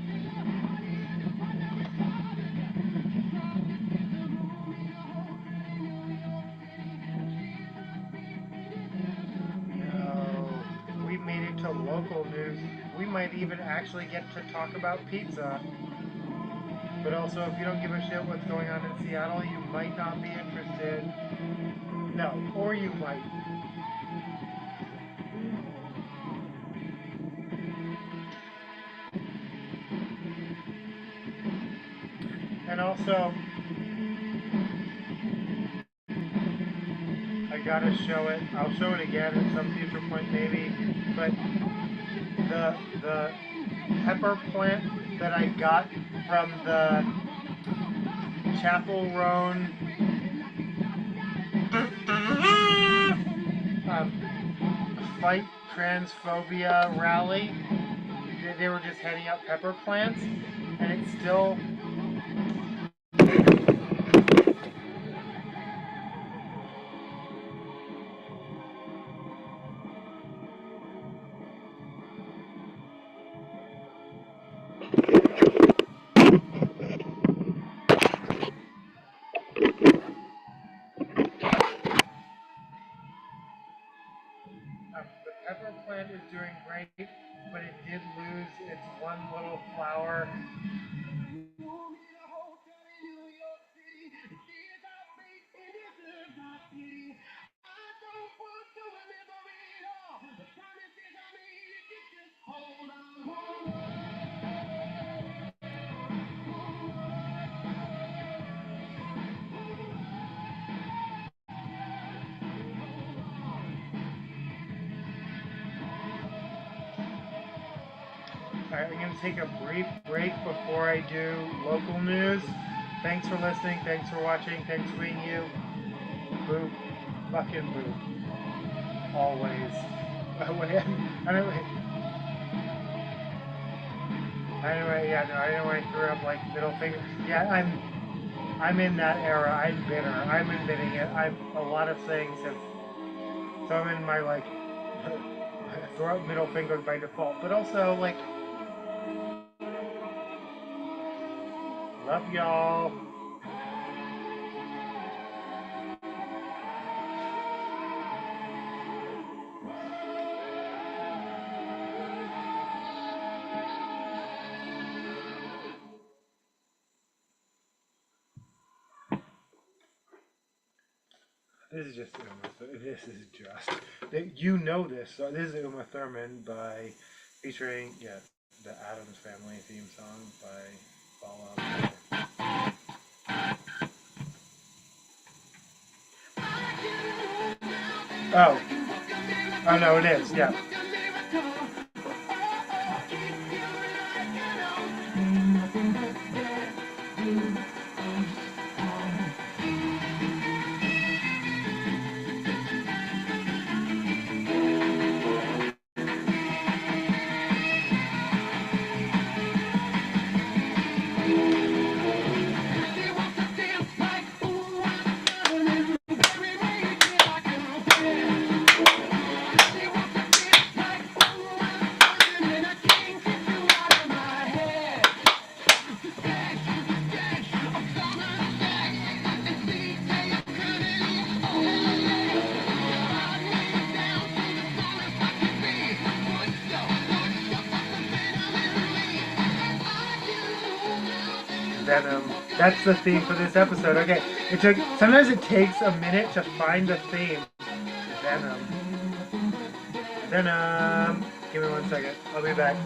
A: No, we made it to local news. We might even actually get to talk about pizza.
D: But also, if you don't give a shit what's going on in Seattle, you might not be interested. No, or you might. And also, I gotta show it. I'll show it again at some future point, maybe. But the pepper plant that I got from the Chapel Roan Fight Transphobia rally. They were just handing out pepper plants, and it's still. The pepper plant is doing great, but it did lose its one little flower. Alright, I'm going to take a brief break before I do local news. Thanks for listening. Thanks for watching. Thanks for being you. Boo. Fucking boo. Always. Anyway, yeah, no, I know I threw up like middle finger. Yeah, I'm in that era. I'm bitter. I'm admitting it. A lot of things have. So I'm in my like throw up middle fingers by default, but also like. Love y'all. This is just this is just you know this. So this is Uma Thurman by featuring the Addams Family theme song by Fall Out Boy. Oh no, it is, yeah. Venom. That's the theme for this episode. Okay, sometimes it takes a minute to find the theme. Venom. Venom. Give me 1 second. I'll be back.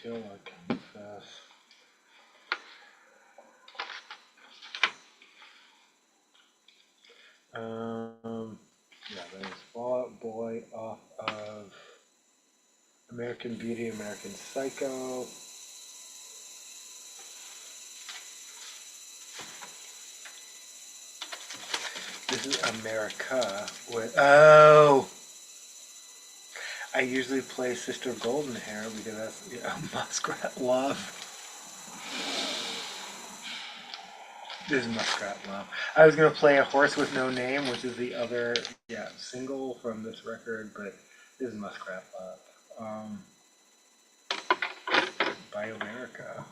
D: feel like this. Yeah, that is Fall Out Boy off of American Beauty, American Psycho. This is America with, oh! I usually play Sister Golden Hair because that's, yeah, Muskrat Love. This is Muskrat Love. I was going to play A Horse with No Name, which is the other, yeah, single from this record, but this is Muskrat Love. By America.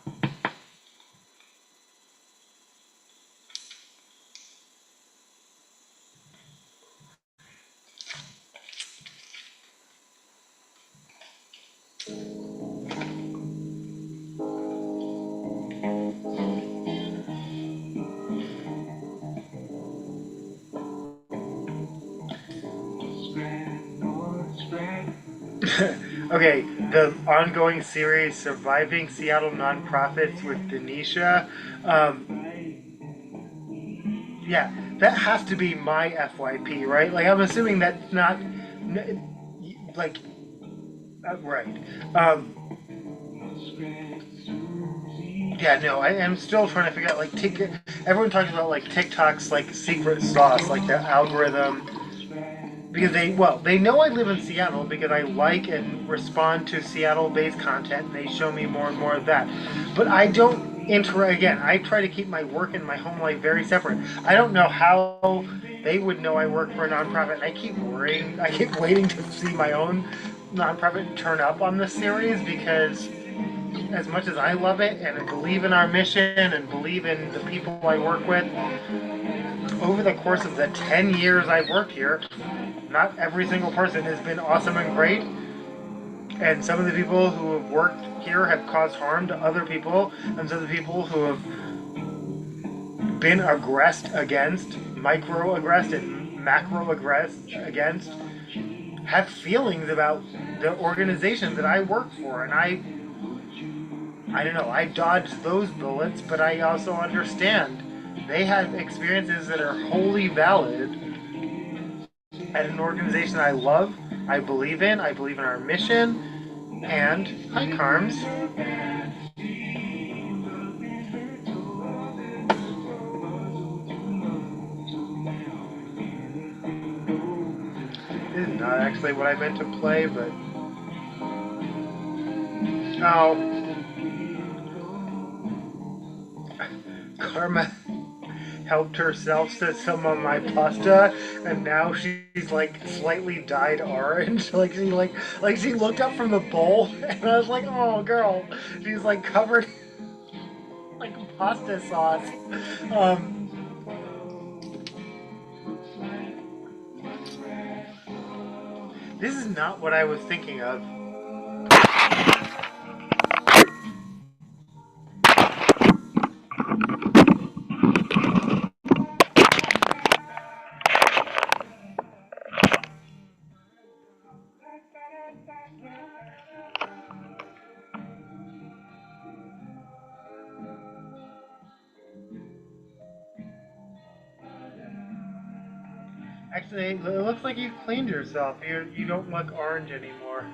D: Okay, the ongoing series Surviving Seattle Nonprofits with Denisha. Yeah, that has to be my FYP, right? Like, I'm assuming that's not, like, right. Yeah, no, I am still trying to figure out, like, everyone talks about, like, TikTok's, like, secret sauce, like, the algorithm. Because they know I live in Seattle because I like and respond to Seattle-based content, and they show me more and more of that. But I don't again, I try to keep my work and my home life very separate. I don't know how they would know I work for a nonprofit, and I keep worrying, I keep waiting to see my own nonprofit turn up on this series, because as much as I love it and believe in our mission and believe in the people I work with, over the course of the 10 years I've worked here, not every single person has been awesome and great. And some of the people who have worked here have caused harm to other people. And some of the people who have been aggressed against, micro-aggressed and macro-aggressed against, have feelings about the organization that I work for. And I don't know, I dodged those bullets, but I also understand they have experiences that are wholly valid at an organization I love, I believe in our mission, and hi, Carms. This is not actually what I meant to play, but oh, Karma helped herself to some of my pasta, and now she's like slightly dyed orange. Like she looked up from the bowl, and I was like, oh girl, she's like covered like pasta sauce. This is not what I was thinking of. Actually, it looks like you've cleaned yourself. You don't look orange anymore.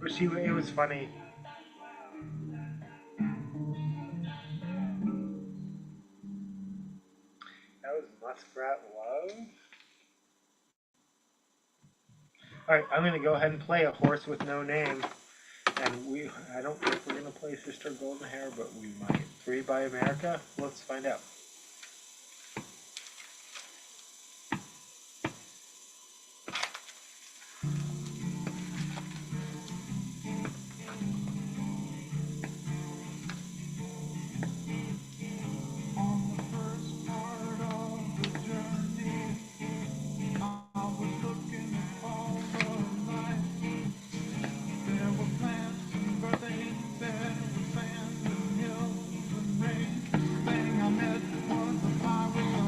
D: It was funny. That was Muskrat Love. Alright, I'm gonna go ahead and play A Horse with No Name. And I don't think we're gonna play Sister Golden Hair, but we might. 3 by America? Let's find out.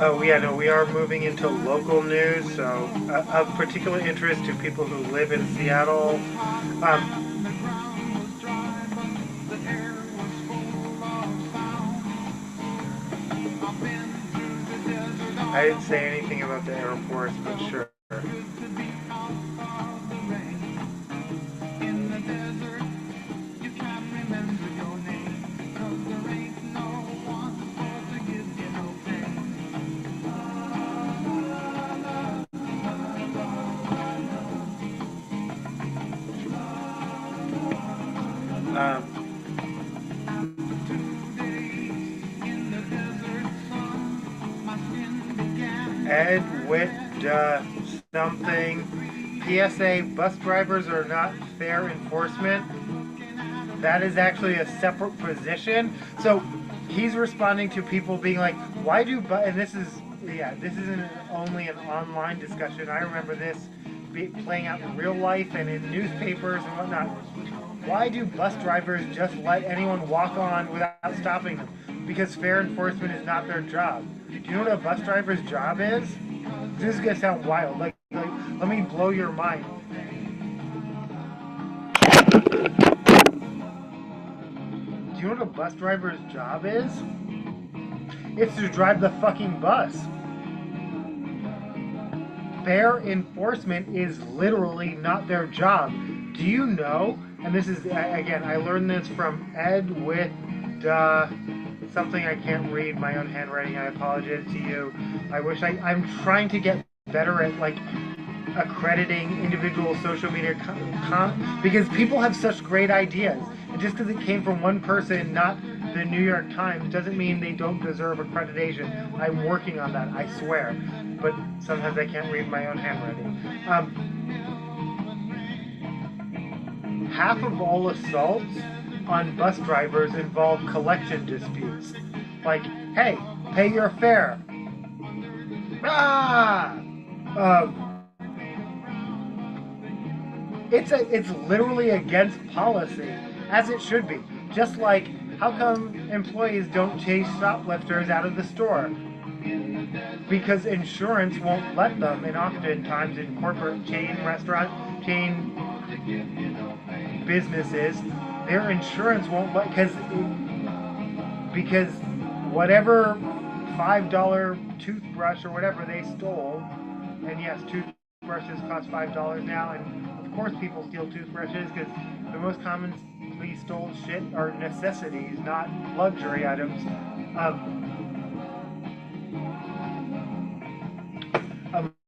D: Oh yeah, no, we are moving into local news, so of particular interest to people who live in Seattle.
A: I didn't say anything about the Air Force, but sure. Ed Witt something. PSA, bus drivers are not fair enforcement. That is actually a separate position. So he's responding to people being like, why do, and this isn't only an online discussion. I remember this playing out in real life and in newspapers and whatnot. Why do bus drivers just let anyone walk on without stopping them? Because fair enforcement is not their job. Do you know what a bus driver's job is? This is gonna sound wild. Like let me blow your mind. Do you know what a bus driver's job is? It's to drive the fucking bus. Fair enforcement is literally not their job. Do you know? And this is, again, I learned this from Ed with something I can't read my own handwriting. I apologize to you. I'm trying to get better at like accrediting individual social media because people have such great ideas. And just because it came from one person, not the New York Times, doesn't mean they don't deserve accreditation. I'm working on that, I swear. But sometimes I can't read my own handwriting. Half of all assaults on bus drivers involve collection disputes. Like, hey, pay your fare. It's literally against policy, as it should be. Just like, how come employees don't chase shoplifters out of the store? Because insurance won't let them, and oftentimes in corporate restaurant chain businesses, their insurance won't let, because whatever $5 toothbrush or whatever they stole, and yes, toothbrushes cost $5 now, and of course people steal toothbrushes because the most commonly stolen shit are necessities, not luxury items.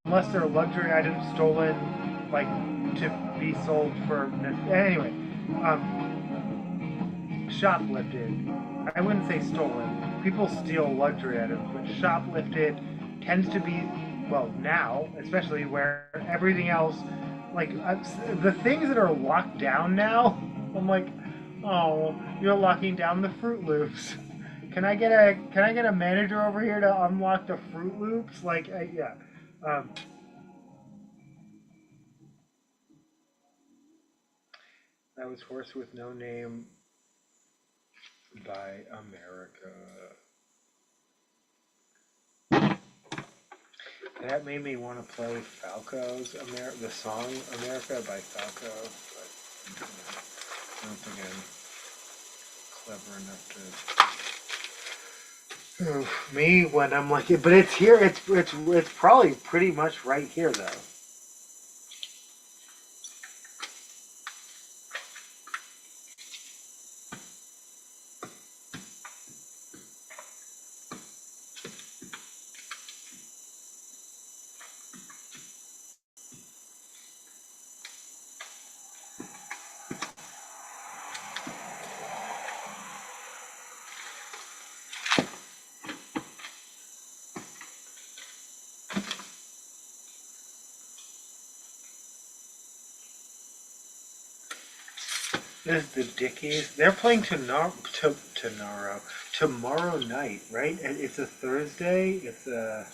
A: Unless they're luxury items stolen, like, to be sold for... Anyway, shoplifted. I wouldn't say stolen. People steal luxury items, but shoplifted tends to be, well, now, especially where everything else, like, the things that are locked down now, I'm like, oh, you're locking down the Fruit Loops. Can I get a manager over here to unlock the Fruit Loops? Like, yeah. That was Horse with No Name by America. That made me want to play Falco's the song America by Falco, but I don't think I'm clever enough to. Me when I'm like, but it's here. It's probably pretty much right here though. This is the Dickies. They're playing tomorrow night, right? It's a Thursday. It's a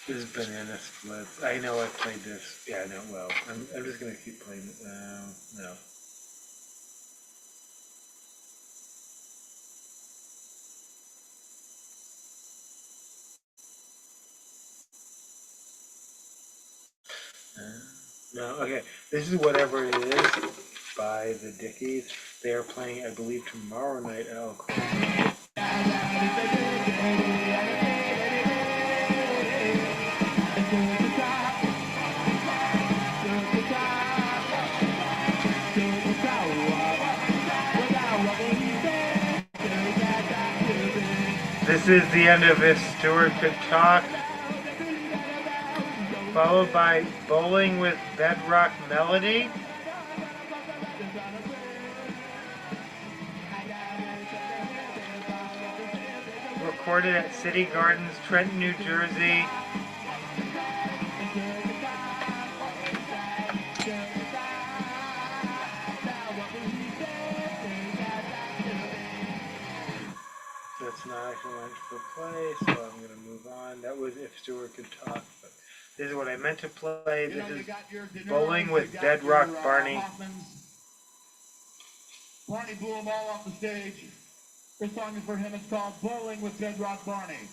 A: This is Banana Splits. I know I've played this. Yeah, I know. Well, I'm just gonna keep playing it. No. No, okay. This is Whatever It Is by the Dickies. They are playing, I believe, tomorrow night at El Corazon. This is the end of If Stewart Could Talk, followed by Bowling with Bedrock Melody. Recorded at City Gardens, Trenton, New Jersey. That's not actually meant for play, so I'm going to move on. That was If Stewart Could Talk. But this is what I meant to play. This is Bowling with Bedrock Barney.
B: Barney blew them all off the stage. This song is for him. It's called Bowling with Bedrock Barney.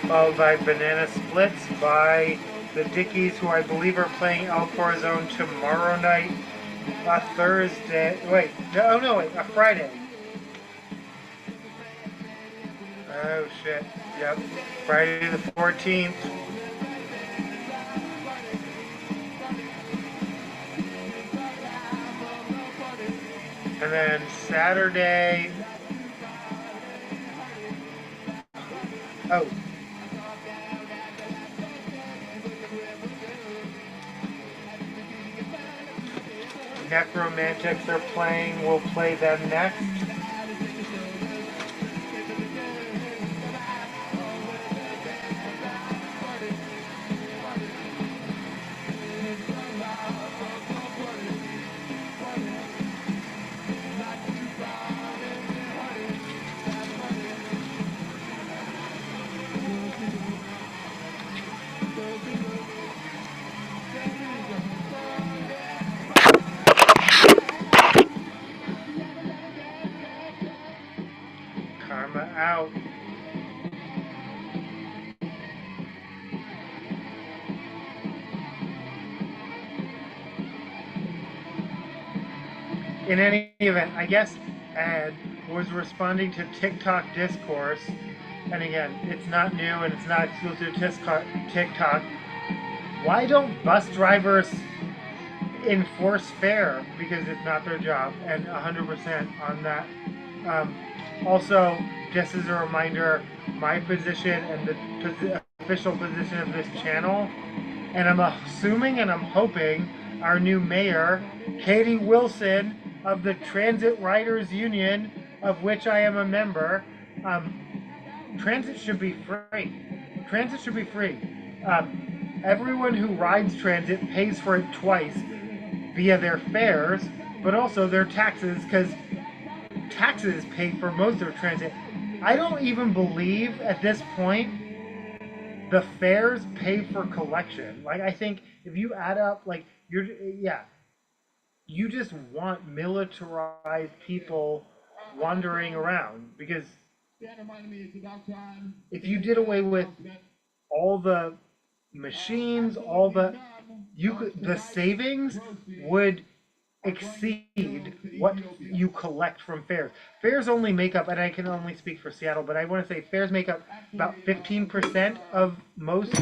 A: Followed by Banana Splits by the Dickies, who I believe are playing El Corazon tomorrow night. A Thursday. Wait. No, no, wait. A Friday. Oh, shit. Yep. Friday the 14th. And then Saturday. Oh. Necromantics are playing. We'll play them next. Karma out. In any event, I guess Ed was responding to TikTok discourse, and again, it's not new and it's not exclusive to TikTok. Why don't bus drivers enforce fare? Because it's not their job, and 100% on that. Also, just as a reminder, my position and the official position of this channel, and I'm assuming and I'm hoping our new mayor, Katie Wilson of the Transit Riders Union, of which I am a member, transit should be free. Transit should be free. Everyone who rides transit pays for it twice via their fares, but also their taxes, because taxes pay for most of transit. I don't even believe at this point the fares pay for collection. Like, I think if you add up, like, you just want militarized people wandering around, because if you did away with all the machines, all the savings would exceed what you collect from fares. Fares only make up, and I can only speak for Seattle, but I want to say fares make up about 15% of most.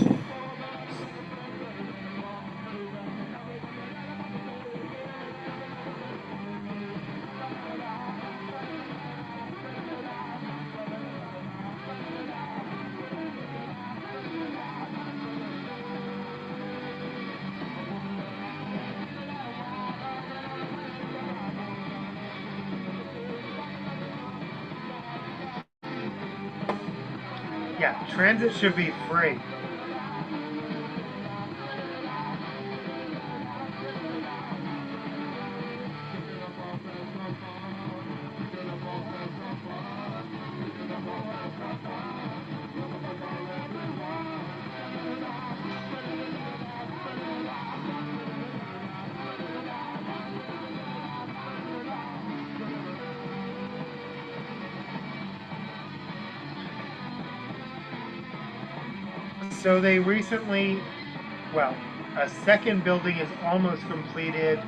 A: Yeah, transit should be free. So they recently, well, a second building is almost completed.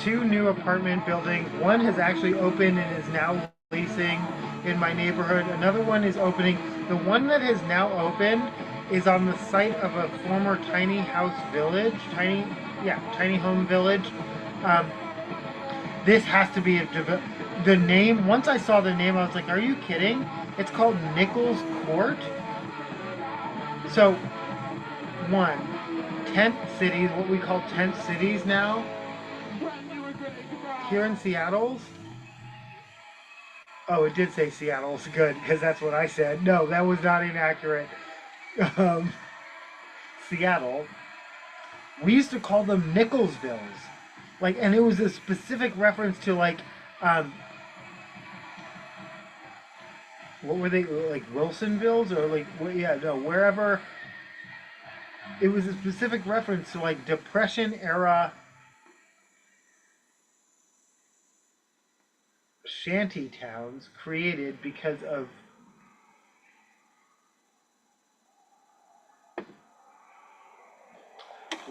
A: 2 new apartment buildings. One has actually opened and is now leasing in my neighborhood. Another one is opening. The one that has now opened is on the site of a former tiny house village, tiny home village. This has to be the name. Once I saw the name, I was like, "Are you kidding?" It's called Nichols Court. So, one, tent cities, what we call tent cities now, here in Seattle's. Oh, it did say Seattle's. Good, because that's what I said. No, that was not inaccurate. Seattle. We used to call them Nicholsvilles. Like, and it was a specific reference to, like, what were they, like, Wilsonvilles? Or, like, yeah, no, wherever. It was a specific reference to, like, Depression-era shanty towns created because of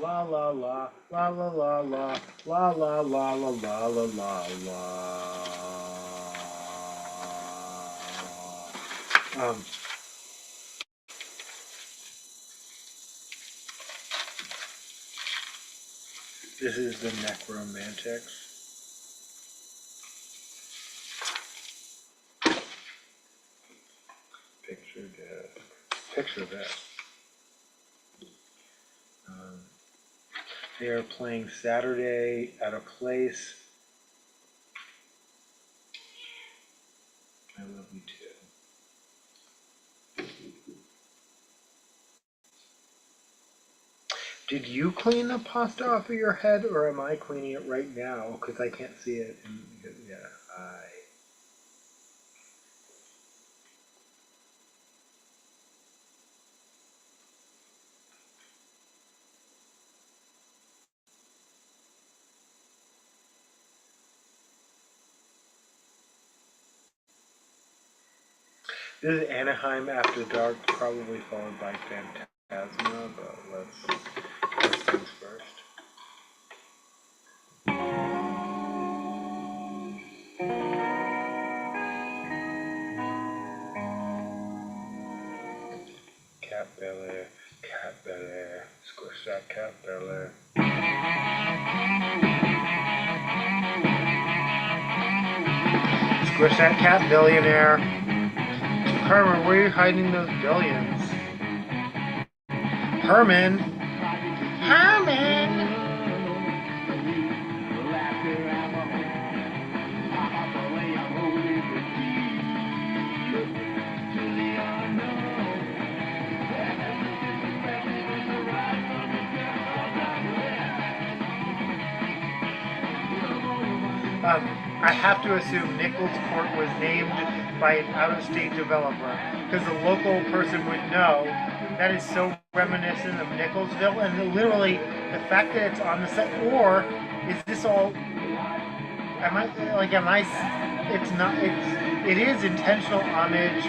A: la la la la la la la la la la la la la la la. This is the Necromantics. Picture that. They are playing Saturday at a place. I love you too. Did you clean the pasta off of your head, or am I cleaning it right now? Because I can't see it. Yeah, This is Anaheim After Dark, probably followed by Phantasma, but let's things first. Cat Bel-Air, squish that Cat Bel-Air. Squish that cat, billionaire. Herman, where are you hiding those billions? Herman! I have to assume Nichols Court was named by an out-of-state developer, because the local person would know. That is so reminiscent of Nicholsville, and literally the fact that it's on the set, or is this all? It is intentional homage,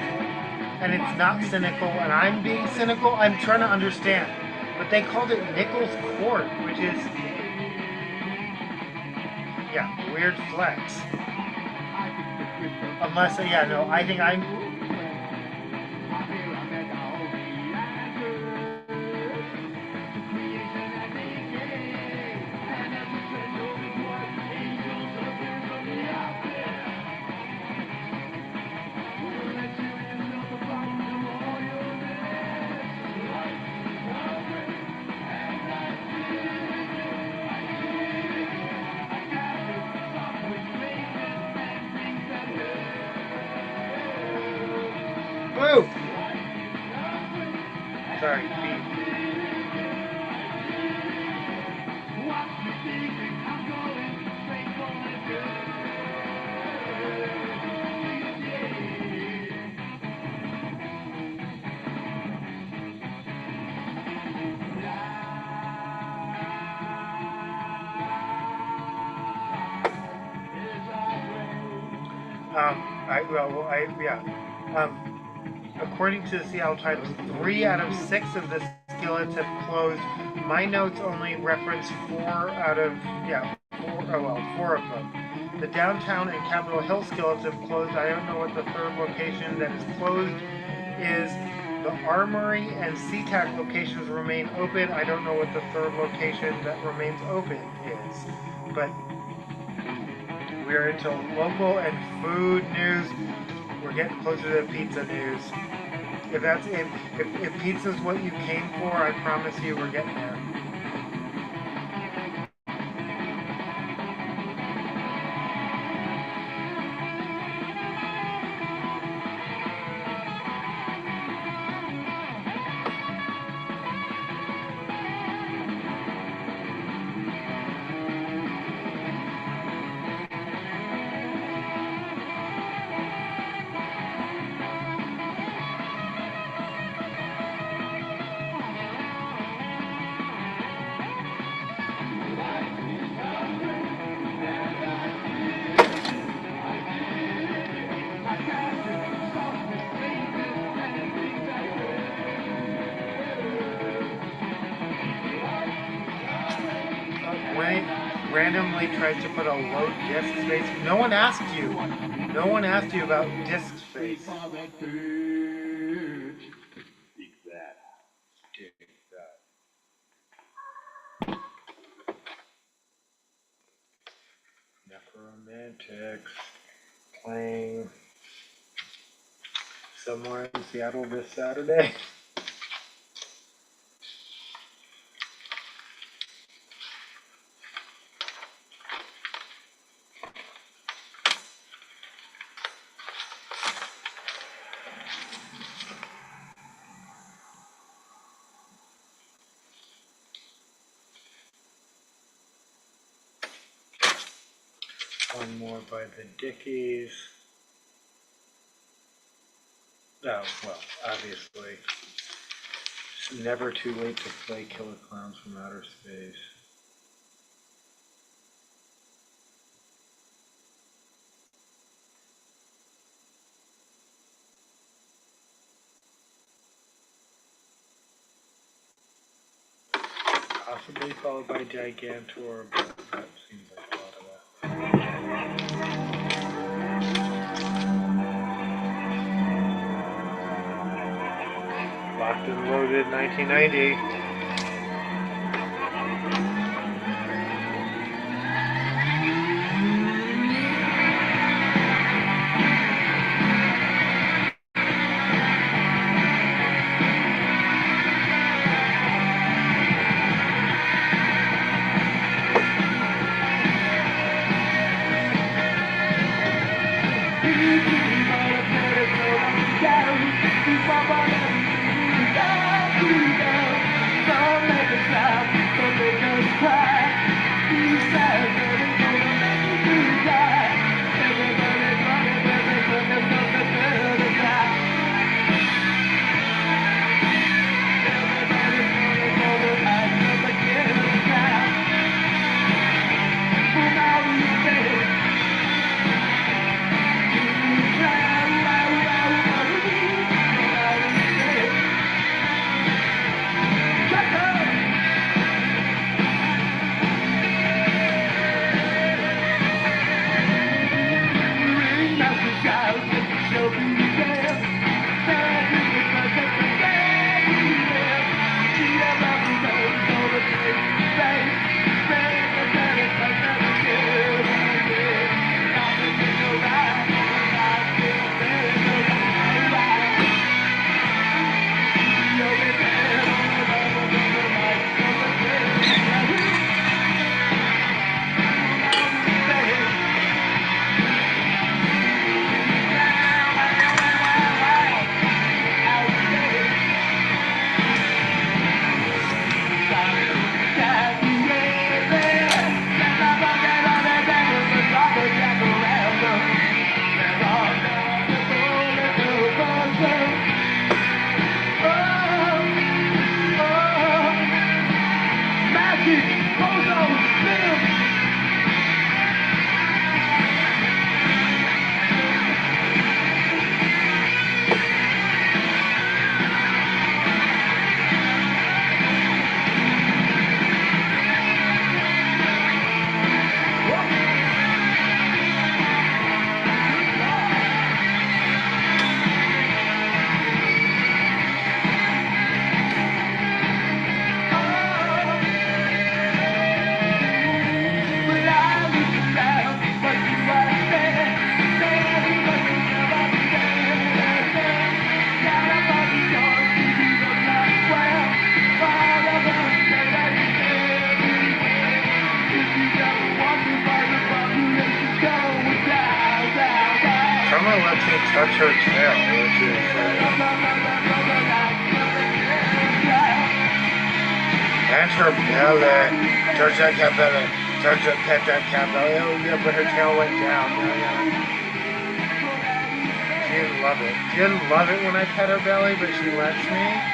A: and it's not cynical, and I'm being cynical. I'm trying to understand, but they called it Nichols Court, which is. Yeah, weird flex. Unless, I think I'm... Woo! Sorry, beat. According to the Seattle Times, 3 out of 6 of the
D: Skillets have closed. My notes only reference four of them. The downtown and Capitol Hill Skillets have closed. I don't know what the third location that is closed is. The Armory and SeaTac locations remain open. I don't know what the third location that remains open is. But we're into local and food news. We're getting closer to the pizza news. If pizza's what you came for, I promise you we're getting there. Randomly tries to put a load disk space. No one asked you. No one asked you about disk space. Necromantics playing somewhere in Seattle this Saturday. One more by the Dickies. Oh, well, obviously. It's never too late to play Killer Clowns from Outer Space. Possibly followed by Gigantor, but that seems like a lot of that. Locked and Loaded 1990. me touch her tail, which is and her belly. Touch that cat belly. Touch that cat belly. Oh yeah, but her tail went down. Yeah. She didn't love it. She didn't love it when I pet her belly, but she lets me.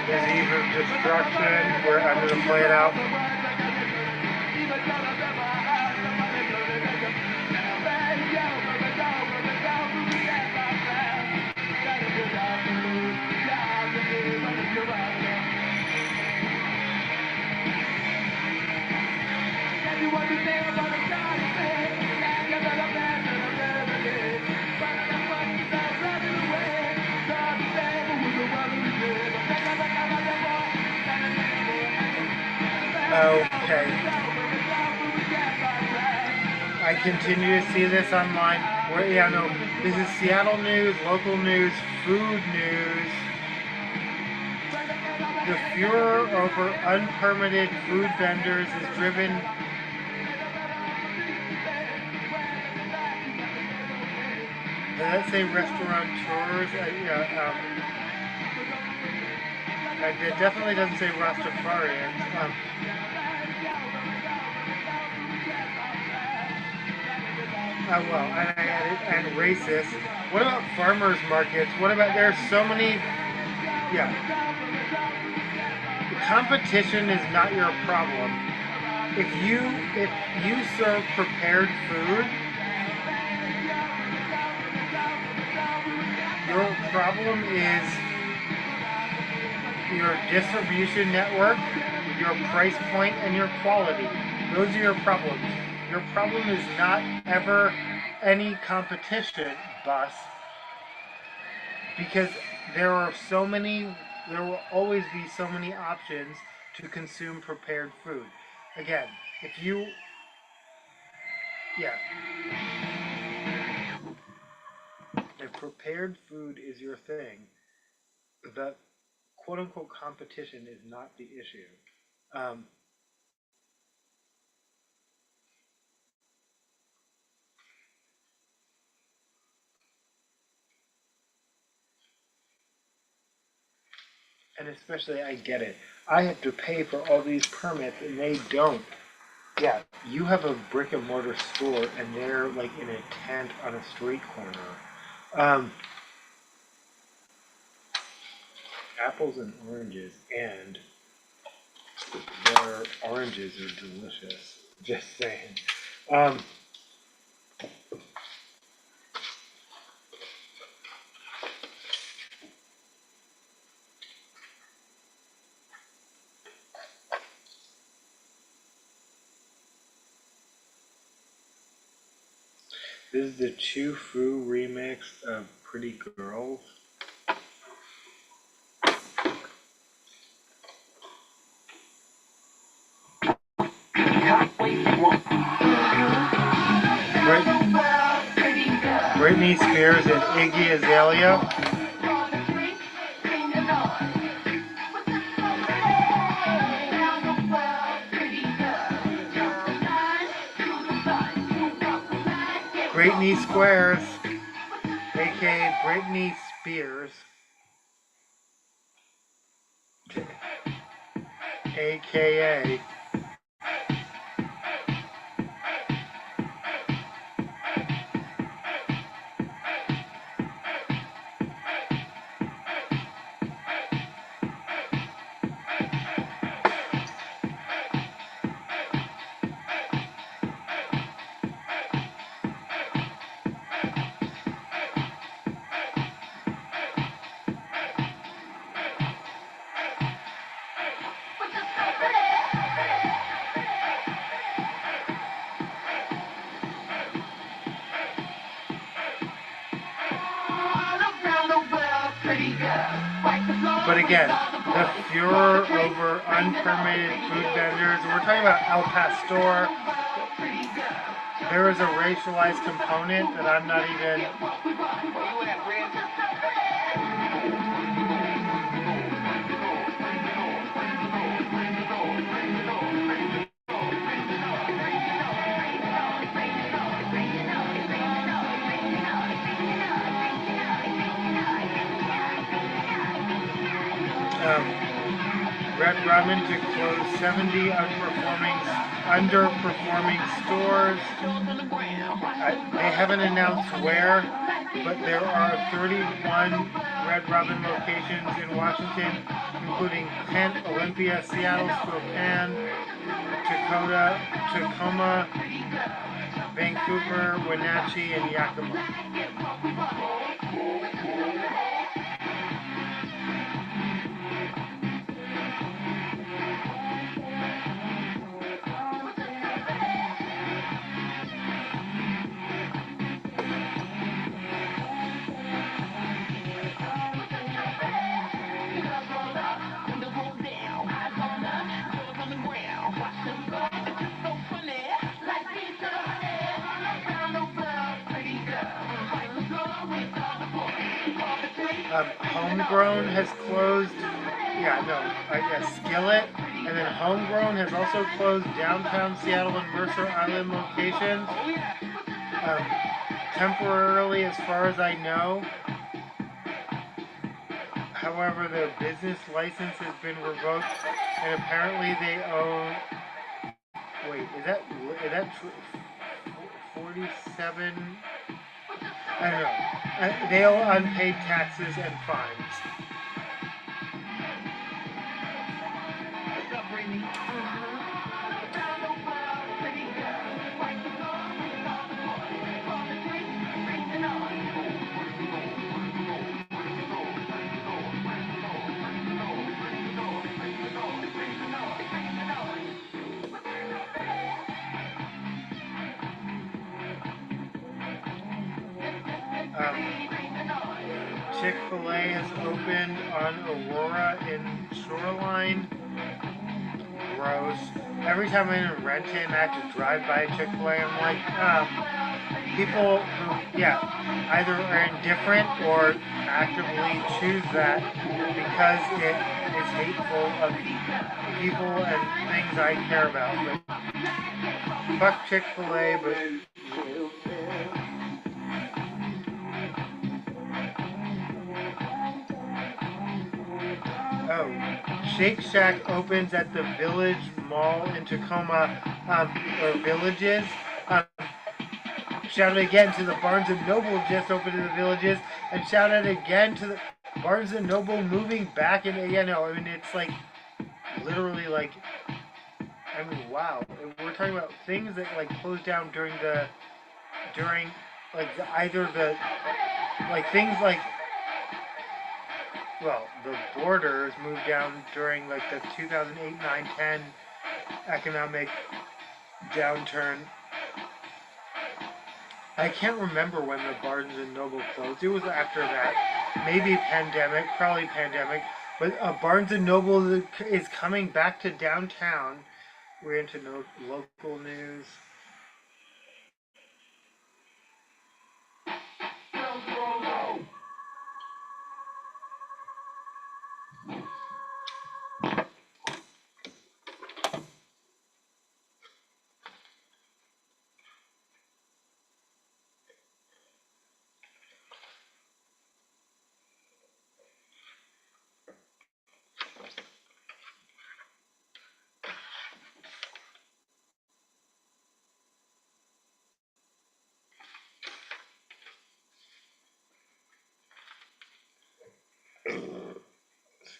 D: There's eve of destruction. We're under the play it out. Okay. I continue to see this online. Yeah, no, this is Seattle news, local news, food news. The furor over unpermitted food vendors is driven. Let's say restaurateurs. It definitely doesn't say Rastafarians. Well, and racist. What about farmers markets? What about, there's so many, yeah. The competition is not your problem. If you serve prepared food, your problem is your distribution network, your price point, and your quality. Those are your problems. Your problem is not ever any competition, boss, because there will always be so many options to consume prepared food. Again, if prepared food is your thing, the quote-unquote competition is not the issue. And especially, I get it. I have to pay for all these permits, and they don't. Yeah, you have a brick and mortar store, and they're like in a tent on a street corner. Apples and oranges, and their oranges are delicious. Just saying. This is the Chu Fu remix of Pretty Girls. Britney Spears and Iggy Azalea. Britney Squares, aka Britney Spears, aka But again, the furor over unpermitted food vendors, we're talking about El Pastor. There is a racialized component that I'm not even. Red Robin to close 70 underperforming stores. They haven't announced where, but there are 31 Red Robin locations in Washington, including Kent, Olympia, Seattle, Spokane, Tacoma, Vancouver, Wenatchee, and Yakima. Homegrown has closed, Skillet, and then Homegrown has also closed downtown Seattle and Mercer Island locations, temporarily as far as I know. However, their business license has been revoked, and apparently they owe, is that 47? I don't know. They owe unpaid taxes and fines. Chick-fil-A has opened on Aurora in Shoreline. Gross. Every time I'm in Renton, I have to drive by a Chick-fil-A. I'm like, people who, either are indifferent or actively choose that because it is hateful of people and things I care about. But fuck Chick-fil-A, but. Shake Shack opens at the Village Mall in Tacoma, or Villages. Shout out again to the Barnes & Noble just opened in the Villages, and shout out again to the Barnes & Noble moving back in. It's like literally like, wow. We're talking about things that like closed down during things like. Well, the Borders moved down during like the 2008, 9, 10 economic downturn. I can't remember when the Barnes & Noble closed. It was after that. Maybe pandemic, probably pandemic. But Barnes & Noble is coming back to downtown. We're into local news.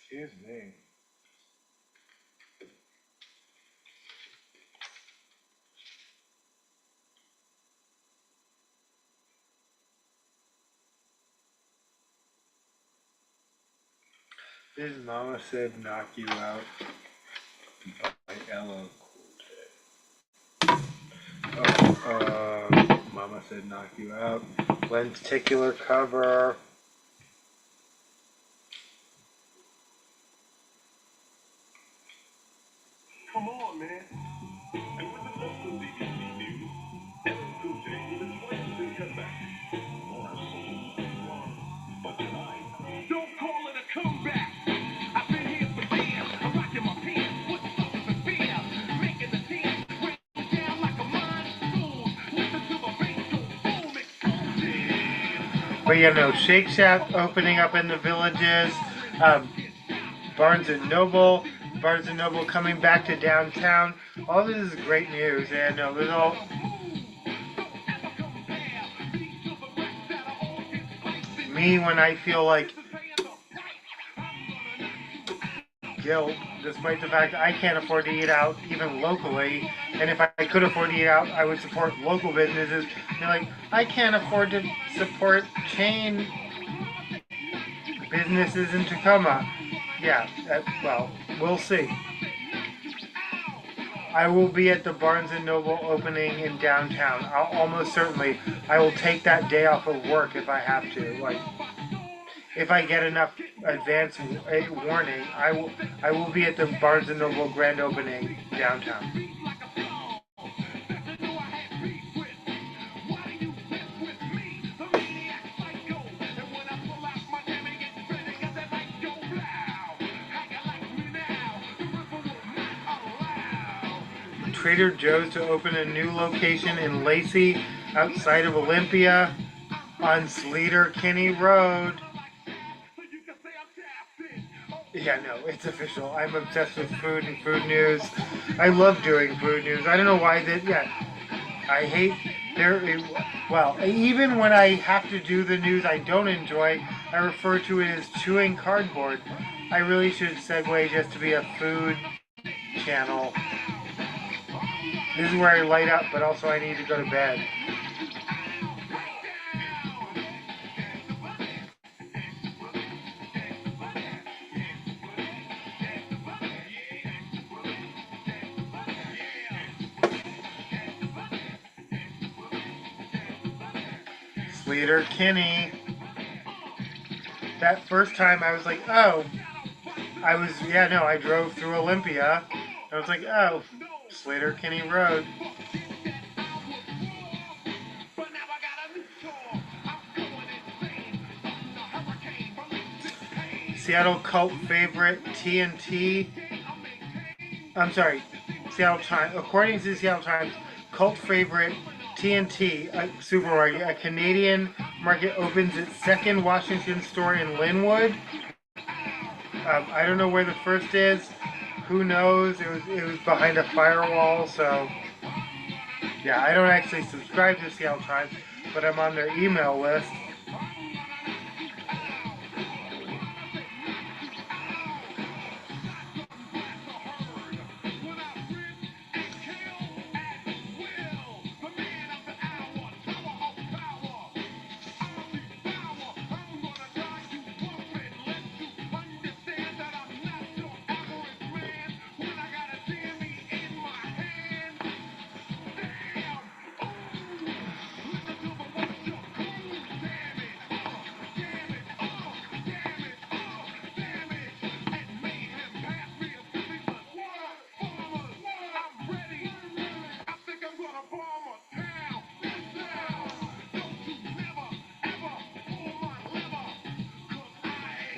D: Excuse me. His mama said knock you out by LL Cool J. Mama said knock you out. Lenticular cover. But yeah, no, Shake Shack opening up in the Villages. Barnes and Noble. Barnes and Noble coming back to downtown. All this is great news, and a little me when I feel like guilt, despite the fact that I can't afford to eat out even locally, and if I could afford to eat out, I would support local businesses. You're like, I can't afford to support chain businesses in Tacoma. Yeah, well, we'll see. I will be at the Barnes & Noble opening in downtown. Almost certainly. I will take that day off of work if I have to. Like, if I get enough advance warning, I will be at the Barnes & Noble grand opening downtown. Trader Joe's to open a new location in Lacey outside of Olympia on Sleater-Kinney Road. Yeah, no, it's official. I'm obsessed with food and food news. I love doing food news. I don't know why that, yeah. I hate, well, even when I have to do the news I don't enjoy, I refer to it as chewing cardboard. I really should segue just to be a food channel. This is where I light up, but also I need to go to bed. Sleater-Kinney. That first time I was like, oh, I drove through Olympia. I was like, oh, Sleater-Kinney Road. Seattle cult favorite TNT. I'm sorry, Seattle Times. According to the Seattle Times, cult favorite TNT Supermarket, a Canadian market, opens its second Washington store in Linwood. I don't know where the first is. Who knows? It was behind a firewall, so yeah, I don't actually subscribe to Seattle Times, but I'm on their email list.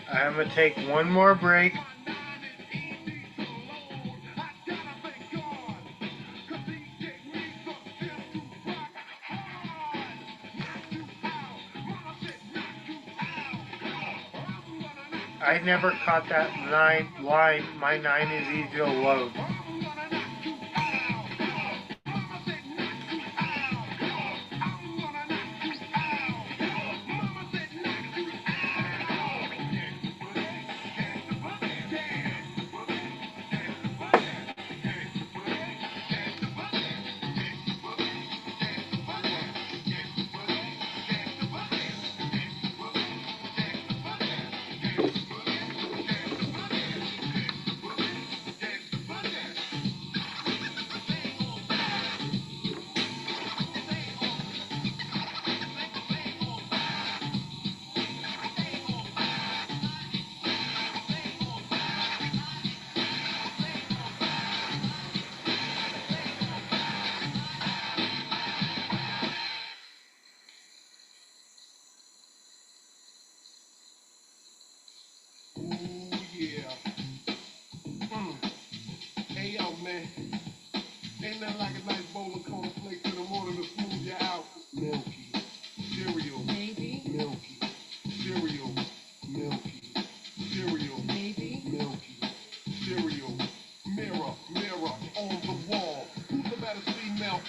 D: I'm going to take one more break. I never caught that line, my 9 is easy to load.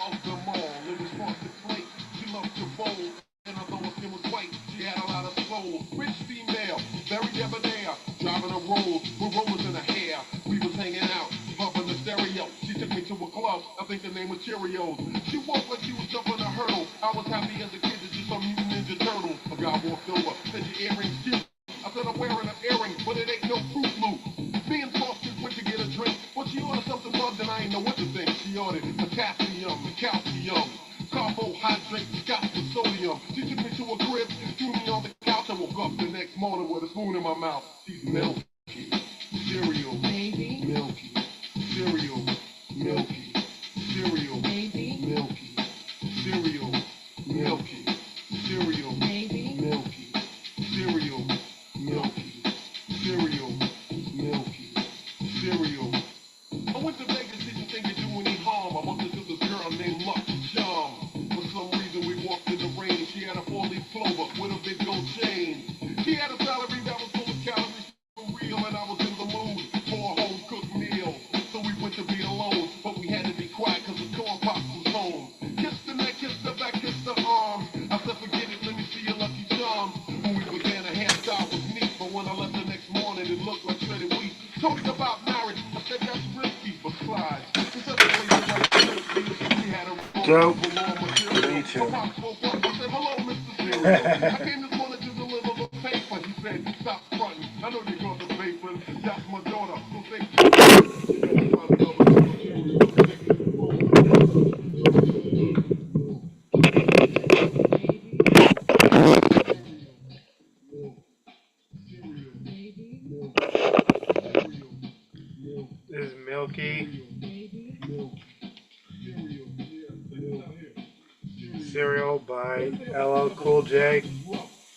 F: out of the mall. It was frosted flakes. She loved to bowl. And although her skin was white, she had a lot of soul. Rich female, very debonair, driving a roll with rollers in her hair. We was hanging out, bumping the stereo. She took me to a club, I think the name was Cheerios. She walked like she was jumping a hurdle. I was happy as a kid to see some mutant ninja turtle. A guy walked over, said your earrings cute. I said I'm wearing an earring, but it ain't no Fruit Loop. Me and Foster went to get a drink, but she ordered something rubbed and I ain't know what to think. She ordered potassium, calcium, carbohydrates, scotch with sodium. She took me to a crib, threw me on the couch. I woke up the next morning with a spoon in my mouth. She's milky, cereal, baby, milky, cereal, milky, cereal, baby, milky, cereal, milky, cereal, baby, milky, cereal, milky, cereal, milky, cereal. I went to Vegas, didn't think it'd do any harm. I bumped into this girl named Lucky Charm. For some reason, we walked in the rain. She had a four-leaf clover with a big gold chain. She had a salary that was full of calories for real, and I was in the mood for a home-cooked meal. So we went to be alone, but we had to be quiet because the corn pops was home. Kissed the neck, kissed the back, kissed the arm. I said, forget it, let me see your Lucky Charm. When we began, a hairstyle was neat, but when I left the next morning, it looked like shredded wheat. Told her about marriage, I said that's risky, but slide.
D: Joe, me too.
F: I said, hello, Mr. Cereal. I came this morning to deliver the paper. He said, stop fronting. I know you're going to paper. That's my daughter. So say,
D: this is Milky Cereal by LL Cool J.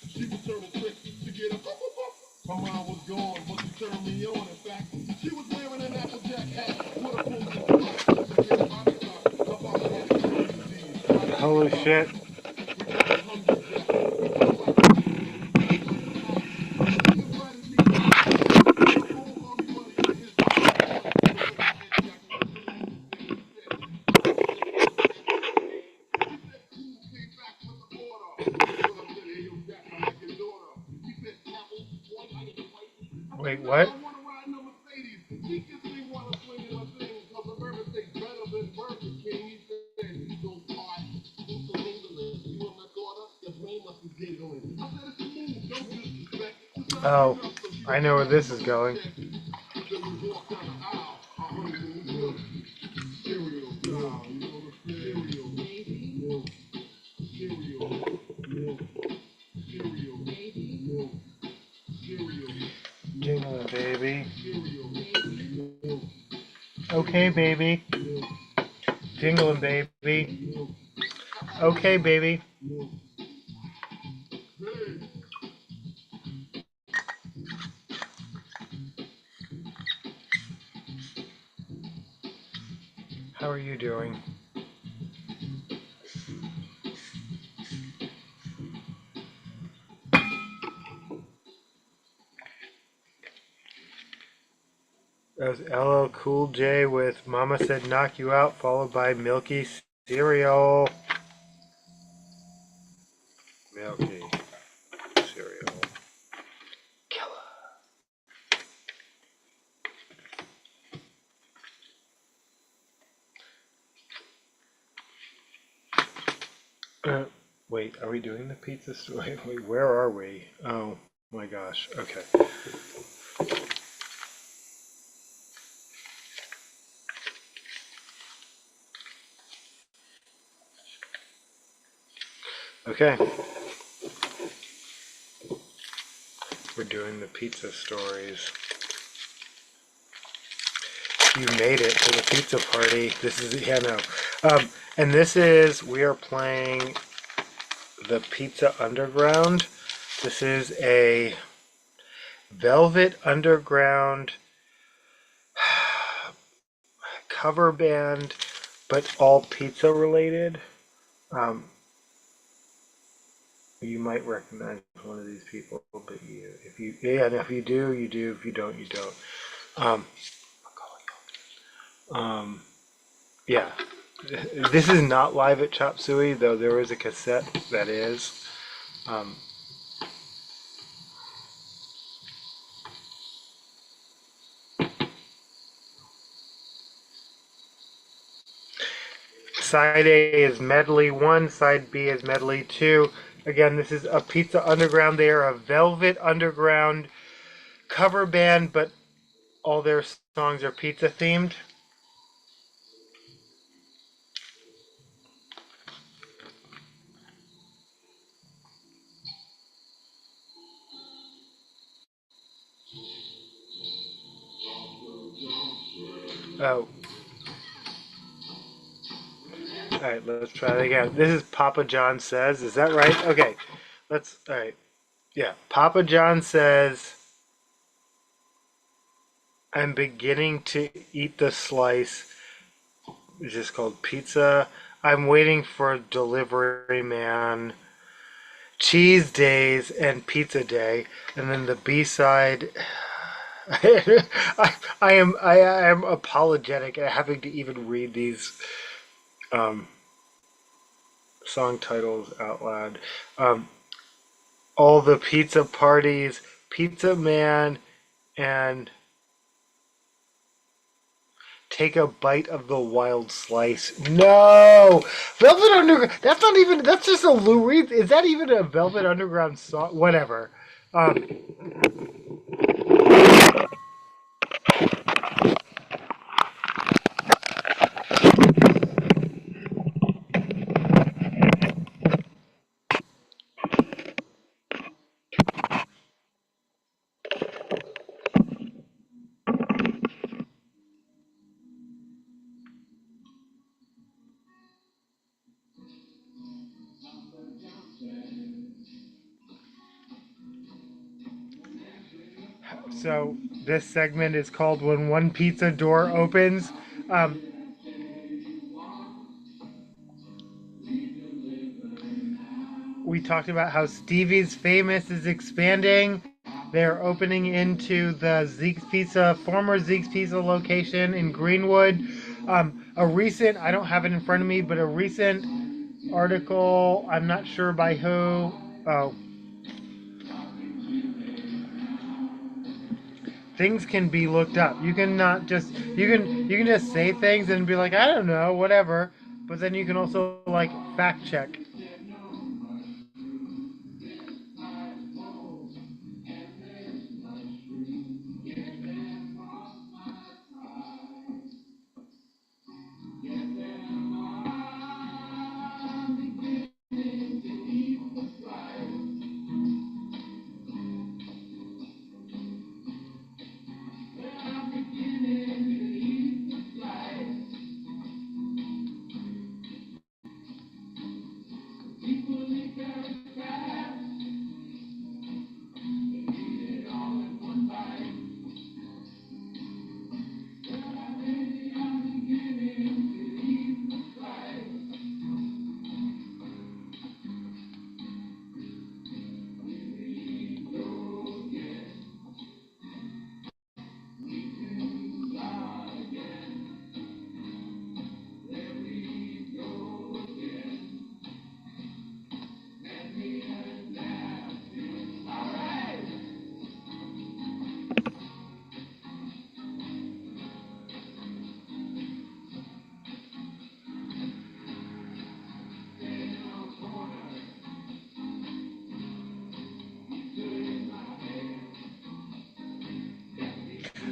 F: she was turning tricks to get a my mind was gone, but she turned me on. In fact, she was wearing an Applejack hat with a full
D: Holy shit. Wait, what? Oh, I know where this is going. Jingle, baby. Okay, baby. Jingling, baby. Okay, baby. How are you doing? That was LL Cool J with Mama Said Knock You Out, followed by Milky Cereal. Milky Cereal. Killer. Wait, are we doing the pizza story? Wait, where are we? Oh my gosh. Okay. Okay. We're doing the pizza stories. You made it to the pizza party. This is, yeah, no. And this is, we are playing the Pizza Underground. This is a Velvet Underground cover band, but all pizza related. You might recognize one of these people, but if you do, you do. If you don't, you don't. Yeah.
G: This is not live at Chop Suey, though there is a cassette that is. Um, Side A is Medley 1, Side B is Medley 2. Again, this is a Pizza Underground. They are a Velvet Underground cover band, but all their songs are pizza themed. Oh. Alright, let's try that again. This is Papa John Says. Is that right? Okay. Alright. Yeah. Papa John says, I'm beginning to eat the slice. It's just called pizza. I'm waiting for delivery man. Cheese days and pizza day. And then the B side. I am apologetic at having to even read these song titles out loud. All the pizza parties, Pizza Man, and Take a Bite of the Wild Slice. No! Velvet Underground. That's not even. That's just a Lou Reed. Is that even a Velvet Underground song? Whatever. So this segment is called "When One Pizza Door Opens." Um, we talked about how Stevie's Famous is expanding. They're opening into the Zeke's Pizza, former Zeke's Pizza location in Greenwood. I don't have it in front of me, but a recent article, I'm not sure by who. Oh, things can be looked up. You can not just you can just say things and be like, I don't know, whatever. But then you can also like fact check.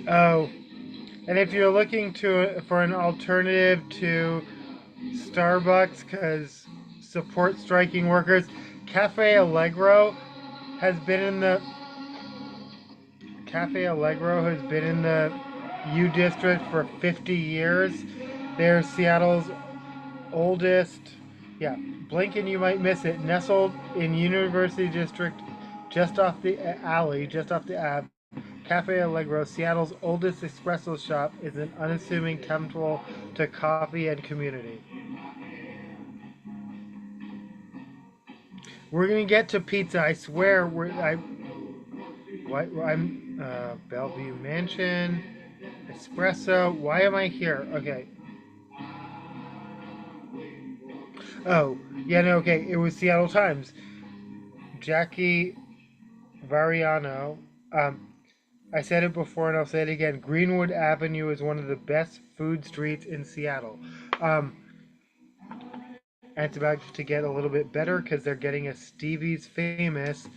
G: Oh, and if you're looking for an alternative to Starbucks, because support striking workers, Cafe Allegro has been in the Cafe Allegro has been in the U District for 50 years. They're Seattle's oldest. Yeah, blink and you might miss it. Nestled in University District, just off the alley, just off the Ave. Cafe Allegro, Seattle's oldest espresso shop, is an unassuming temple to coffee and community. We're gonna get to pizza. I swear. I'm Bellevue Mansion, espresso. Why am I here? Okay. Oh, yeah, no, okay. It was Seattle Times. Jackie Variano. I said it before and I'll say it again. Greenwood Avenue is one of the best food streets in Seattle. Um, and it's about to get a little bit better because they're getting a Stevie's Famous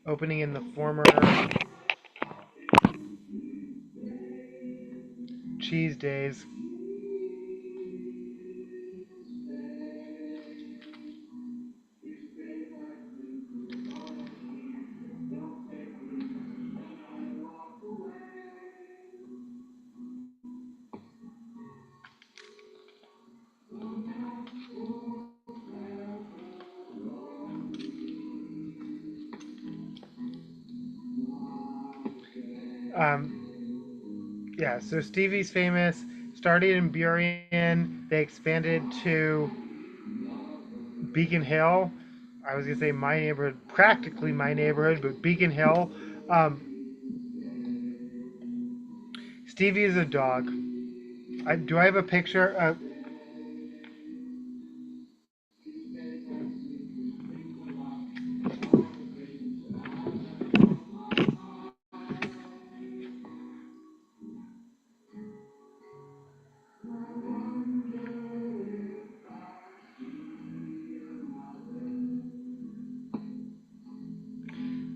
G: opening in the former Cheese Days. Yeah, so Stevie's Famous started in Burien. They expanded to Beacon Hill. I was gonna say my neighborhood, practically my neighborhood, but Beacon Hill. Um, Stevie is a dog. Do I have a picture?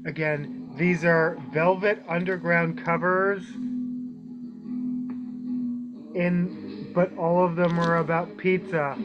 G: Again, these are Velvet Underground covers but all of them are about pizza.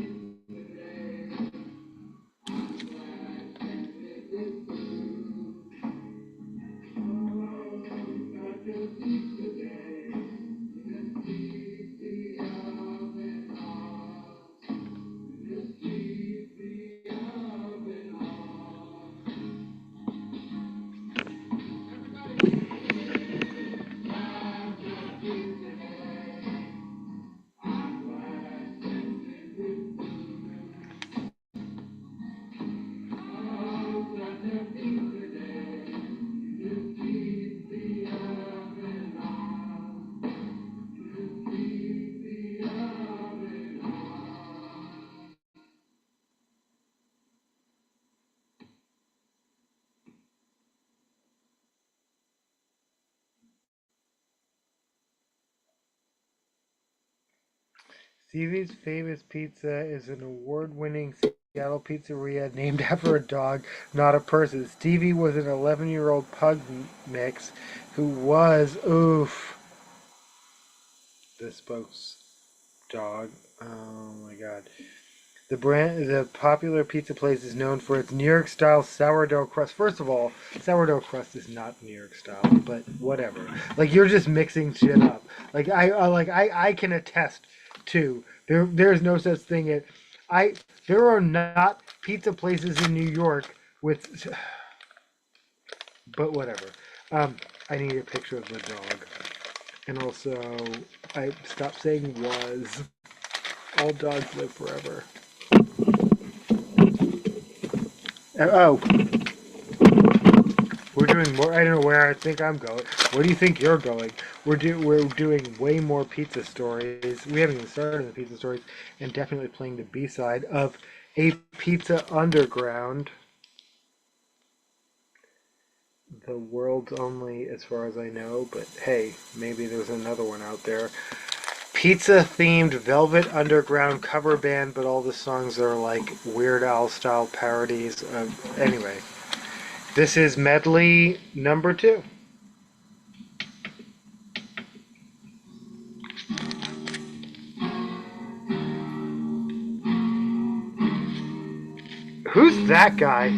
G: Stevie's Famous Pizza is an award-winning Seattle pizzeria named after a dog, not a person. Stevie was an 11-year-old pug mix who was, the spokes dog. Oh my god. The popular pizza place is known for its New York style sourdough crust. First of all, sourdough crust is not New York style, but whatever. Like you're just mixing shit up. I can attest to there's no such thing as there are not pizza places in New York with but whatever. I need a picture of the dog. And also I stopped saying was. All dogs live forever. Oh, we're doing more. I don't know where I think I'm going. Where do you think you're going? We're doing way more pizza stories. We haven't even started the pizza stories, and definitely playing the B side of A Pizza Underground. The world's only, as far as I know, but hey, maybe there's another one out there. Pizza themed Velvet Underground cover band, but all the songs are like Weird Al style parodies. Anyway, this is medley number 2. Who's that guy?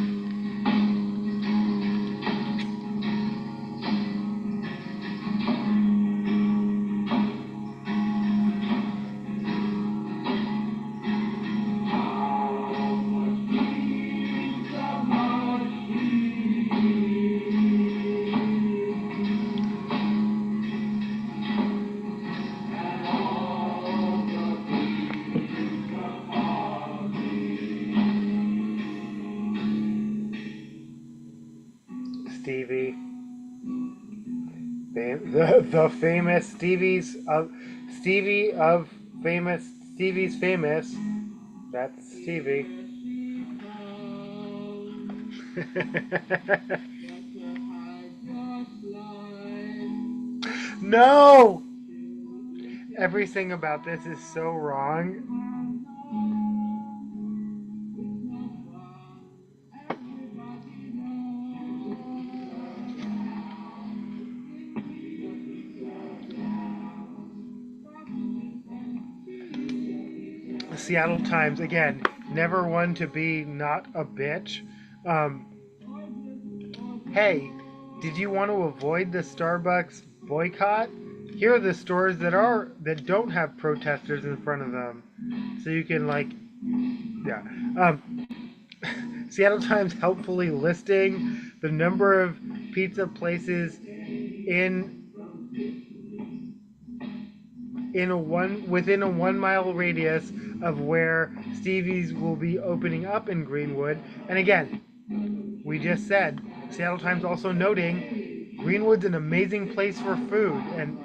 G: Stevie. The famous Stevie's of Stevie of famous Stevie's Famous. That's Stevie. No! Everything about this is so wrong. Seattle Times, again, never one to be not a bitch. Um, hey, did you want to avoid the Starbucks boycott? Here are the stores that don't have protesters in front of them, so you can yeah. Seattle Times helpfully listing the number of pizza places within a 1 mile radius of where Stevie's will be opening up in Greenwood. And again, we just said, Seattle Times also noting Greenwood's an amazing place for food. And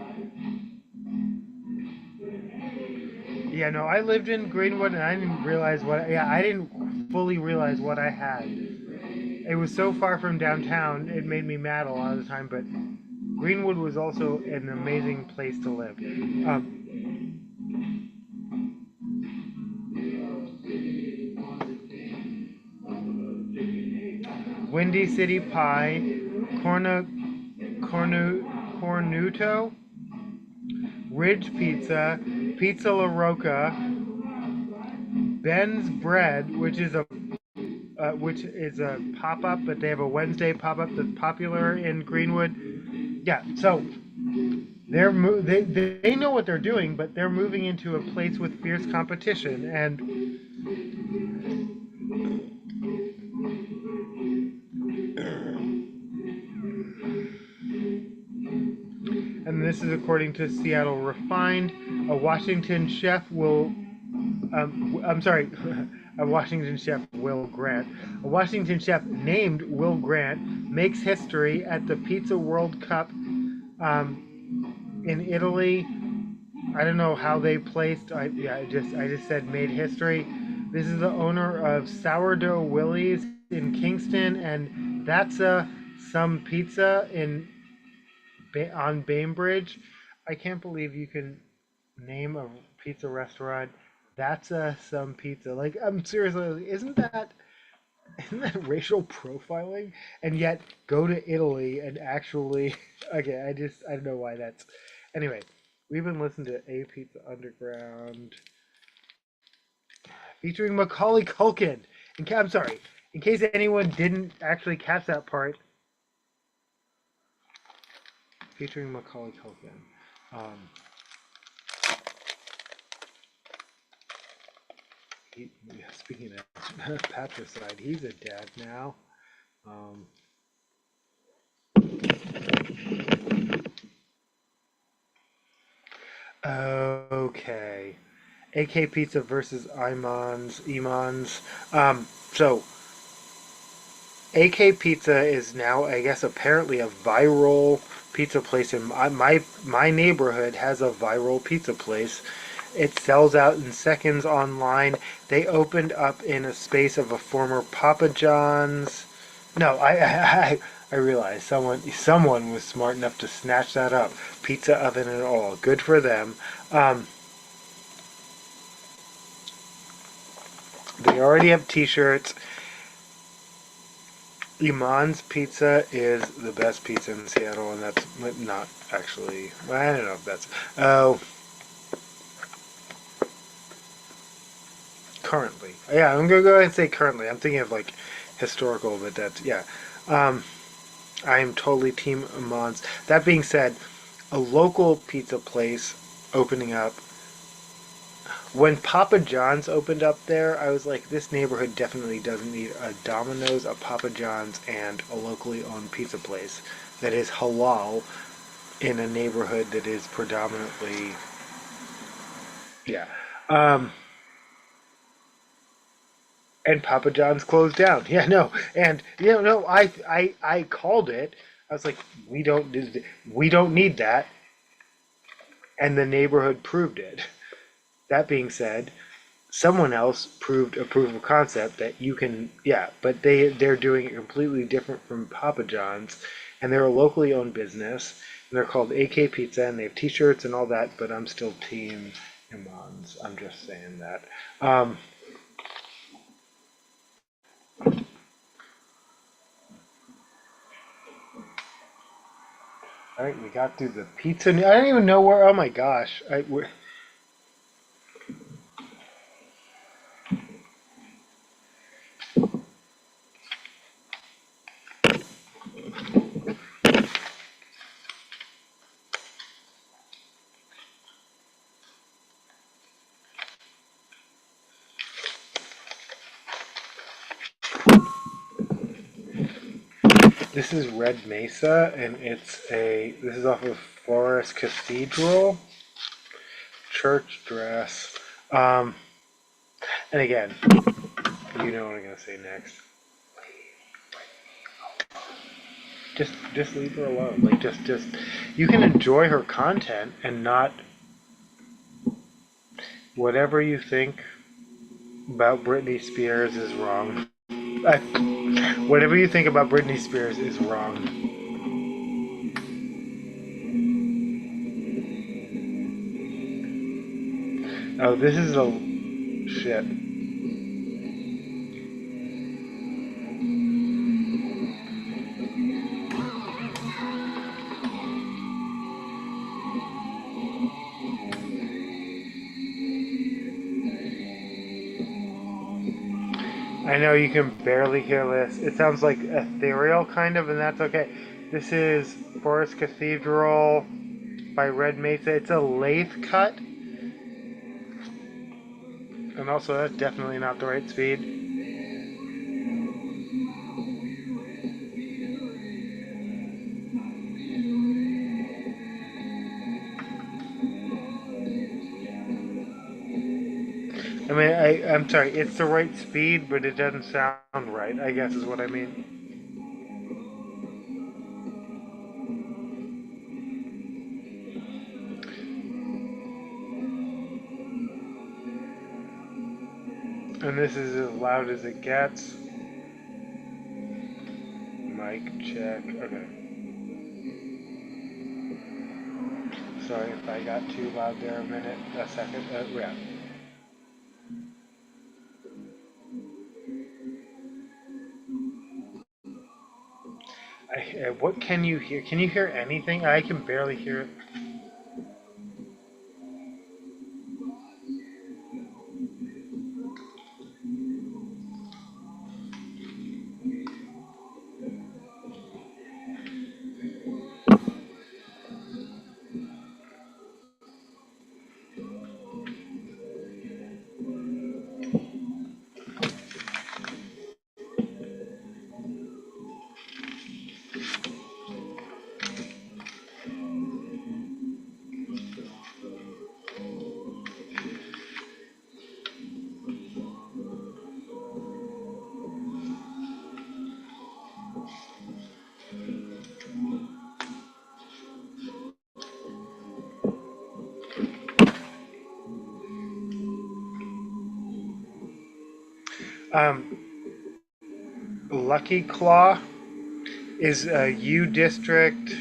G: yeah, no, I lived in Greenwood and I didn't realize I didn't fully realize what I had. It was so far from downtown, it made me mad a lot of the time, but Greenwood was also an amazing place to live. Windy City Pie, Cornuto, Ridge Pizza, Pizza La Roca, Ben's Bread, which is a pop-up, but they have a Wednesday pop-up that's popular in Greenwood. Yeah, so they know what they're doing, but they're moving into a place with fierce competition, and this is according to Seattle Refined. A Washington chef will a Washington chef, Will Grant. A Washington chef named Will Grant makes history at the Pizza World Cup in Italy. I don't know how they placed. I just said made history. This is the owner of Sourdough Willie's in Kingston, and that's some pizza on Bainbridge. I can't believe you can name a pizza restaurant. That's some pizza. Like, I'm seriously, isn't that racial profiling? And yet, go to Italy and actually, okay, I don't know why that's. Anyway, we've been listening to A Pizza Underground featuring Macaulay Culkin. I'm sorry, in case anyone didn't actually catch that part, featuring Macaulay Culkin. Speaking of patricide, he's a dad now. Okay. AK Pizza versus Iman's. So AK Pizza is now, I guess, apparently a viral pizza place in my neighborhood has a viral pizza place. It sells out in seconds online. They opened up in a space of a former Papa John's. No, I realized someone was smart enough to snatch that up. Pizza oven and all. Good for them. They already have t-shirts. Iman's Pizza is the best pizza in Seattle, and that's not actually. I don't know if that's. Oh. Currently. Yeah, I'm going to go ahead and say currently. I'm thinking of like historical, but that's, yeah. I am totally Team Iman's. That being said, a local pizza place opening up. When Papa John's opened up there, I was like, this neighborhood definitely doesn't need a Domino's, a Papa John's, and a locally owned pizza place that is halal in a neighborhood that is predominantly, yeah. And Papa John's closed down. Yeah, no, and no, I called it. I was like, we don't need that, and the neighborhood proved it. That being said, someone else proved a proof of concept that you can, yeah, but they're doing it completely different from Papa John's, and they're a locally owned business, and they're called AK Pizza, and they have T-shirts and all that. But I'm still Team Iman's. I'm just saying that. All right, we got through the pizza. I don't even know where. Oh my gosh! This is Red Mesa, and this is off of Forest Cathedral church dress. And again, you know what I'm gonna say next. Just leave her alone. Like just you can enjoy her content and not whatever you think about Britney Spears is wrong. Whatever you think about Britney Spears is wrong. Oh, this is a shit. I know you can barely hear this. It sounds like ethereal, kind of, and that's okay. This is Forest Cathedral by Red Mesa. It's a lathe cut. And also, that's definitely not the right speed. I mean, I'm sorry, it's the right speed, but it doesn't sound right, I guess is what I mean. And this is as loud as it gets. Mic check. Okay. Sorry if I got too loud there a second. Yeah. What can you hear? Can you hear anything? I can barely hear it. Lucky Claw is a U District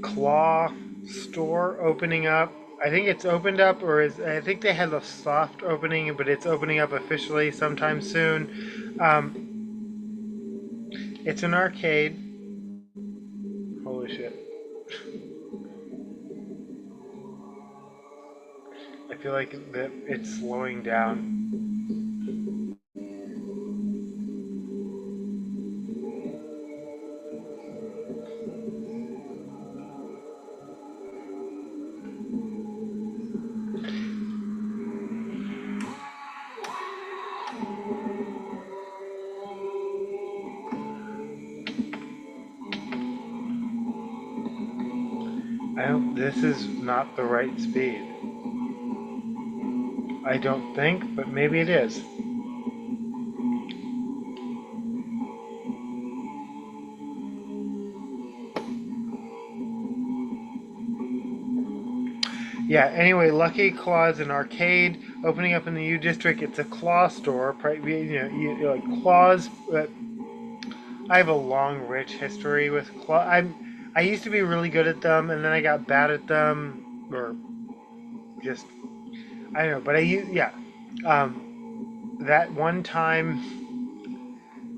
G: claw store opening up. I think it's opened up, I think they had a soft opening, but it's opening up officially sometime soon. It's an arcade. Holy shit. I feel like that it's slowing down. This is not the right speed. I don't think, but maybe it is. Yeah, anyway, Lucky Claw's an arcade opening up in the U District. It's a claw store. Like claws. I have a long, rich history with claw. I used to be really good at them, and then I got bad at them, or just I don't know. But yeah. That one time,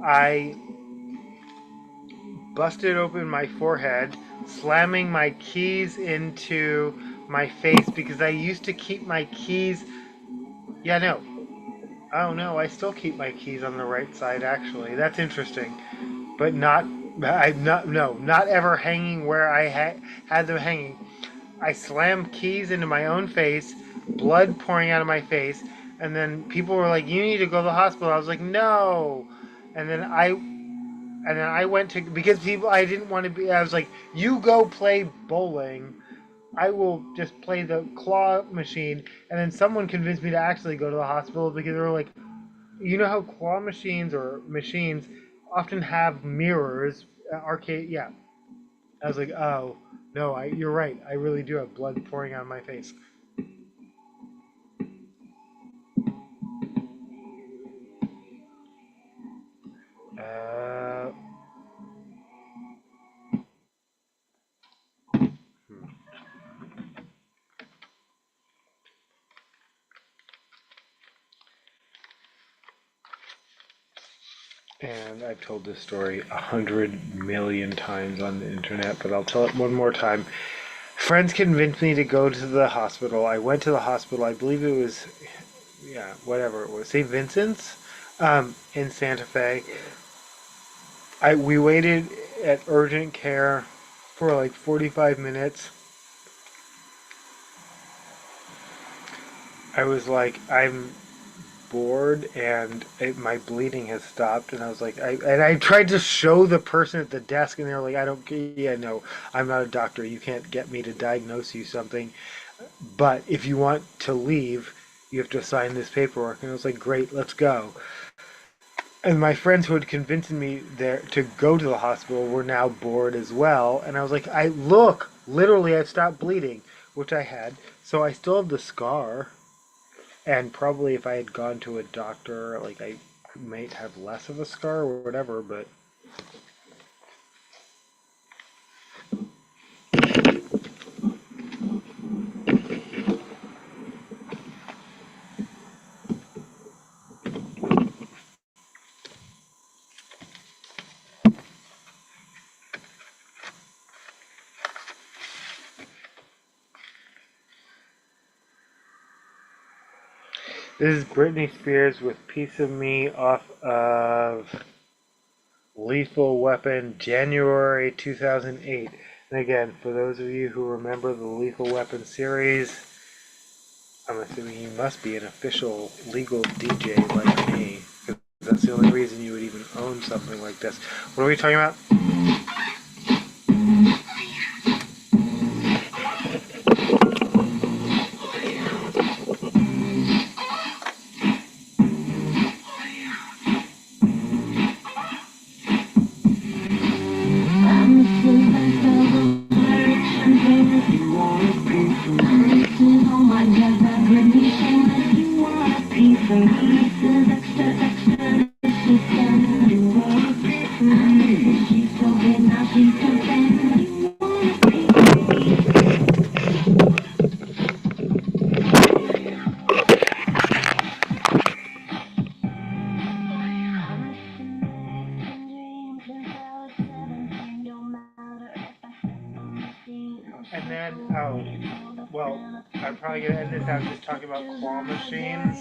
G: I busted open my forehead, slamming my keys into my face because I used to keep my keys. Yeah, no. Oh no, I still keep my keys on the right side. Actually, that's interesting, but not. Not ever hanging where I had them hanging. I slammed keys into my own face, blood pouring out of my face, and then people were like, "You need to go to the hospital." I was like, "No," and then I went to because people I didn't want to be. I was like, "You go play bowling. I will just play the claw machine." And then someone convinced me to actually go to the hospital because they were like, "You know how claw machines or machines often have mirrors, arcade, yeah." I was like, "Oh no, you're right. I really do have blood pouring out of my face." Uh, and I've told this story 100 million times on the internet, but I'll tell it one more time. Friends convinced me to go to the hospital. I went to the hospital. I believe it was, yeah, whatever it was, St. Vincent's, in Santa Fe. We waited at urgent care for like 45 minutes. I was like, I'm bored and my bleeding has stopped, and I was like, I tried to show the person at the desk, and they were like, I don't, yeah, no, I'm not a doctor. You can't get me to diagnose you something, but if you want to leave, you have to sign this paperwork. And I was like, great, let's go. And my friends who had convinced me there to go to the hospital were now bored as well. And I was like, literally, I've stopped bleeding, which I had. So I still have the scar. And probably if I had gone to a doctor, like I might have less of a scar or whatever, but. This is Britney Spears with Piece of Me off of Lethal Weapon, January 2008. And again, for those of you who remember the Lethal Weapon series, I'm assuming you must be an official legal DJ like me, because that's the only reason you would even own something like this. What are we talking about? And then, well, I'm probably going to end this out just talking about claw machines.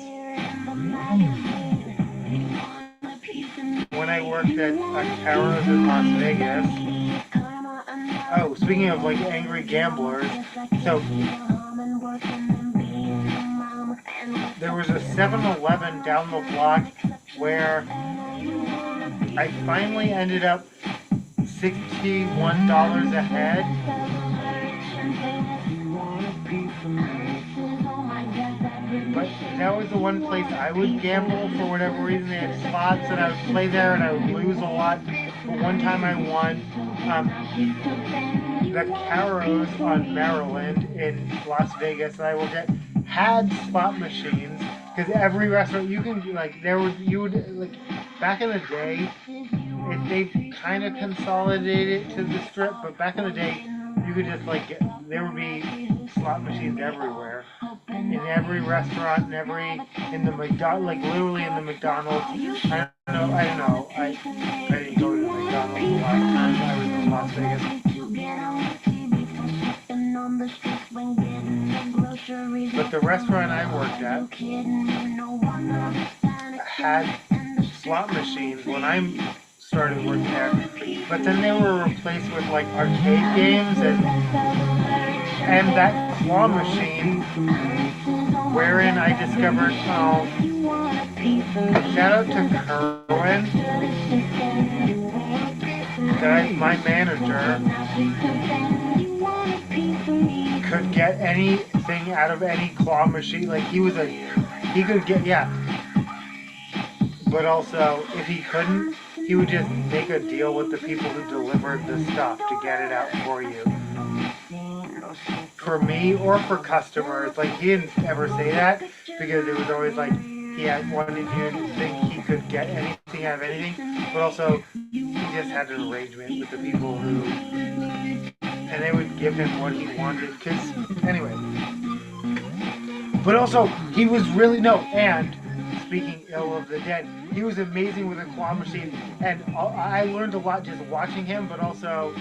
G: When I worked at Caro's in Las Vegas, speaking of like angry gamblers, so there was a 7-Eleven down the block where I finally ended up $61 a head. But that was the one place I would gamble for whatever reason. They had slots and I would play there and I would lose a lot. But one time I won the Caros on Maryland in Las Vegas that I worked at had slot machines because every restaurant you can like there was you would like back in the day they kind of consolidated it to the strip, but back in the day you could just like get there would be slot machines everywhere in every restaurant in the McDonald's, like literally in the McDonald's. I don't know. I didn't go to the McDonald's the last time I was in Las Vegas. But the restaurant I worked at had slot machines when I started working there. But then they were replaced with like arcade games and that claw machine wherein I discovered shout out to Kerwin, my manager could get anything out of any claw machine. Like he could get but also if he couldn't, he would just make a deal with the people who delivered the stuff to get it out for you. For me or for customers, like he didn't ever say that because it was always like he had wanted you to think he could get anything out of anything, but also he just had an arrangement with the people who, and they would give him what he wanted. Cause anyway, but also he was really and speaking ill of the dead, he was amazing with a claw machine, and I learned a lot just watching him, but also.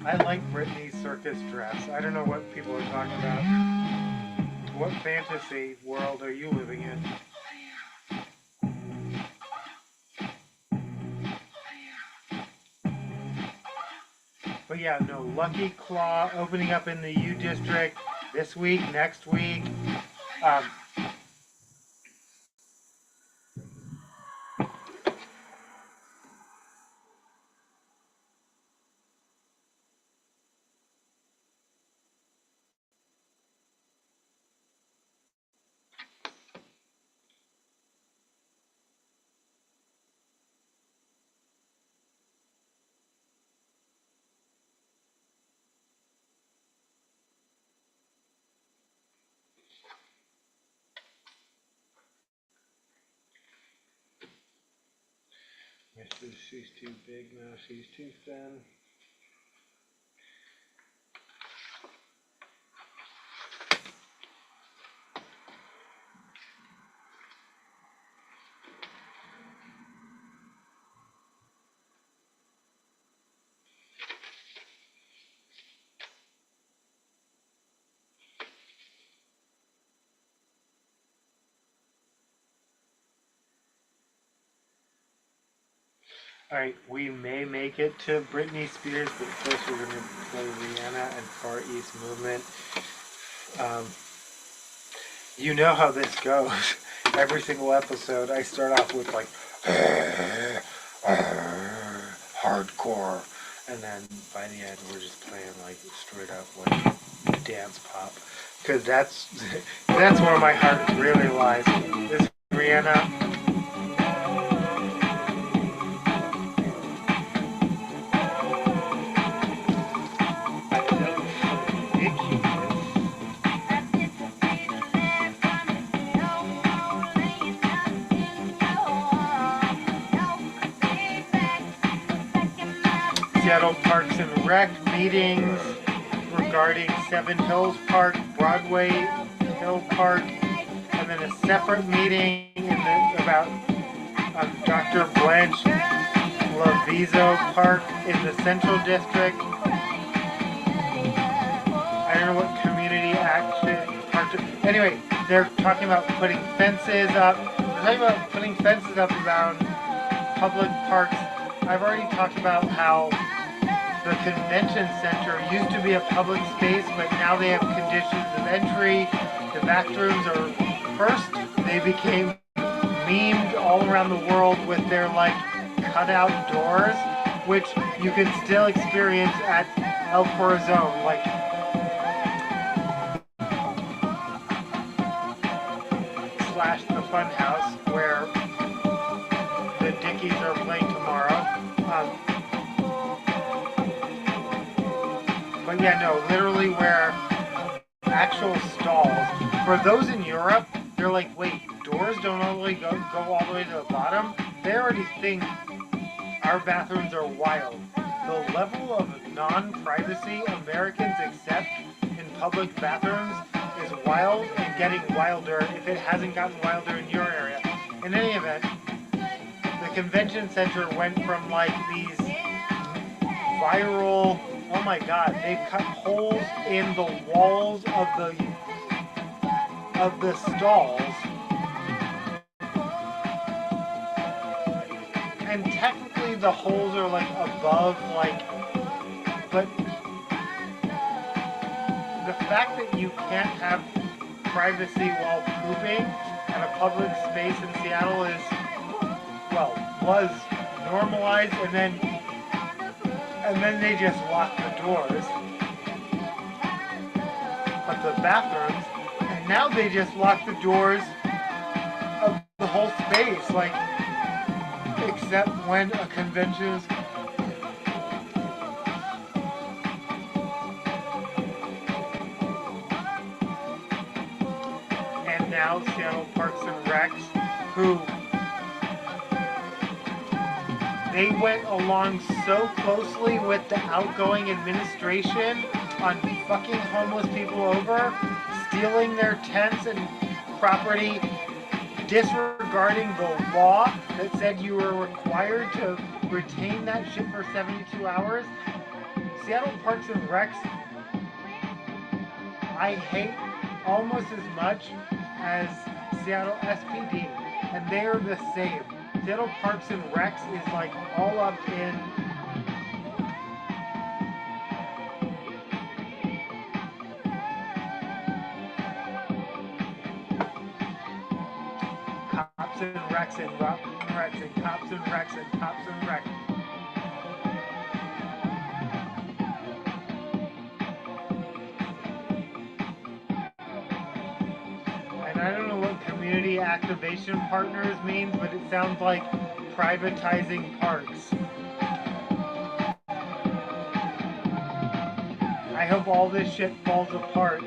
G: I like Britney's circus dress. I don't know what people are talking about. What fantasy world are you living in? But yeah, no, Lucky Claw opening up in the U District this week, next week. She's too big now, she's too thin. Alright, we may make it to Britney Spears, but first we're going to play Rihanna and Far East Movement. You know how this goes. Every single episode, I start off with like hardcore, and then by the end, we're just playing like straight up like dance pop, because that's where my heart really lies. This is Rihanna. Seattle Parks and Rec meetings regarding Seven Hills Park, Broadway Hill Park, and then a separate meeting about Dr. Blanche Laviso Park in the Central District. I don't know what community action park. Anyway, they're talking about putting fences up. They're talking about putting fences up around public parks. I've already talked about how the convention center used to be a public space, but now they have conditions of entry. The bathrooms are first. They became memed all around the world with their like cutout doors, which you can still experience at El Corazon. Like slash the Fun House where the Dickies are playing tomorrow. But yeah, no, literally where actual stalls. For those in Europe, they're like, wait, doors don't all the way go all the way to the bottom? They already think our bathrooms are wild. The level of non-privacy Americans accept in public bathrooms is wild and getting wilder if it hasn't gotten wilder in your area. In any event, the convention center went from like these viral, oh my god, they've cut holes in the walls of the stalls. And technically the holes are like above, like, but the fact that you can't have privacy while pooping in a public space in Seattle is, well, was normalized, and then they just locked the doors. But the bathrooms, and now they just lock the doors of the whole space, like, except when a convention is. And now Seattle Parks and Recs, who they went along so closely with the outgoing administration on fucking homeless people over, stealing their tents and property, disregarding the law that said you were required to retain that shit for 72 hours. Seattle Parks and Recs, I hate almost as much as Seattle SPD, and they are the same. Seattle Parks and Recs is like all up in cops and Recs and cops and Recs and cops and Recs. And I don't know what community activation partners means, but it sounds like privatizing parks. I hope all this shit falls apart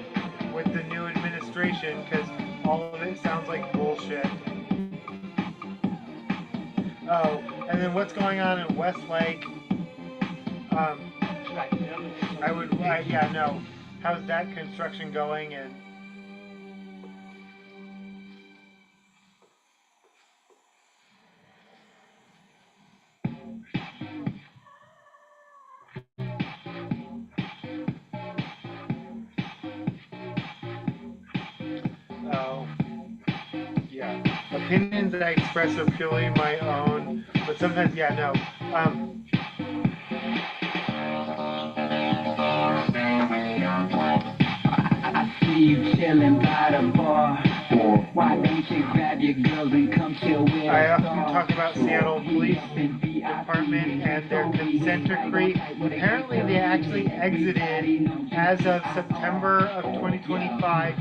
G: with the new administration, because all of it sounds like bullshit. Oh, and then what's going on in Westlake? Yeah, no. How's that construction going? And opinions that I express are purely my own, but sometimes, yeah, no.
E: I see you chilling by the bar. Why don't you grab your girls and come chill with us?
G: I often talk about Seattle Police Department and their consent decree. Apparently, they actually exited as of September of 2025.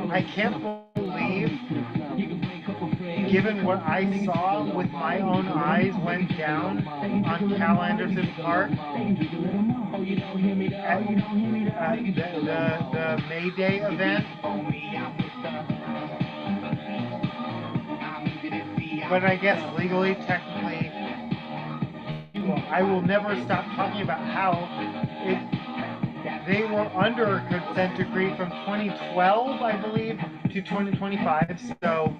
G: I can't believe, given what I saw with my own eyes went down on Cal Anderson Park at the May Day event. But I guess legally, technically, well, I will never stop talking about how they were under a consent decree from 2012, I believe, to 2025. So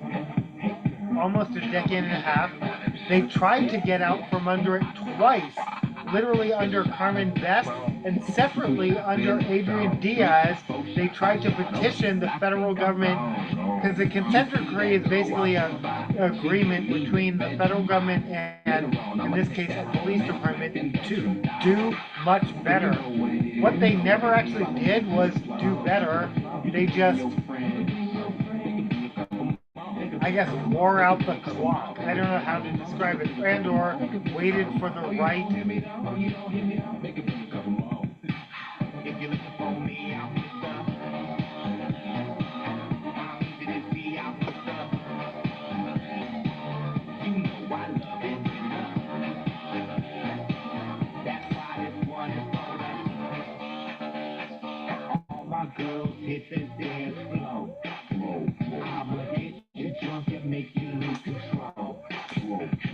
G: almost a decade and a half. They tried to get out from under it twice, literally under Carmen Best and separately under Adrian Diaz. They tried to petition the federal government because the consent decree is basically an agreement between the federal government and, in this case, the police department to do much better. What they never actually did was do better. They just, I guess, wore out the clock. I don't know how to describe it. And or waited for the right.
E: Girls hit the dance floor. I'ma get you drunk and make you lose control.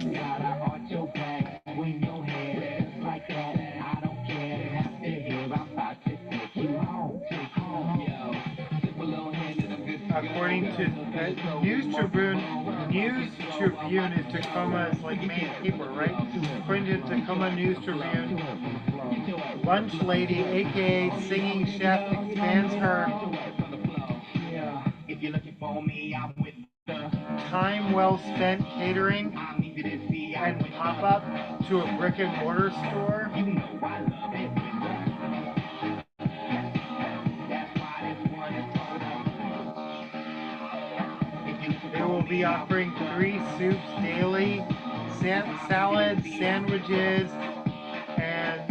E: Gotta arch your back, swing your head just like that. I don't care, after here I'm about to take you home. Take home, yo. Slip a little hand in a good.
G: According to News Tribune is Tacoma's like main paper, right? According to Tacoma News Tribune, Lunch Lady, aka Singing Chef, expands her
E: If you're looking for me, I'm with the
G: time well spent catering and pop-up to a brick and mortar store.
E: you know I love it. That's why this one is
G: They will be offering 3 soups daily, salads, sandwiches, and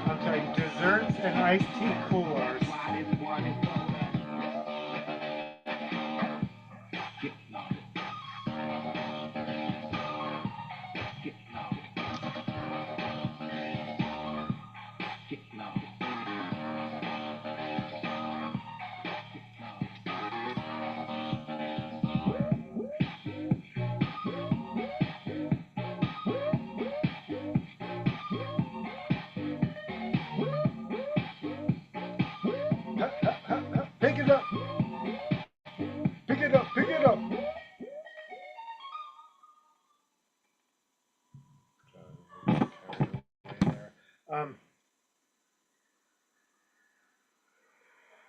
G: I'm sorry, desserts and iced tea coolers. Pick it up! Pick it up! Pick it up!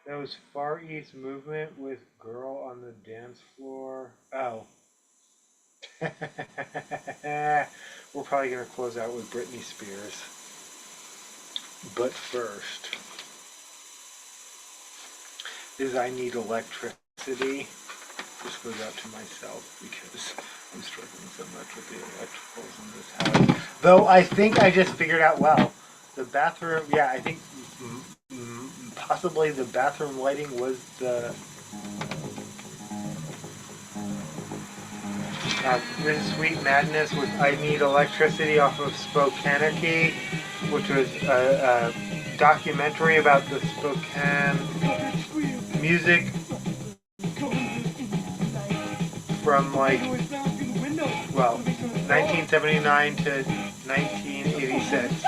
G: That was Far East Movement with Girl on the Dance Floor. Oh. We're probably going to close out with Britney Spears. But first is I Need Electricity. This goes out to myself because I'm struggling so much with the electricals in this house. Though I think I just figured out, well, the bathroom, yeah, I think possibly the bathroom lighting was the This is Sweet Madness with I Need Electricity off of Spokanarchy, which was a documentary about the Spokane music from like, well, 1979 to 1986.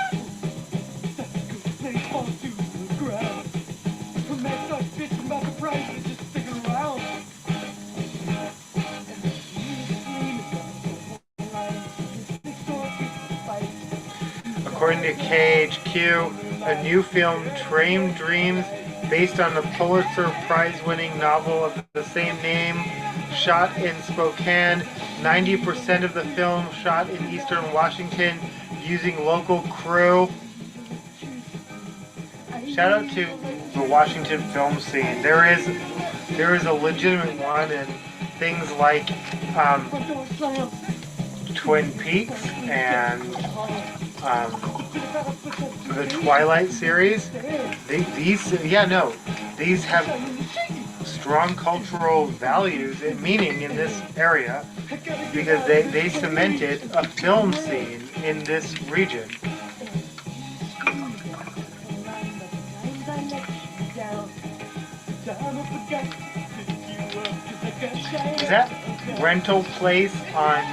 G: According to KHQ, a new film, Train Dreams, based on the Pulitzer Prize-winning novel of the same name, shot in Spokane. 90% of the film shot in eastern Washington using local crew. Shout out to the Washington film scene. There is a legitimate one in things like Twin Peaks and the Twilight series. These have strong cultural values and meaning in this area because they cemented a film scene in this region. Is that rental place on?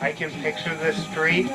G: I can picture this street.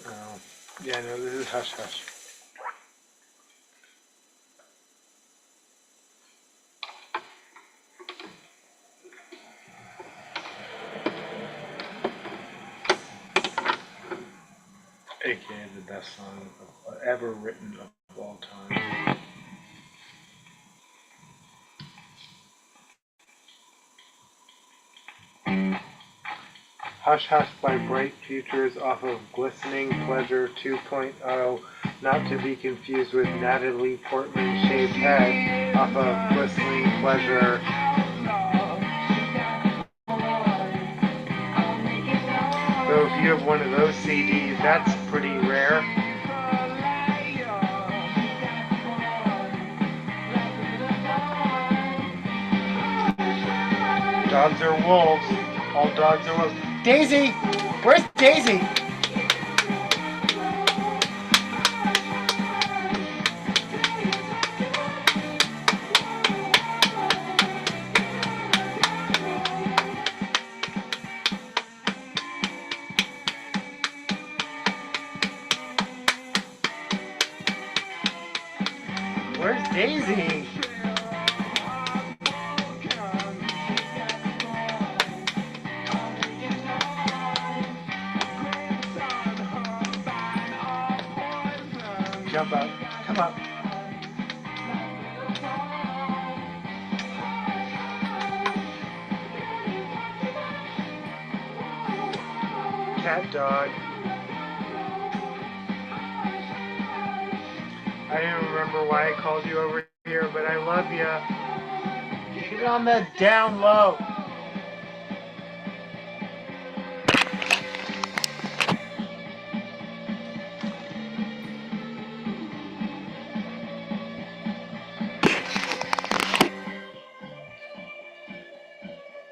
G: Oh. Yeah, no, this is Hush Hush. AKA the best song ever written of all time. Hush Hush by Bright Futures off of Glistening Pleasure 2.0, not to be confused with Natalie Portman Shaved Head off of Glistening Pleasure. So if you have one of those CDs, that's pretty rare. Dogs are wolves. All dogs are wolves. Daisy! Where's Daisy? Where's Daisy? Jump up. Come up. Cat dog. I didn't remember why I called you over here, but I love you. Get on that down low.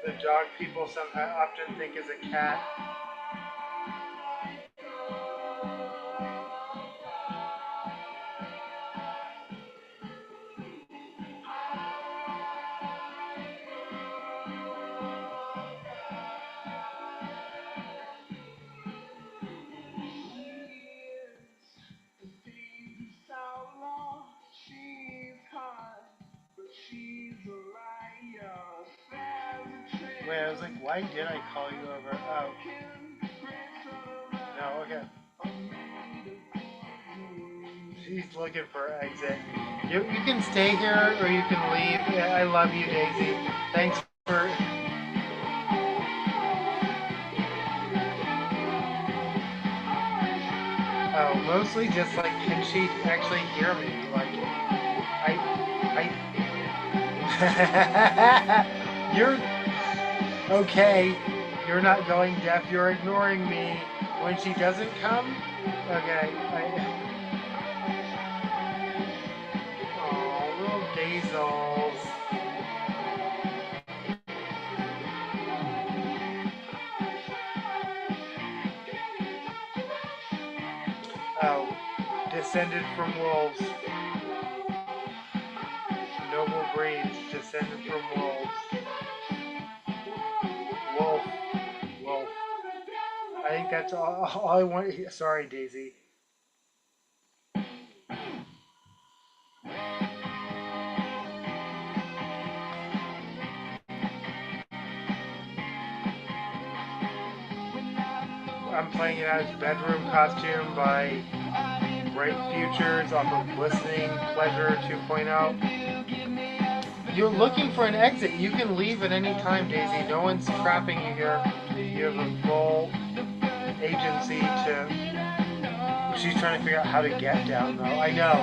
G: The dog people sometimes often think is a cat. Wait, I was like, why did I call you over? Oh. No, okay. She's looking for an exit. You can stay here or you can leave. Yeah, I love you, Daisy. Thanks for... Oh, mostly just like, can she actually hear me? Like, You're... Okay, you're not going deaf, you're ignoring me. When she doesn't come? Okay, Aw, little Dazels. Oh, descended from wolves. Noble breeds, descended from wolves. Wolf. Wolf. I think that's all I want. Sorry, Daisy. I'm playing it as Bedroom Costume by Bright Futures off of Glistening Pleasure 2.0. You're looking for an exit. You can leave at any time, Daisy. No one's trapping you here. You have a full agency to... She's trying to figure out how to get down, though. I know.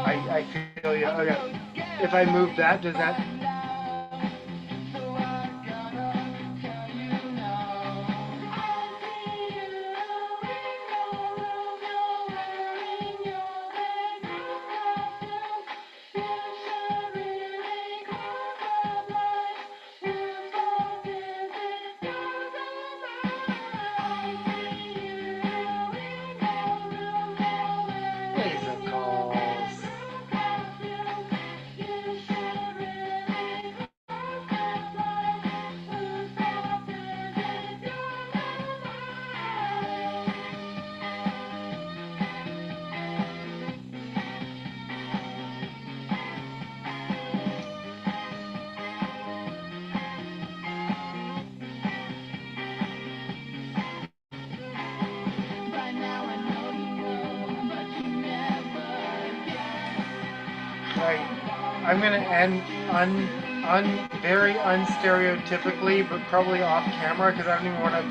G: I feel you. Okay. If I move that, does that... I'm gonna end very unstereotypically, but probably off camera because I don't even want to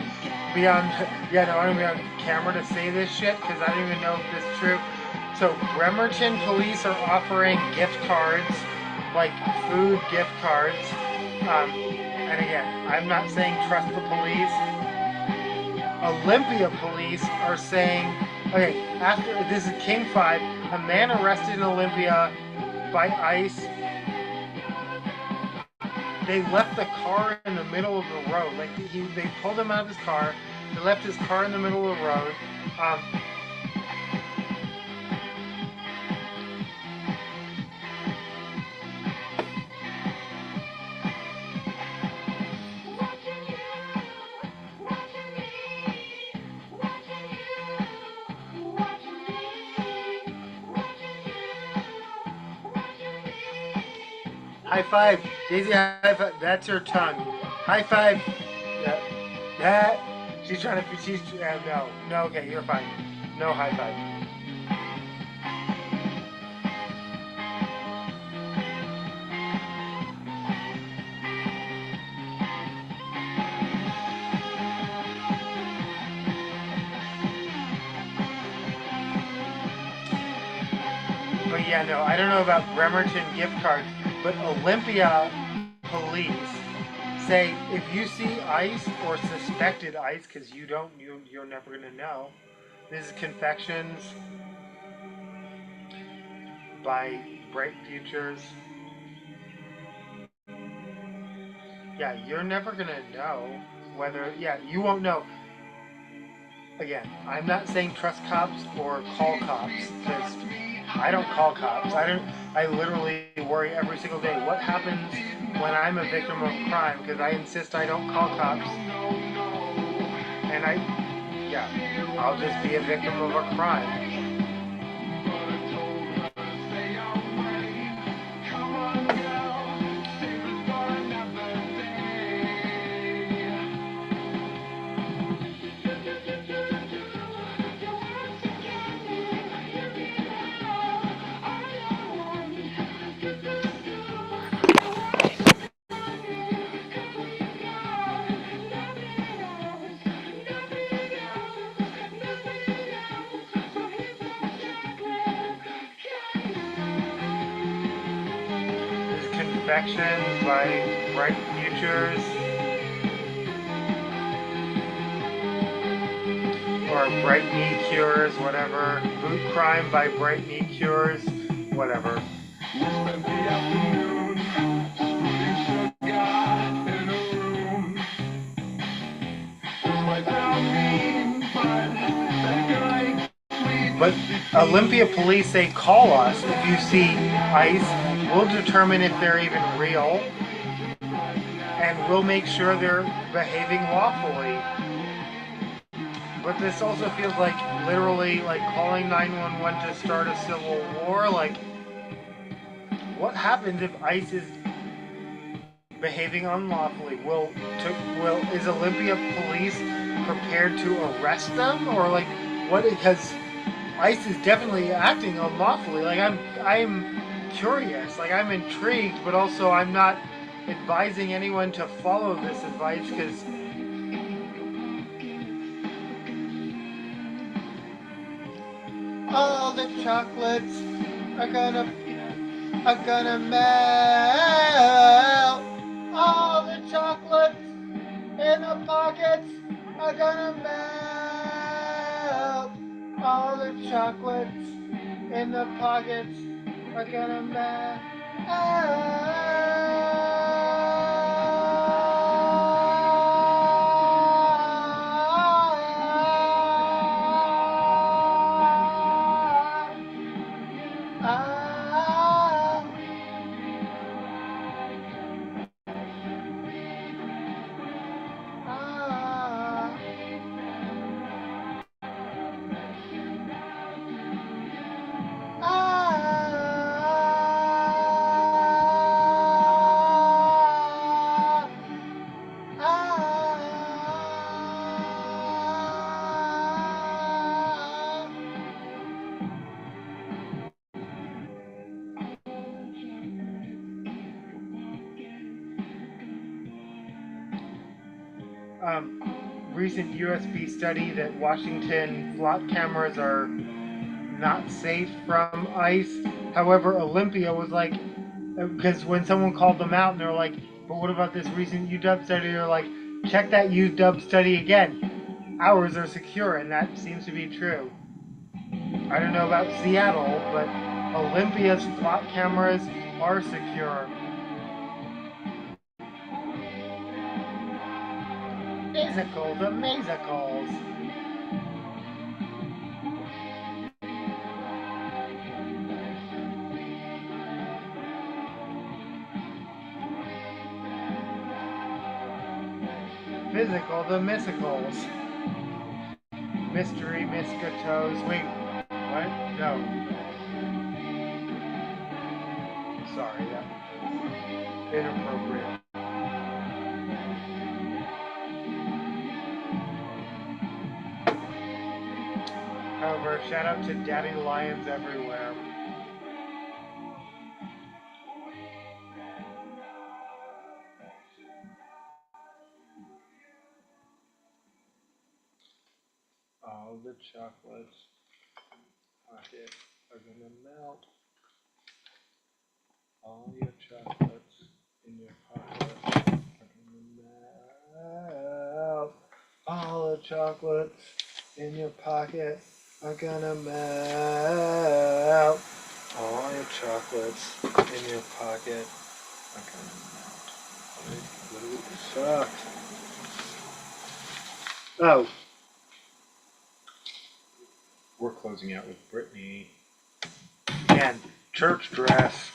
G: be on. Yeah, no, I don't even be on camera to say this shit because I don't even know if this is true. So Bremerton police are offering gift cards, like food gift cards. And again, I'm not saying trust the police. Olympia police are saying, okay, after this is King 5, a man arrested in Olympia by ICE. They left the car in the middle of the road. Like they pulled him out of his car. They left his car in the middle of the road. High five, Daisy. High five. That's her tongue. High five. Yeah. That. She's trying to. She's. No. No. Okay, you're fine. No high five. But yeah, no, I don't know about Bremerton gift cards, but Olympia police say if you see ICE or suspected ICE, because you're never gonna know. This is Confections by Bright Futures. Yeah, you're never gonna know whether. Yeah, you won't know. Again, I'm not saying trust cops or call cops because I don't call cops. I literally worry every single day. What happens when I'm a victim of crime? Because I insist I don't call cops. And I'll just be a victim of a crime. Confections by Bright Futures, or Bright Knee Cures, whatever. Boot Crime by Bright Knee Cures, whatever. But Olympia police say call us if you see ICE. We'll determine if they're even real, and we'll make sure they're behaving lawfully. But this also feels like literally like calling 911 to start a civil war. Like, what happens if ICE is behaving unlawfully? Is Olympia police prepared to arrest them, or like what? Because ICE is definitely acting unlawfully. Like I'm curious, like I'm intrigued, but also I'm not advising anyone to follow this advice because all the chocolates are gonna melt. All the chocolates in the pockets are gonna melt. All the chocolates in the pockets are gonna melt. recent USB study that Washington flock cameras are not safe from ice. However, Olympia was like, because when someone called them out and they're like, but what about this recent UW study? They're like, check that UW study again. Ours are secure, and that seems to be true. I don't know about Seattle, but Olympia's flock cameras are secure. Physicals, amazicals. Physical, the mysticals. Mystery, Miscatos. Wait, what? No. Sorry, that was inappropriate. However, shout out to Daddy Lions everywhere. All the chocolates pocket are gonna melt. All your chocolates in your pocket are gonna melt. All the chocolates in your pocket are gonna melt. All your chocolates in your pocket are gonna melt. What do we suck? Oh. We're closing out with Britney. And church dress.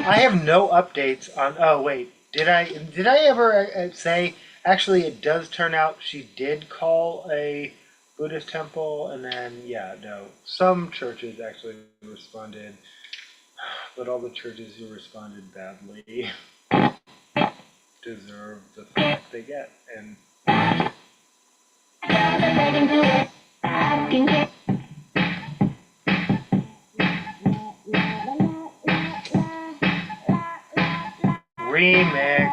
G: I have no updates on. Oh wait, did I ever say? Actually, it does turn out she did call a Buddhist temple, and then yeah, no, some churches actually responded, but all the churches who responded badly deserve the fact they get, and. Remix.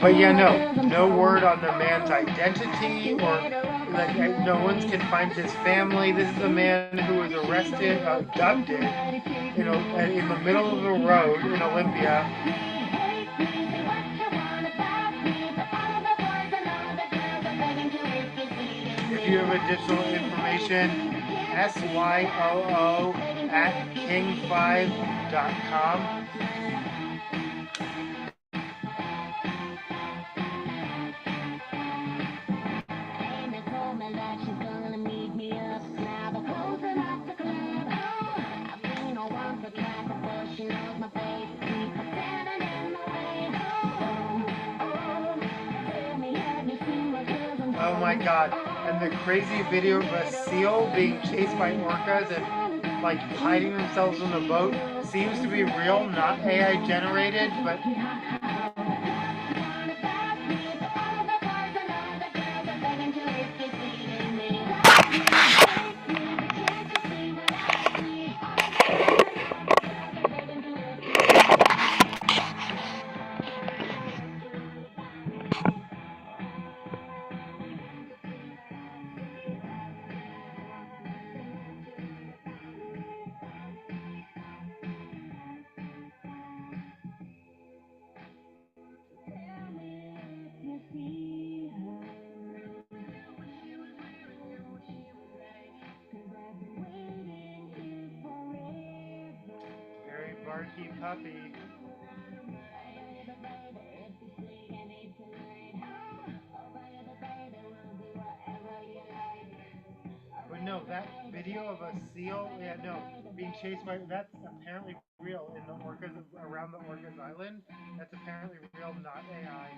G: But yeah, no word on the man's identity, or like no one can find his family. This is a man who was arrested, abducted, in the middle of the road in Olympia. If you have additional information, syoo@king5.com. Oh my god, and the crazy video of a seal being chased by orcas and like hiding themselves in the boat seems to be real, not AI generated, but very barky puppy. But no, that video of a seal, yeah, no, being chased by, that's apparently real, and the orcas are around the Orcas Island. That's apparently real, not AI.